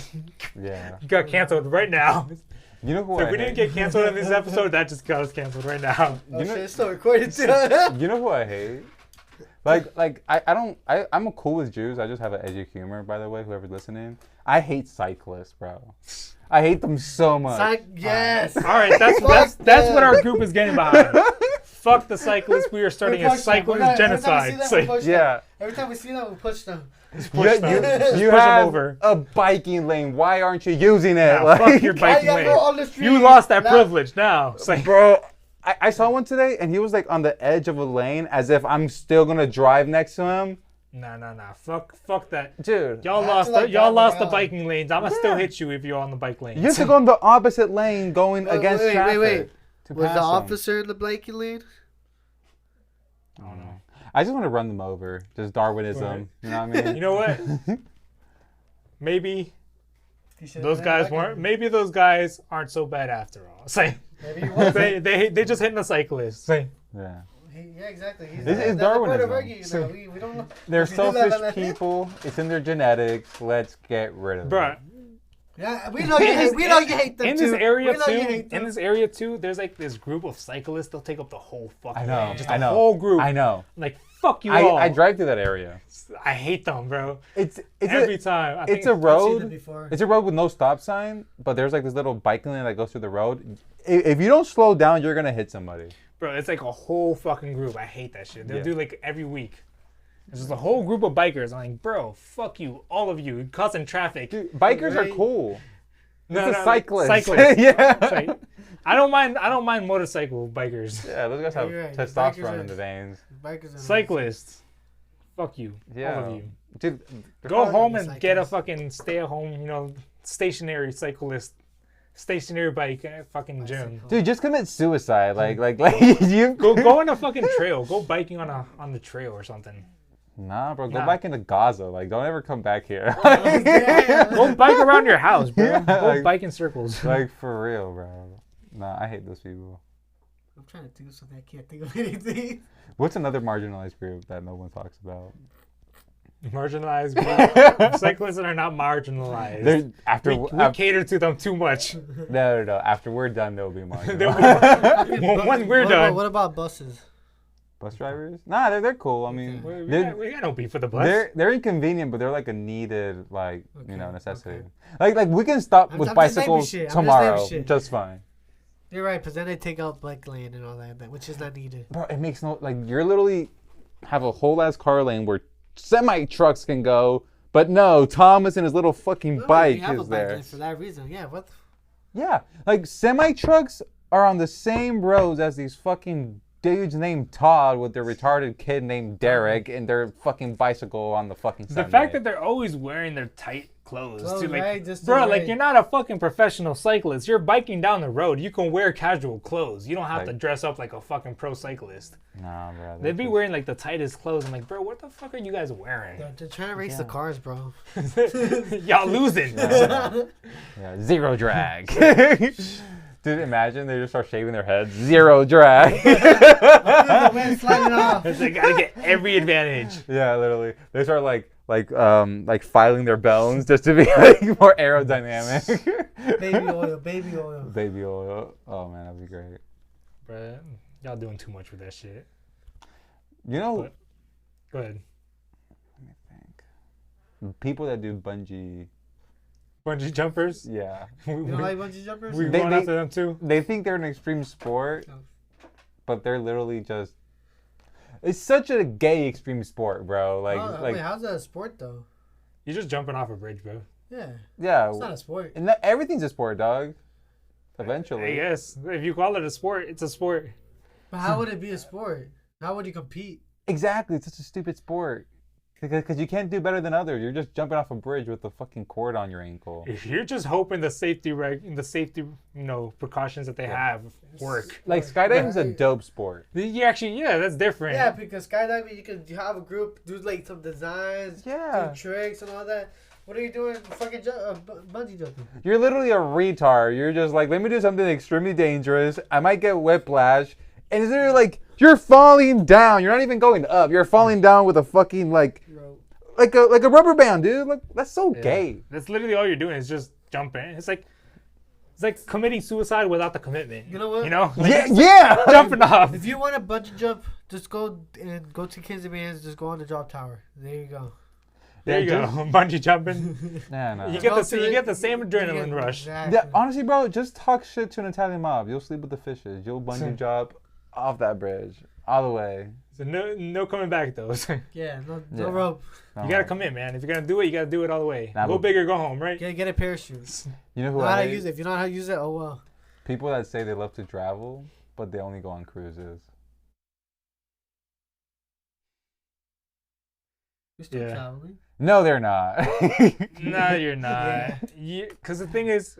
Yeah. You got canceled right now. You know who So if I we didn't get canceled in this episode, that just got us canceled right now. Oh You know- shit, it's still recorded too. You know who I hate? I'm cool with Jews. I just have an edgy humor, by the way, whoever's listening. I hate cyclists, bro. I hate them so much. Yes. All right, that's what our group is getting behind. Fuck the cyclists. We are starting a cyclist genocide. Yeah. Every time we see them, we push them. Push them. Just You push them have over. a biking lane. Why aren't you using it? Nah, fuck your Why biking you gotta go on lane. the street? You lost that Now- privilege now. It's like, Bro, I saw one today, and he was like on the edge of a lane, as if I'm still gonna drive next to him. nah. Fuck that. Dude, Y'all I have lost to, like, y'all drive lost the around. biking lanes. I'ma still hit you if you're on the bike lane. you have to go in the opposite lane, going against traffic. Wait. to Was pass the them. officer in the blanket lane? I don't know. I just want to run them over. Just Darwinism. Right. You know what I mean? You know what? Maybe He should've those been guys back weren't. in- Maybe those guys aren't so bad after all. It's like, Maybe he was. they just hitting a cyclist. It's like, Yeah. Yeah, exactly. He's This is that's the point of Darwinism. arguing now. We don't know. They're We don't selfish know. people. It's in their genetics. Let's get rid of bruh. it. Yeah, we know you hate. We know you hate them In too. this area we know you too. hate them. In this area too. There's like this group of cyclists. They'll take up the whole fucking. I know. lane. Just I a know. whole group. I know. Like fuck you all. I drive through that area. I hate them, bro. It's Every time. I think, it's a I've seen them road. before. It's a road with no stop sign, but there's like this little bike lane that goes through the road. If you don't slow down, you're gonna hit somebody. bro. It's like a whole fucking group. I hate that shit. They'll Yeah. do like every week. It's just a whole group of bikers. I'm like, bro, fuck you, all of you, causing traffic. Dude, bikers are Right. cool. No, It's no, a cyclist. Cyclists. Yeah. It's like, I don't mind motorcycle bikers. Yeah, those guys have You're right. testosterone Bikers are- in the veins. Bikers are Cyclists. Fuck you, Yeah. all of you. Dude, Go home and cyclists. get a fucking stay-at-home, stationary cyclist, stationary bike, fucking gym. dude, just commit suicide. Like you. Go on a fucking trail. Go biking on the trail or something. Nah, bro, go Nah. back into Gaza. Like, don't ever come back here. Go bike around your house, bro. Yeah, Go like- bike in circles. Like, for real, bro. Nah, I hate those people. I'm trying to think of something. I can't think of anything. What's another marginalized group that no one talks about? Marginalized group. Cyclists that are not marginalized. They're, after We cater to them too much. no. After we're done, they'll be They'll marginalized. be- when we're What done. about buses? Bus drivers? Nah, they're cool. I mean, we got no beef with the bus. They're inconvenient, but they're like a needed necessity. Okay. Like we can stop with bicycles tomorrow, just fine. You're right, because then they take out bike lane and all that, which is not needed. Bro, it makes no you're literally have a whole ass car lane where semi trucks can go, but no, Thomas and his little fucking bike is there. Lane for that reason, yeah. What? Yeah, like semi trucks are on the same roads as these fucking dudes named Todd with their retarded kid named Derek and their fucking bicycle on the fucking Sunday. The fact that they're always wearing their tight clothes too, like, right? Bro, like, you're not a fucking professional cyclist. You're biking down the road. You can wear casual clothes. You don't have to dress up like a fucking pro cyclist. Nah, bro. They'd be wearing like the tightest clothes. I'm like, bro, what the fuck are you guys wearing? They're trying to race the cars, bro. Y'all losing. Yeah, zero drag. Dude, imagine they just start shaving their heads. Zero drag. The wind sliding off. They gotta get every advantage. Yeah, literally. They start like filing their bones just to be like more aerodynamic. Baby oil. Oh man, that'd be great. Bruh, y'all doing too much with that shit. You know. But, go ahead. Let me think. People that do bungee jumpers? Yeah. You don't like bungee jumpers? We're going after them too. They think they're an extreme sport, but they're literally just. It's such a gay extreme sport, bro. Wait, how's that a sport though? You're just jumping off a bridge, bro. Yeah. Yeah. It's not a sport. And everything's a sport, dog. Eventually. I guess if you call it a sport, it's a sport. But how would it be a sport? How would you compete? Exactly. It's such a stupid sport. Because you can't do better than others. You're just jumping off a bridge with a fucking cord on your ankle. You're just hoping the safety precautions that they have work. Like skydiving's a dope sport. That's different. Yeah, because skydiving you have a group, do like some designs, do tricks and all that. What are you doing? Fucking bungee jumping. You're literally a retard. You're just like, let me do something extremely dangerous. I might get whiplash. And is there like, you're falling down. You're not even going up. You're falling down with a fucking like a rubber band, dude. Like that's so gay. That's literally all you're doing is just jumping. It's like committing suicide without the commitment. You know what? You know? Like, yeah. Jumping off. If you want to bungee jump, just go to Kids and Bands. Just go on the drop tower. There you go. There you go. Bungee jumping. No. You get the same adrenaline rush. Exactly. Yeah, honestly, bro, just talk shit to an Italian mob. You'll sleep with the fishes. You'll bungee jump off that bridge all the way. So no coming back though. No rope. You gotta commit, man. If you're gonna do it, you gotta do it all the way. Go big or go home, right? Get a parachute. You know who how to use it. If you know how to use it, oh well. People that say they love to travel, but they only go on cruises. You're still traveling. No, they're not. No, you're not. Because the thing is,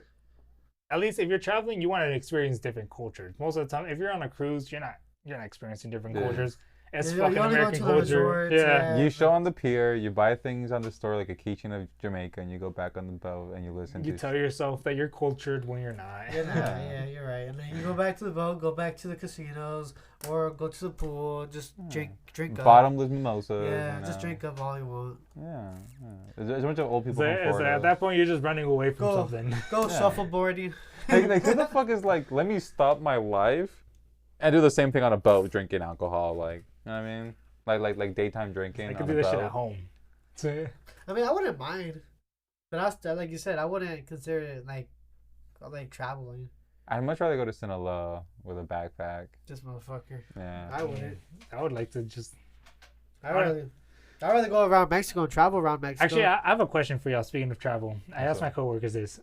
at least if you're traveling, you want to experience different cultures. Most of the time, if you're on a cruise, you're not experiencing different cultures. It's fucking American culture. You show on the pier, you buy things on the store like a keychain of Jamaica, and you go back on the boat and you listen. You tell yourself that you're cultured when you're not. You're not. Yeah, you're right. And then you go back to the boat, go back to the casinos, or go to the pool, just drink up. Bottomless mimosa. Yeah, just drink up all you want. Yeah. There's a bunch of old people. At that point, you're just running away from something. Go shuffleboarding. Like who the fuck is like, let me stop my life and do the same thing on a boat, drinking alcohol, like. You know what I mean? Like daytime drinking. I could do this shit at home. I mean, I wouldn't mind, but like you said, I wouldn't consider it like traveling. I'd much rather go to Sinaloa with a backpack. This motherfucker. Yeah. I wouldn't. I would like to just. I'd rather go around Mexico and travel around Mexico. Actually, I have a question for y'all. Speaking of travel, I asked my coworkers this: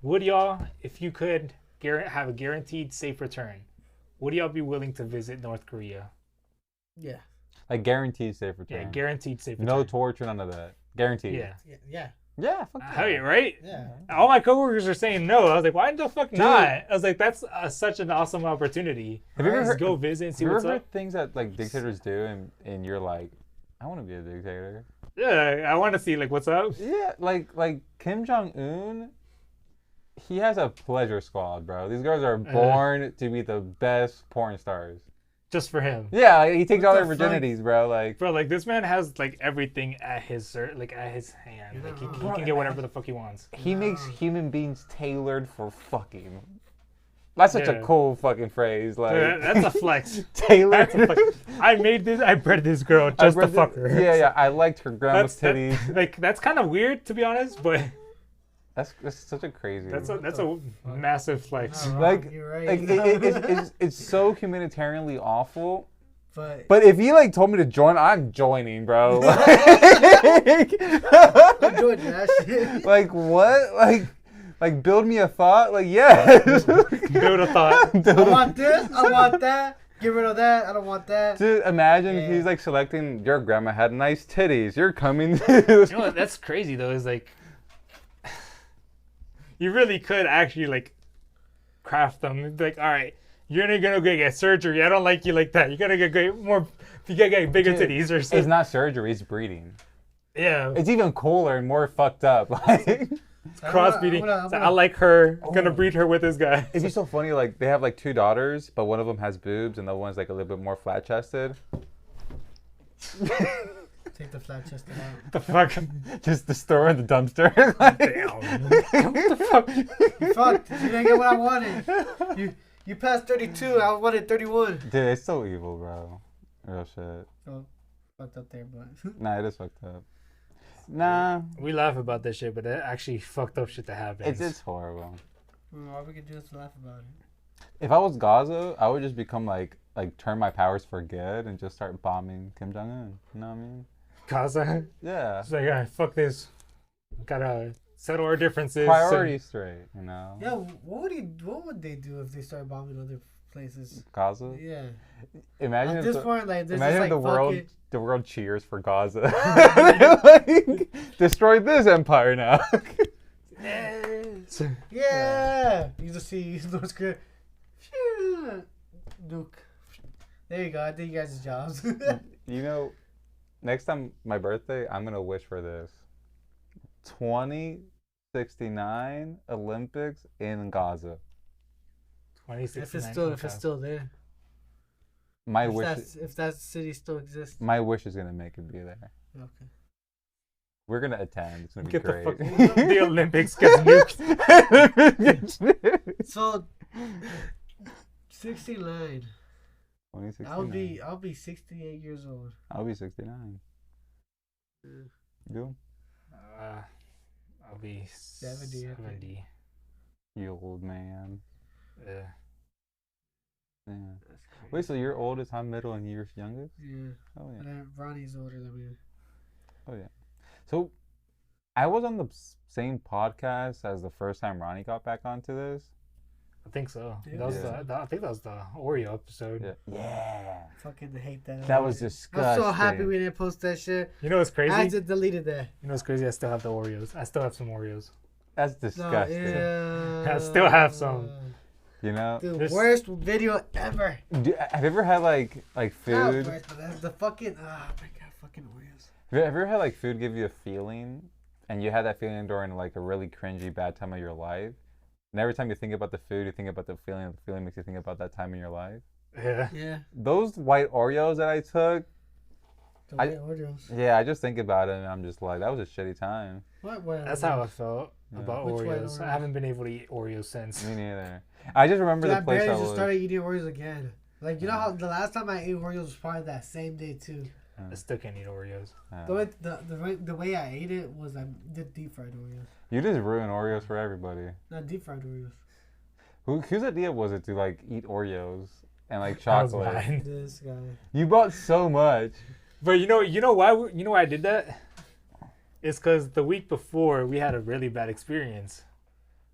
would y'all, if you could have a guaranteed safe return, would y'all be willing to visit North Korea? Yeah. Like guaranteed safe return. Yeah, guaranteed safe return. No torture, none of that. Guaranteed. Yeah. Yeah, fuck yeah. Right? Yeah. All my coworkers are saying no. I was like, why the fuck not? I was like, that's such an awesome opportunity. Have you ever heard, go visit and see what's up? Have you ever heard things that like dictators do and you're like, I want to be a dictator? Yeah, I want to see like what's up. Yeah, like Kim Jong-un, he has a pleasure squad, bro. These girls are born to be the best porn stars. Just for him. Yeah, like, he takes all their virginities, bro. Like this man has like everything at his hand. Like he can get whatever the fuck he wants. He makes human beings tailored for fucking. That's such a cool fucking phrase. Like that's a flex. Taylor. That's a flex. I bred this girl just to fuck her. Yeah. I liked her grandma's titties. That's kind of weird, to be honest, but that's such a crazy. That's a massive flex. Like, you're right. Like it's so humanitarianly awful. But if he like told me to join, I'm joining, bro. I'm joining that shit. Like what? Like build me a thought? Like yes. Build a thought. I want this. I want that. Get rid of that. I don't want that. Dude, imagine he's like selecting. Your grandma had nice titties. You're coming. You know what? That's crazy though. Is like you really could actually like craft them. Like, all right, you're gonna go get surgery. I don't like you like that. You're gonna get more. You gotta get bigger titties or something. It's not surgery. It's breeding. Yeah. It's even cooler and more fucked up. Like. Crossbreeding. I like her. Gonna breed her with this guy. It'd be so funny. Like they have like 2 daughters, but one of them has boobs, and the one's like a little bit more flat chested. Take the flat chested out. The fuck? Just the store in the dumpster. Damn. What the fuck? You fucked. You didn't get what I wanted. You passed 32. I wanted 31. Dude, it's so evil, bro. Real shit. Oh, fucked up there, but. Nah, it is fucked up. Nah. We laugh about this shit, but that actually fucked up shit that happens. It's horrible. All we can do is laugh about it. If I was Gaza, I would just become like turn my powers for good and just start bombing Kim Jong Un. You know what I mean? Gaza? Yeah. It's like, all right, fuck this. Gotta settle our differences. Priorities straight, you know? Yeah, what would they do if they start bombing other places? Gaza? Yeah. Imagine at this point, like, there's imagine just, like, the world cheers for Gaza. Like, destroy this empire now. Yes. Yeah. You just see North Korea. Nuke. There you go. I think you guys' jobs. You know, next time my birthday, I'm gonna wish for this. 2069 Olympics in Gaza. 2069. If it's still there. My wish. If that city still exists. My wish is gonna make it be there. Okay. We're gonna attend. It's gonna be Get great. the Olympics gets nuked. So 69. 2069. I'll be 68 years old. I'll be 69. You? I'll be 70. You old man. Yeah. Yeah. Wait, so you're oldest, I'm middle, and you're youngest? Yeah. Oh yeah. And then Ronnie's older than me. Oh yeah. So, I was on the same podcast as the first time Ronnie got back onto this. I think so. Yeah. That was I think that was the Oreo episode. Yeah. Yeah. Fucking hate that. That was disgusting. I'm so happy we didn't post that shit. You know what's crazy? I just deleted that. You know what's crazy? I still have the Oreos. I still have some Oreos. That's disgusting. No, yeah. I still have some. You know? The worst video ever. Have you ever had like food? Not worst, but that's the fucking oh my god, fucking Oreos. Have you ever had like food give you a feeling, and you had that feeling during like a really cringy bad time of your life? And every time you think about the food, you think about the feeling, and the feeling makes you think about that time in your life. Yeah. Yeah. Those white Oreos that I took. The white Oreos. Yeah, I just think about it and I'm just like, that was a shitty time. What white That's Oreos? how I felt about Which white Oreos. Oreos? I haven't been able to eat Oreos since. Me neither. I just remember Dude, the place I barely just was. started eating Oreos again. Like, you know how the last time I ate Oreos was probably that same day too. I still can't eat Oreos. The way I ate it was I did deep fried Oreos. You just ruin Oreos for everybody. Not deep fried Oreos. Whose idea was it to like eat Oreos and like That was chocolate? mine. This guy. You bought so much. But you know why I did that? It's because the week before we had a really bad experience.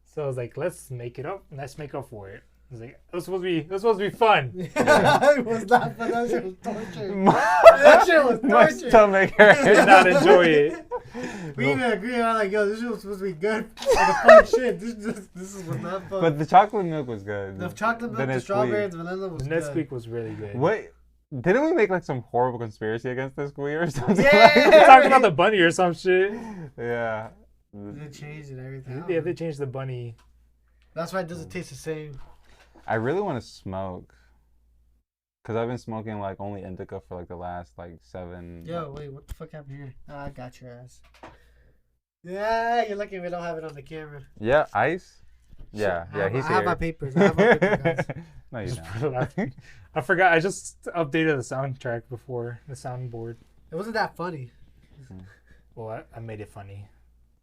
So I was like, let's make it up. Let's make up for it. I was like, it was supposed to be fun. It was not fun. That shit was torture. That shit was torture. My stomach hurt. Did not enjoy it. We even agreed on like, yo, this shit was supposed to be good. Like a fun shit. This was not fun. But the chocolate milk was good. The chocolate milk, the strawberry, and the vanilla was The good. Nesquik was really good. Wait, didn't we make like some horrible conspiracy against this Nesquik or something? Yeah! We're talking about the bunny or some shit. Yeah. They changed and everything. Yeah, they changed the bunny. That's why it doesn't taste the same. I really want to smoke. Cause I've been smoking like only indica for like the last like 7. Yo, wait, what the fuck happened here? Oh, I got your ass. Yeah, you're lucky we don't have it on the camera. Yeah, ice. Yeah, he's I here. have my papers. Guys. No, you Just don't. put it out. I forgot. I just updated the soundtrack before the soundboard. It wasn't that funny. Well, I made it funny.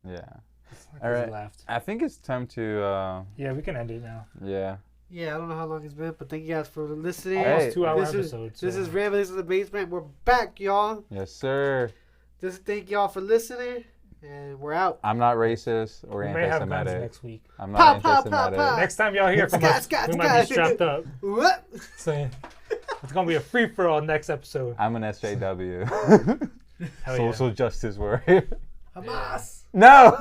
Yeah. All right. Laughed. I think it's time to. Yeah, we can end it now. Yeah. Yeah, I don't know how long it's been, but thank you guys for listening. Almost 2 hour this episode. This is Ramblings in the Basement. We're back, y'all. Yes, sir. Just thank y'all for listening, and we're out. I'm not racist or we may have guns anti-Semitic. next week. I'm not anti-Semitic. Next time y'all hear from us, we might be strapped up. What? So it's gonna be a free for all next episode. I'm an SJW. Social justice warrior. Hamas. No.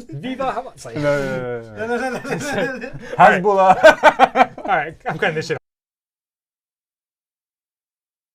Viva Hamas. No. Hezbollah. All right, I'm cutting this shit.